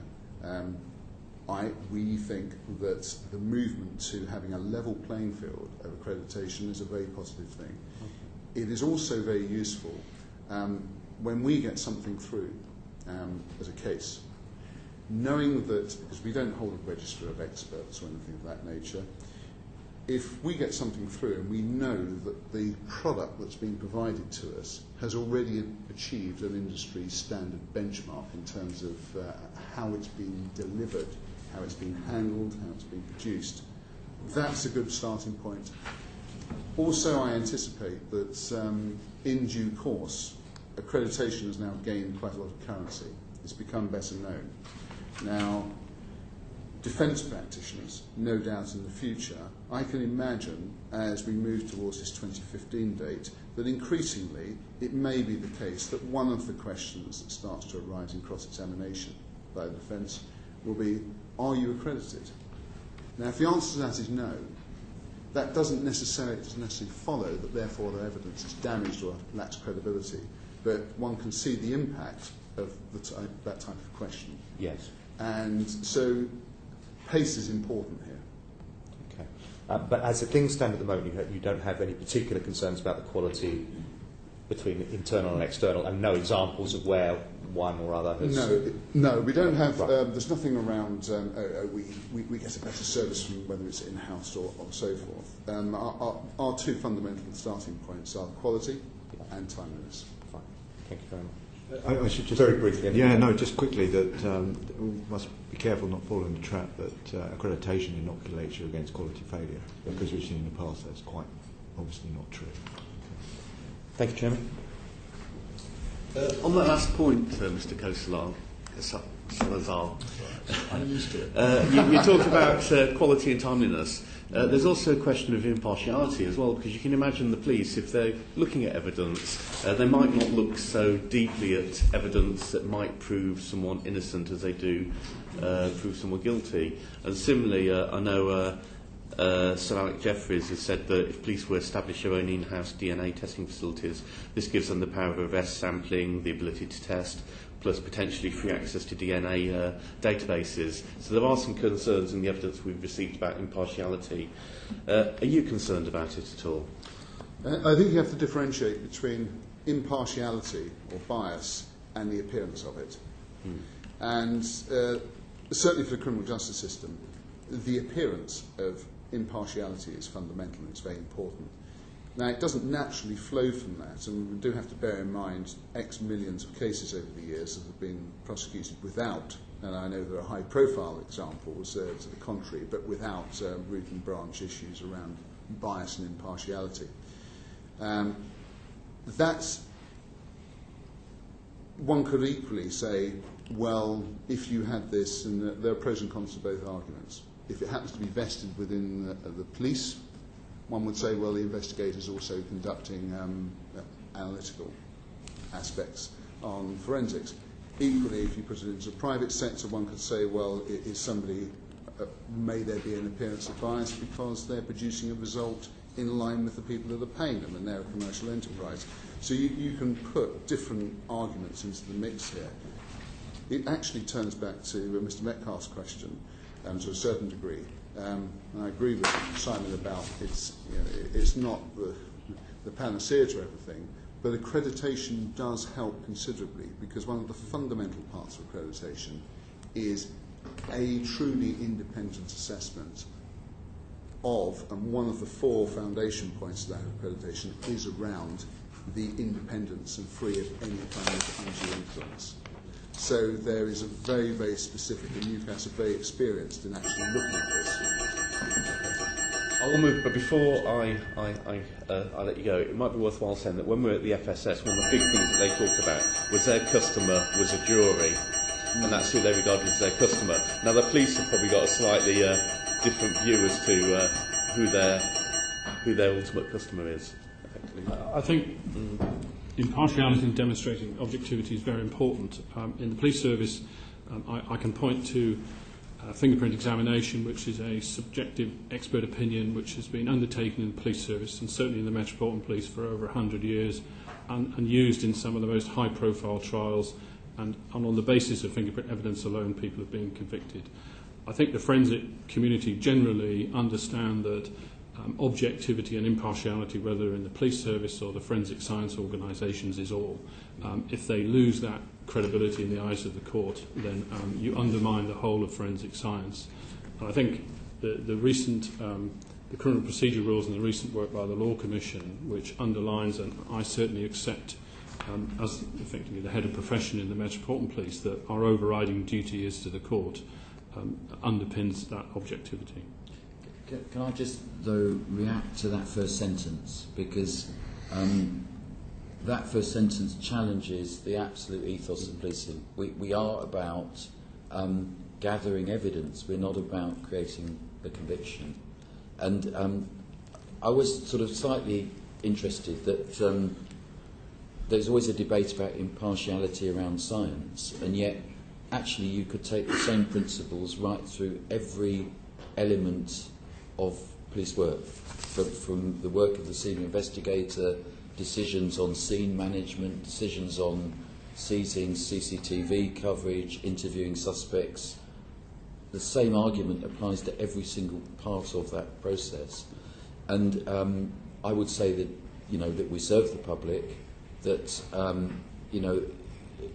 we think that the movement to having a level playing field of accreditation is a very positive thing. It is also very useful when we get something through as a case, knowing that, because we don't hold a register of experts or anything of that nature, if we get something through and we know that the product that's been provided to us has already achieved an industry standard benchmark in terms of how it's been delivered, how it's been handled, how it's been produced, that's a good starting point. Also, I anticipate that in due course, accreditation has now gained quite a lot of currency. It's become better known. Now, defence practitioners, no doubt in the future, I can imagine, as we move towards this 2015 date, that increasingly it may be the case that one of the questions that starts to arise in cross-examination by the defence will be, are you accredited? Now, if the answer to that is no, that doesn't necessarily follow that therefore the evidence is damaged or lacks credibility, but one can see the impact of that type of question. Yes. And so pace is important here. Okay. But as things stand at the moment, you don't have any particular concerns about the quality between internal and external, and no examples of where one or other has... No, we don't have... Right. There's nothing around we get a better service from whether it's in-house or so forth. Our two fundamental starting points are quality and timeliness. Fine. Thank you very much. I should just very briefly. Just quickly that we must be careful not to fall in the trap that accreditation inoculates you against quality failure, because we've seen in the past that's quite obviously not true. Thank you, Chairman. On that last point, Mr. Coe-Salazar, you talked about quality and timeliness. There's also a question of impartiality as well, because you can imagine the police, if they're looking at evidence, they might not look so deeply at evidence that might prove someone innocent as they do prove someone guilty. And similarly, I know Sir Alec Jeffreys has said that if police were to establish their own in-house DNA testing facilities, this gives them the power of arrest sampling, the ability to test, plus potentially free access to DNA databases. So there are some concerns in the evidence we've received about impartiality. Are you concerned about it at all? I think you have to differentiate between impartiality or bias and the appearance of it. And certainly for the criminal justice system, the appearance of impartiality is fundamental and it's very important. Now, it doesn't naturally flow from that, and we do have to bear in mind X millions of cases over the years that have been prosecuted without, and I know there are high-profile examples to the contrary, but without root and branch issues around bias and impartiality. That's one could equally say, well, if you had this, and there are pros and cons to both arguments. If it happens to be vested within the police, one would say, well, the investigator's also conducting analytical aspects on forensics. Equally, if you put it into a private sector, one could say, well, is somebody, may there be an appearance of bias because they're producing a result in line with the people that are paying them and they're a commercial enterprise. So you can put different arguments into the mix here. It actually turns back to Mr. Metcalfe's question to a certain degree. I agree with Simon about it's not the panacea to everything, but accreditation does help considerably because one of the fundamental parts of accreditation is a truly independent assessment of, and one of the 4 foundation points of that accreditation is around the independence and free of any kind of undue influence. So there is a very, very specific, and UCAS are very experienced in actually looking at this. I will move, but before I let you go, it might be worthwhile saying that when we were at the FSS, one of the big things that they talked about was their customer was a jury, and that's who they regarded as their customer. Now, the police have probably got a slightly different view as to who their ultimate customer is, effectively. I think impartiality and demonstrating objectivity is very important. In the police service, I can point to fingerprint examination, which is a subjective expert opinion which has been undertaken in the police service and certainly in the Metropolitan Police for over 100 years and used in some of the most high-profile trials, and on the basis of fingerprint evidence alone, people have been convicted. I think the forensic community generally understand that objectivity and impartiality, whether in the police service or the forensic science organisations, is all. If they lose that credibility in the eyes of the court, then you undermine the whole of forensic science. And I think the recent the criminal procedure rules and the recent work by the Law Commission, which underlines, and I certainly accept as effectively the head of profession in the Metropolitan Police, that our overriding duty is to the court, underpins that objectivity. Can I just, though, react to that first sentence? Because that first sentence challenges the absolute ethos of policing. We are about gathering evidence. We're not about creating a conviction. And I was sort of slightly interested that there's always a debate about impartiality around science, and yet actually you could take the same principles right through every element of police work, from the work of the senior investigator, decisions on scene management, decisions on seizing CCTV coverage, interviewing suspects. The same argument applies to every single part of that process. And I would say that, that we serve the public, that,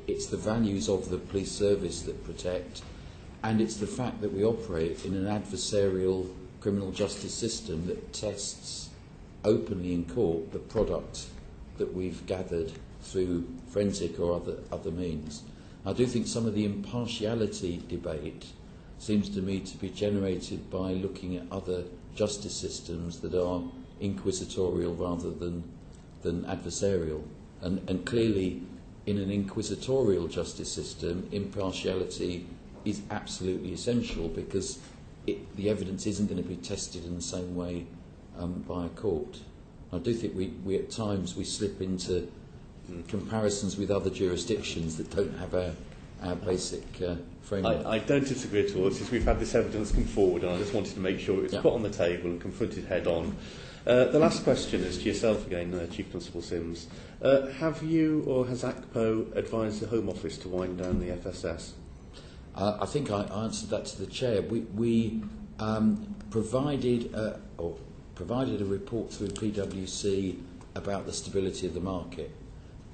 it's the values of the police service that protect, and it's the fact that we operate in an adversarial criminal justice system that tests openly in court the product that we've gathered through forensic or other means. I do think some of the impartiality debate seems to me to be generated by looking at other justice systems that are inquisitorial rather than adversarial. And clearly, in an inquisitorial justice system, impartiality is absolutely essential because the evidence isn't going to be tested in the same way by a court. I do think we at times we slip into comparisons with other jurisdictions that don't have basic framework. I don't disagree at all. It's just we've had this evidence come forward, and I just wanted to make sure it was put on the table and confronted head on. The last question is to yourself again, Chief Constable Sims. Have you or has ACPO advised the Home Office to wind down the FSS? I think I answered that to the Chair. We provided a report through PwC about the stability of the market.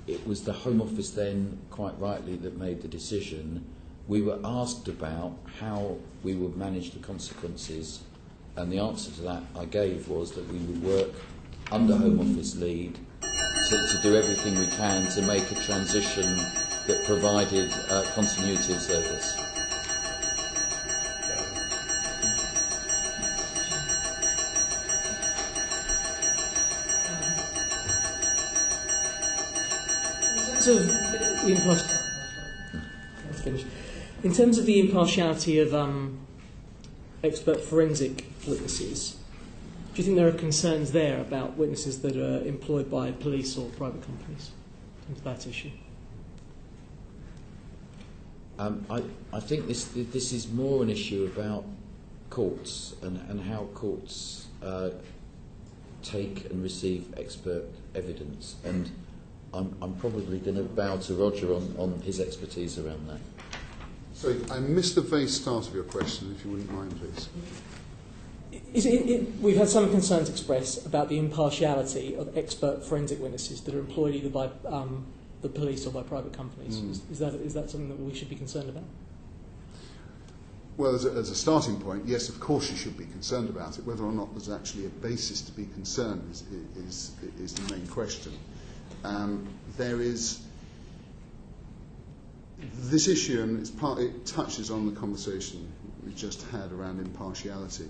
It was the Home Office then, quite rightly, that made the decision. We were asked about how we would manage the consequences, and the answer to that I gave was that we would work under Home Office lead to do everything we can to make a transition that provided continuity of service. In terms of the impartiality of expert forensic witnesses, do you think there are concerns there about witnesses that are employed by police or private companies in terms of that issue? I think this is more an issue about courts and how courts take and receive expert evidence, and I'm probably going to bow to Roger on his expertise around that. Sorry, I missed the very start of your question, if you wouldn't mind, please. We've had some concerns expressed about the impartiality of expert forensic witnesses that are employed either by the police or by private companies. Is that something that we should be concerned about? Well, as a starting point, yes, of course you should be concerned about it. Whether or not there's actually a basis to be concerned is the main question. There is this issue, and it touches on the conversation we just had around impartiality.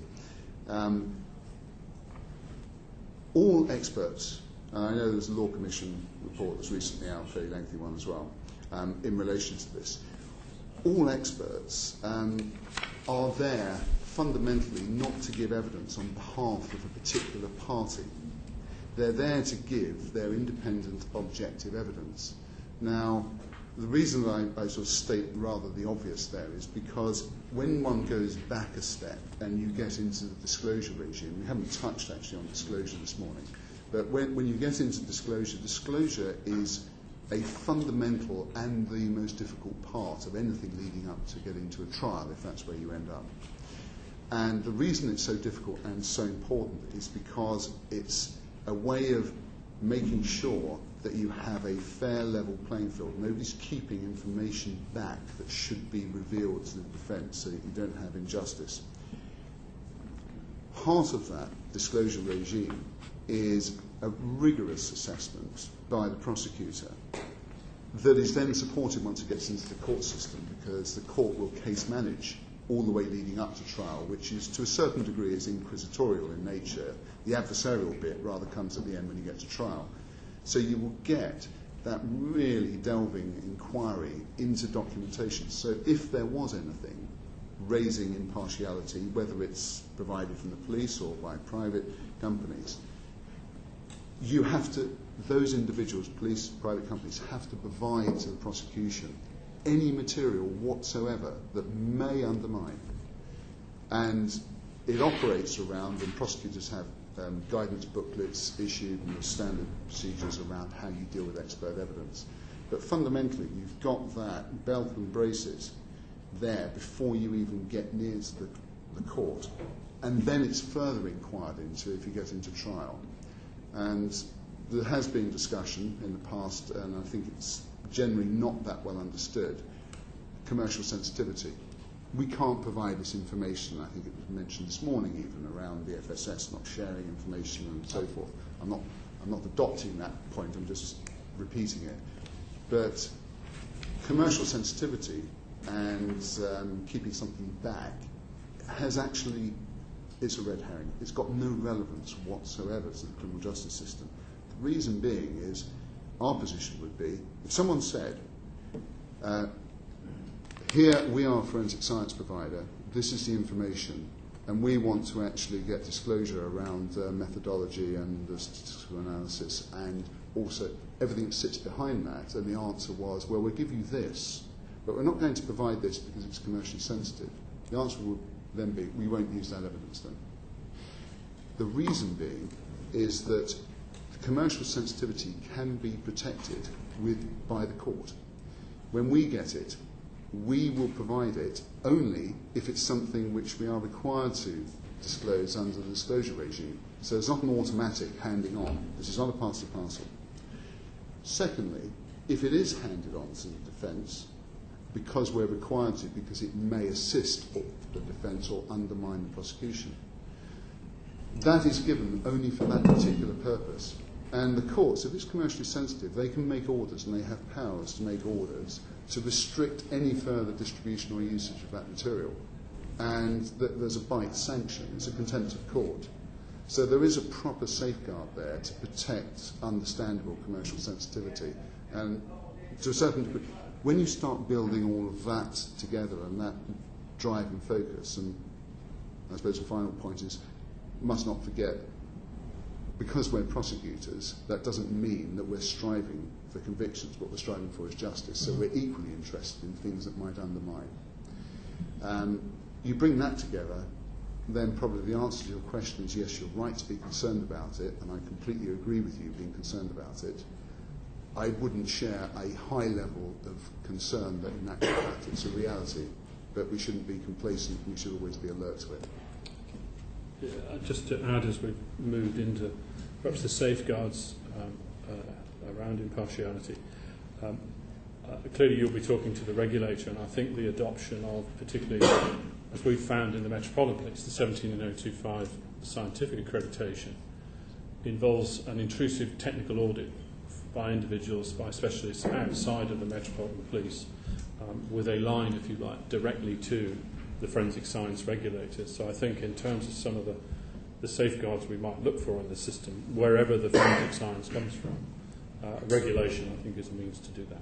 All experts, and I know there's a Law Commission report that's recently out, a very lengthy one as well, in relation to this. All experts are there fundamentally not to give evidence on behalf of a particular party. They're there to give their independent, objective evidence. Now, the reason that I sort of state rather the obvious there is because when one goes back a step and you get into the disclosure regime, we haven't touched actually on disclosure this morning, but when you get into disclosure is a fundamental and the most difficult part of anything leading up to getting to a trial, if that's where you end up. And the reason it's so difficult and so important is because it's a way of making sure that you have a fair level playing field. Nobody's keeping information back that should be revealed to the defence so that you don't have injustice. Part of that disclosure regime is a rigorous assessment by the prosecutor that is then supported once it gets into the court system, because the court will case manage all the way leading up to trial, which is to a certain degree is inquisitorial in nature. The adversarial bit rather comes at the end when you get to trial. So you will get that really delving inquiry into documentation. So if there was anything raising impartiality, whether it's provided from the police or by private companies, you have to, those individuals, police, private companies, have to provide to the prosecution any material whatsoever that may undermine. And it operates around, and prosecutors have guidance booklets issued and the standard procedures around how you deal with expert evidence. But fundamentally, you've got that belt and braces there before you even get near to the court. And then it's further inquired into if you get into trial. And there has been discussion in the past, and I think it's generally not that well understood, commercial sensitivity. We can't provide this information. I think it was mentioned this morning even around the FSS not sharing information and so forth. I'm not adopting that point, I'm just repeating it. But commercial sensitivity and keeping something back has actually, it's a red herring. It's got no relevance whatsoever to the criminal justice system. The reason being is, our position would be, if someone said, here we are a forensic science provider, this is the information, and we want to actually get disclosure around methodology and the statistical analysis and also everything that sits behind that, and the answer was, well, we'll give you this, but we're not going to provide this because it's commercially sensitive, the answer would then be we won't use that evidence then. The reason being is that commercial sensitivity can be protected by the court. When we get it, we will provide it only if it's something which we are required to disclose under the disclosure regime. So it's not an automatic handing on. This is not a part and parcel. Secondly, if it is handed on to the defence, because we're required to, because it may assist the defence or undermine the prosecution, that is given only for that particular purpose. And the courts, if it's commercially sensitive, they can make orders, and they have powers to make orders to restrict any further distribution or usage of that material. And there's a bite sanction. It's a contempt of court. So there is a proper safeguard there to protect understandable commercial sensitivity. And to a certain degree, when you start building all of that together and that drive and focus, and I suppose the final point is, must not forget, because we're prosecutors, that doesn't mean that we're striving for convictions. What we're striving for is justice. So we're equally interested in things that might undermine. You bring that together, then probably the answer to your question is yes, you're right to be concerned about it, and I completely agree with you being concerned about it. I wouldn't share a high level of concern that in actual fact it's a reality, but we shouldn't be complacent. We should always be alert to it. Yeah, just to add, as we've moved into perhaps the safeguards around impartiality, clearly you'll be talking to the regulator, and I think the adoption of, particularly as we've found in the Metropolitan Police, the 17025 scientific accreditation involves an intrusive technical audit by individuals, by specialists outside of the Metropolitan Police, with a line, if you like, directly to the forensic science regulators. So I think in terms of some of the safeguards we might look for in the system, wherever the forensic science comes from, regulation, I think, is a means to do that.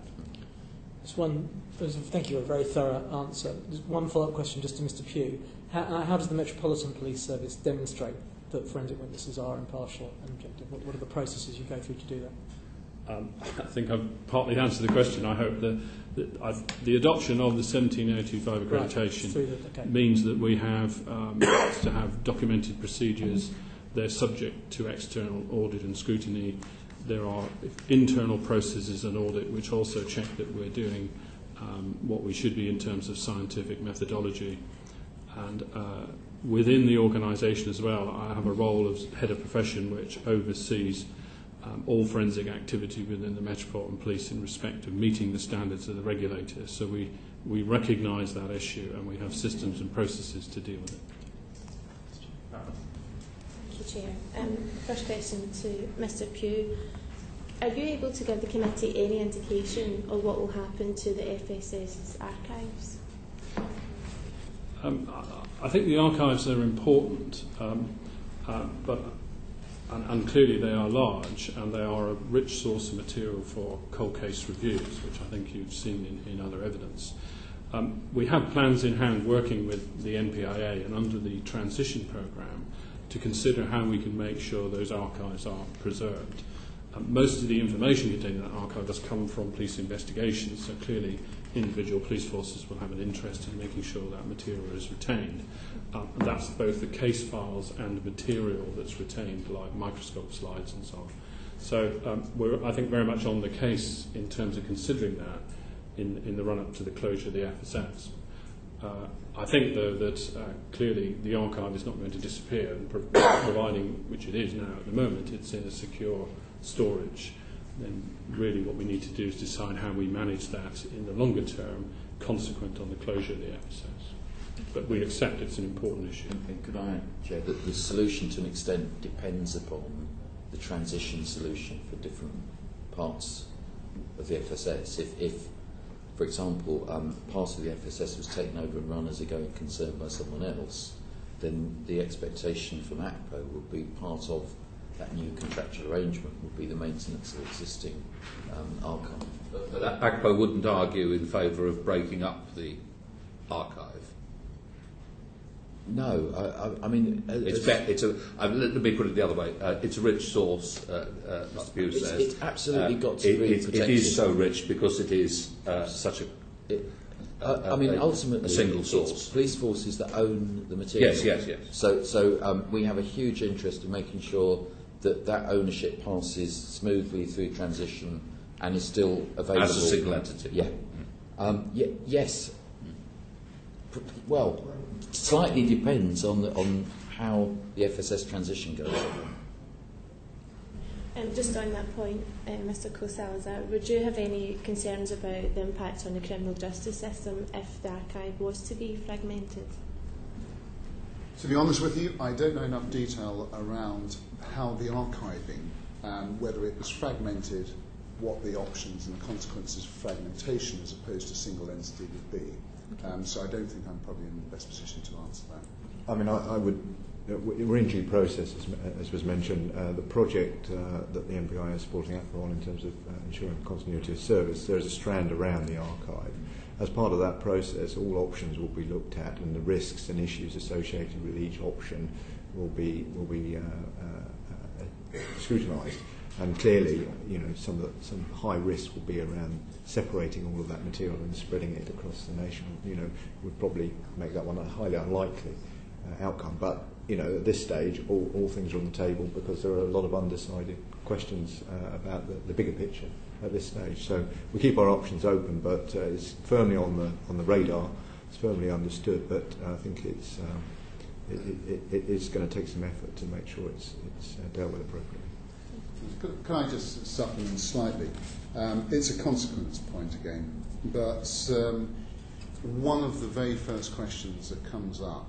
Thank you for a very thorough answer. Just one follow-up question just to Mr. Pugh. How does the Metropolitan Police Service demonstrate that forensic witnesses are impartial and objective? What are the processes you go through to do that? I think I've partly answered the question. I hope that the adoption of the 17025 accreditation means that we have to have documented procedures. They're subject to external audit and scrutiny. There are internal processes and audit which also check that we're doing what we should be in terms of scientific methodology. And within the organisation as well, I have a role as head of profession which oversees all forensic activity within the Metropolitan Police in respect of meeting the standards of the regulators. So we recognise that issue, and we have systems and processes to deal with it. Thank you, Chair. First question to Mr. Pugh. Are you able to give the committee any indication of what will happen to the FSS's archives? I think the archives are important, but clearly they are large, and they are a rich source of material for cold case reviews, which I think you've seen in other evidence. We have plans in hand working with the NPIA and under the transition programme to consider how we can make sure those archives are preserved. Most of the information contained in that archive does come from police investigations, so clearly individual police forces will have an interest in making sure that material is retained. And that's both the case files and material that's retained, like microscope slides and so on. So we're, I think, very much on the case in terms of considering that in the run-up to the closure of the FSS. I think, though, that clearly the archive is not going to disappear, and providing, which it is now at the moment, it's in a secure storage. Then really what we need to do is decide how we manage that in the longer term, consequent on the closure of the FSS. But we accept it's an important issue. And could I add, Chair, that the solution to an extent depends upon the transition solution for different parts of the FSS. If for example, part of the FSS was taken over and run as a going concern by someone else, then the expectation from ACPO would be part of that new contractual arrangement would be the maintenance of existing archive. But ACPO wouldn't argue in favour of breaking up the archive. No, I mean... let me put it the other way. It's a rich source, Mr. Pugh says. It's absolutely got to be protected. It is so rich because it is such a... I mean, ultimately, a single it's source. police forces that own the material. Yes. So we have a huge interest in making sure that ownership passes smoothly through transition and is still available as a single entity. Yeah. Yes. Well, slightly depends on how the FSS transition goes. Just on that point, Mr. Salazar, would you have any concerns about the impact on the criminal justice system if the archive was to be fragmented? To be honest with you, I don't know enough detail around how the archiving, whether it was fragmented, what the options and consequences of fragmentation as opposed to single entity would be. So I don't think I'm probably in the best position to answer that. I mean, I would. We're in due process, as was mentioned. The project that the MPI is supporting APRA on in terms of ensuring continuity of service, there's a strand around the archive. As part of that process, all options will be looked at, and the risks and issues associated with each option will be scrutinised. And clearly, some high risk will be around separating all of that material and spreading it across the nation. Would probably make that one a highly unlikely outcome. But at this stage, all things are on the table because there are a lot of undecided questions about the bigger picture at this stage. So we keep our options open, but it's firmly on the radar. It's firmly understood, but I think it is going to take some effort to make sure it's dealt with appropriately. Can I just supplement slightly? It's a consequence point again, but one of the very first questions that comes up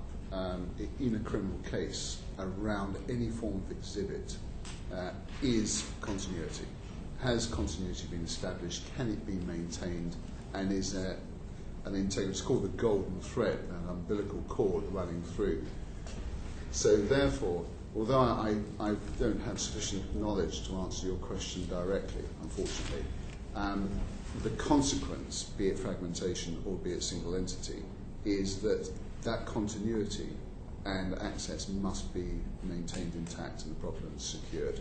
in a criminal case around any form of exhibit is continuity. Has continuity been established? Can it be maintained? And is there an integrity? It's called the golden thread, an umbilical cord running through. So therefore, although I don't have sufficient knowledge to answer your question directly, unfortunately, the consequence, be it fragmentation or be it single entity, is that continuity and access must be maintained intact and the provenance secured.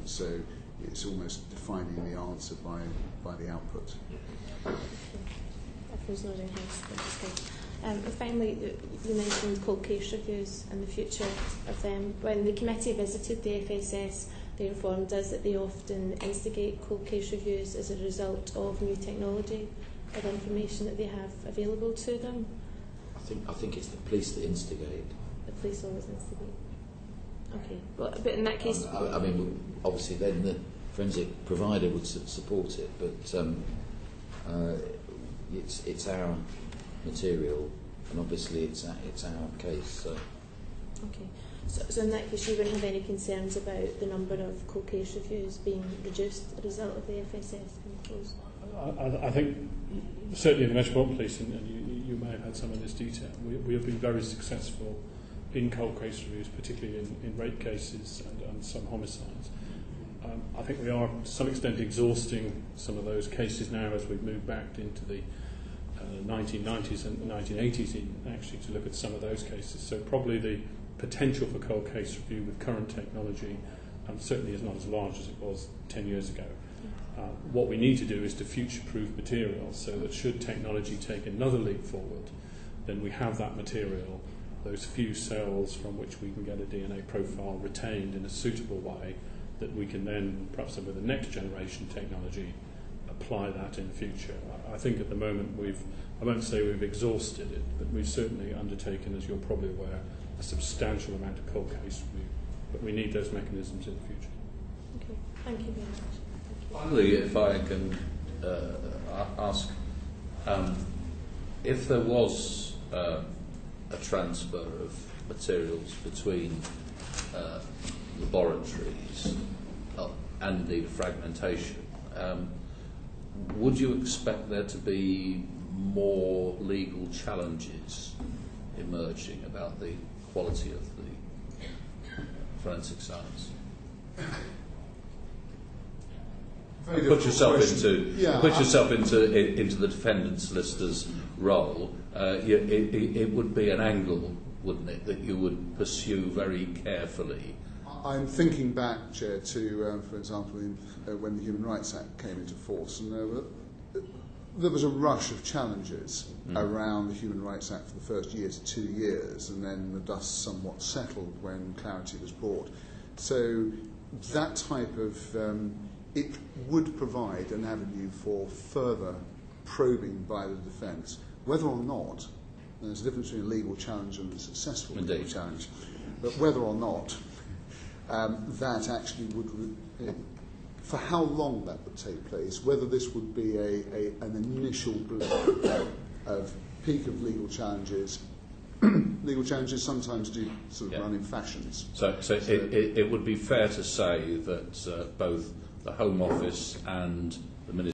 So it's almost defining the answer by the output. Finally, you mentioned cold case reviews and the future of them. When the committee visited the FSS, they informed us that they often instigate cold case reviews as a result of new technology or information that they have available to them. I think it's the police that instigate. The police always instigate. Okay, well, but in that case, I mean, obviously, then the forensic provider would support it, but it's our material, and obviously it's our case. So. Okay, so in that case, you wouldn't have any concerns about the number of cold case reviews being reduced as a result of the FSS being closed? I think certainly in the Metropolitan Police, and you may have had some of this detail, we have been very successful in cold case reviews, particularly in rape cases and some homicides. I think we are to some extent exhausting some of those cases now as we've moved back into the 1990s and 1980s actually to look at some of those cases. So probably the potential for cold case review with current technology certainly is not as large as it was 10 years ago. What we need to do is to future-proof material so that should technology take another leap forward, then we have that material, those few cells from which we can get a DNA profile retained in a suitable way that we can then, perhaps with the next generation technology, apply that in the future. I think at the moment I won't say we've exhausted it, but we've certainly undertaken, as you're probably aware, a substantial amount of cold case review. But we need those mechanisms in the future. Okay, thank you very much. Finally, if I can ask, if there was a transfer of materials between laboratories and indeed fragmentation, would you expect there to be more legal challenges emerging about the quality of the forensic science? Put yourself into the defendant solicitor's role. It would be an angle, wouldn't it, that you would pursue very carefully. I'm thinking back, Chair, to, for example, when the Human Rights Act came into force, and there were there was a rush of challenges around the Human Rights Act for the first year to 2 years, and then the dust somewhat settled when clarity was brought. So that type of, it would provide an avenue for further probing by the defence, whether or not, and there's a difference between a legal challenge and a successful legal challenge, but whether or not that actually would, for how long that would take place, whether this would be an initial blip of peak of legal challenges. Legal challenges sometimes do sort of run in fashions. So it would be fair to say that both the Home Office and the Ministry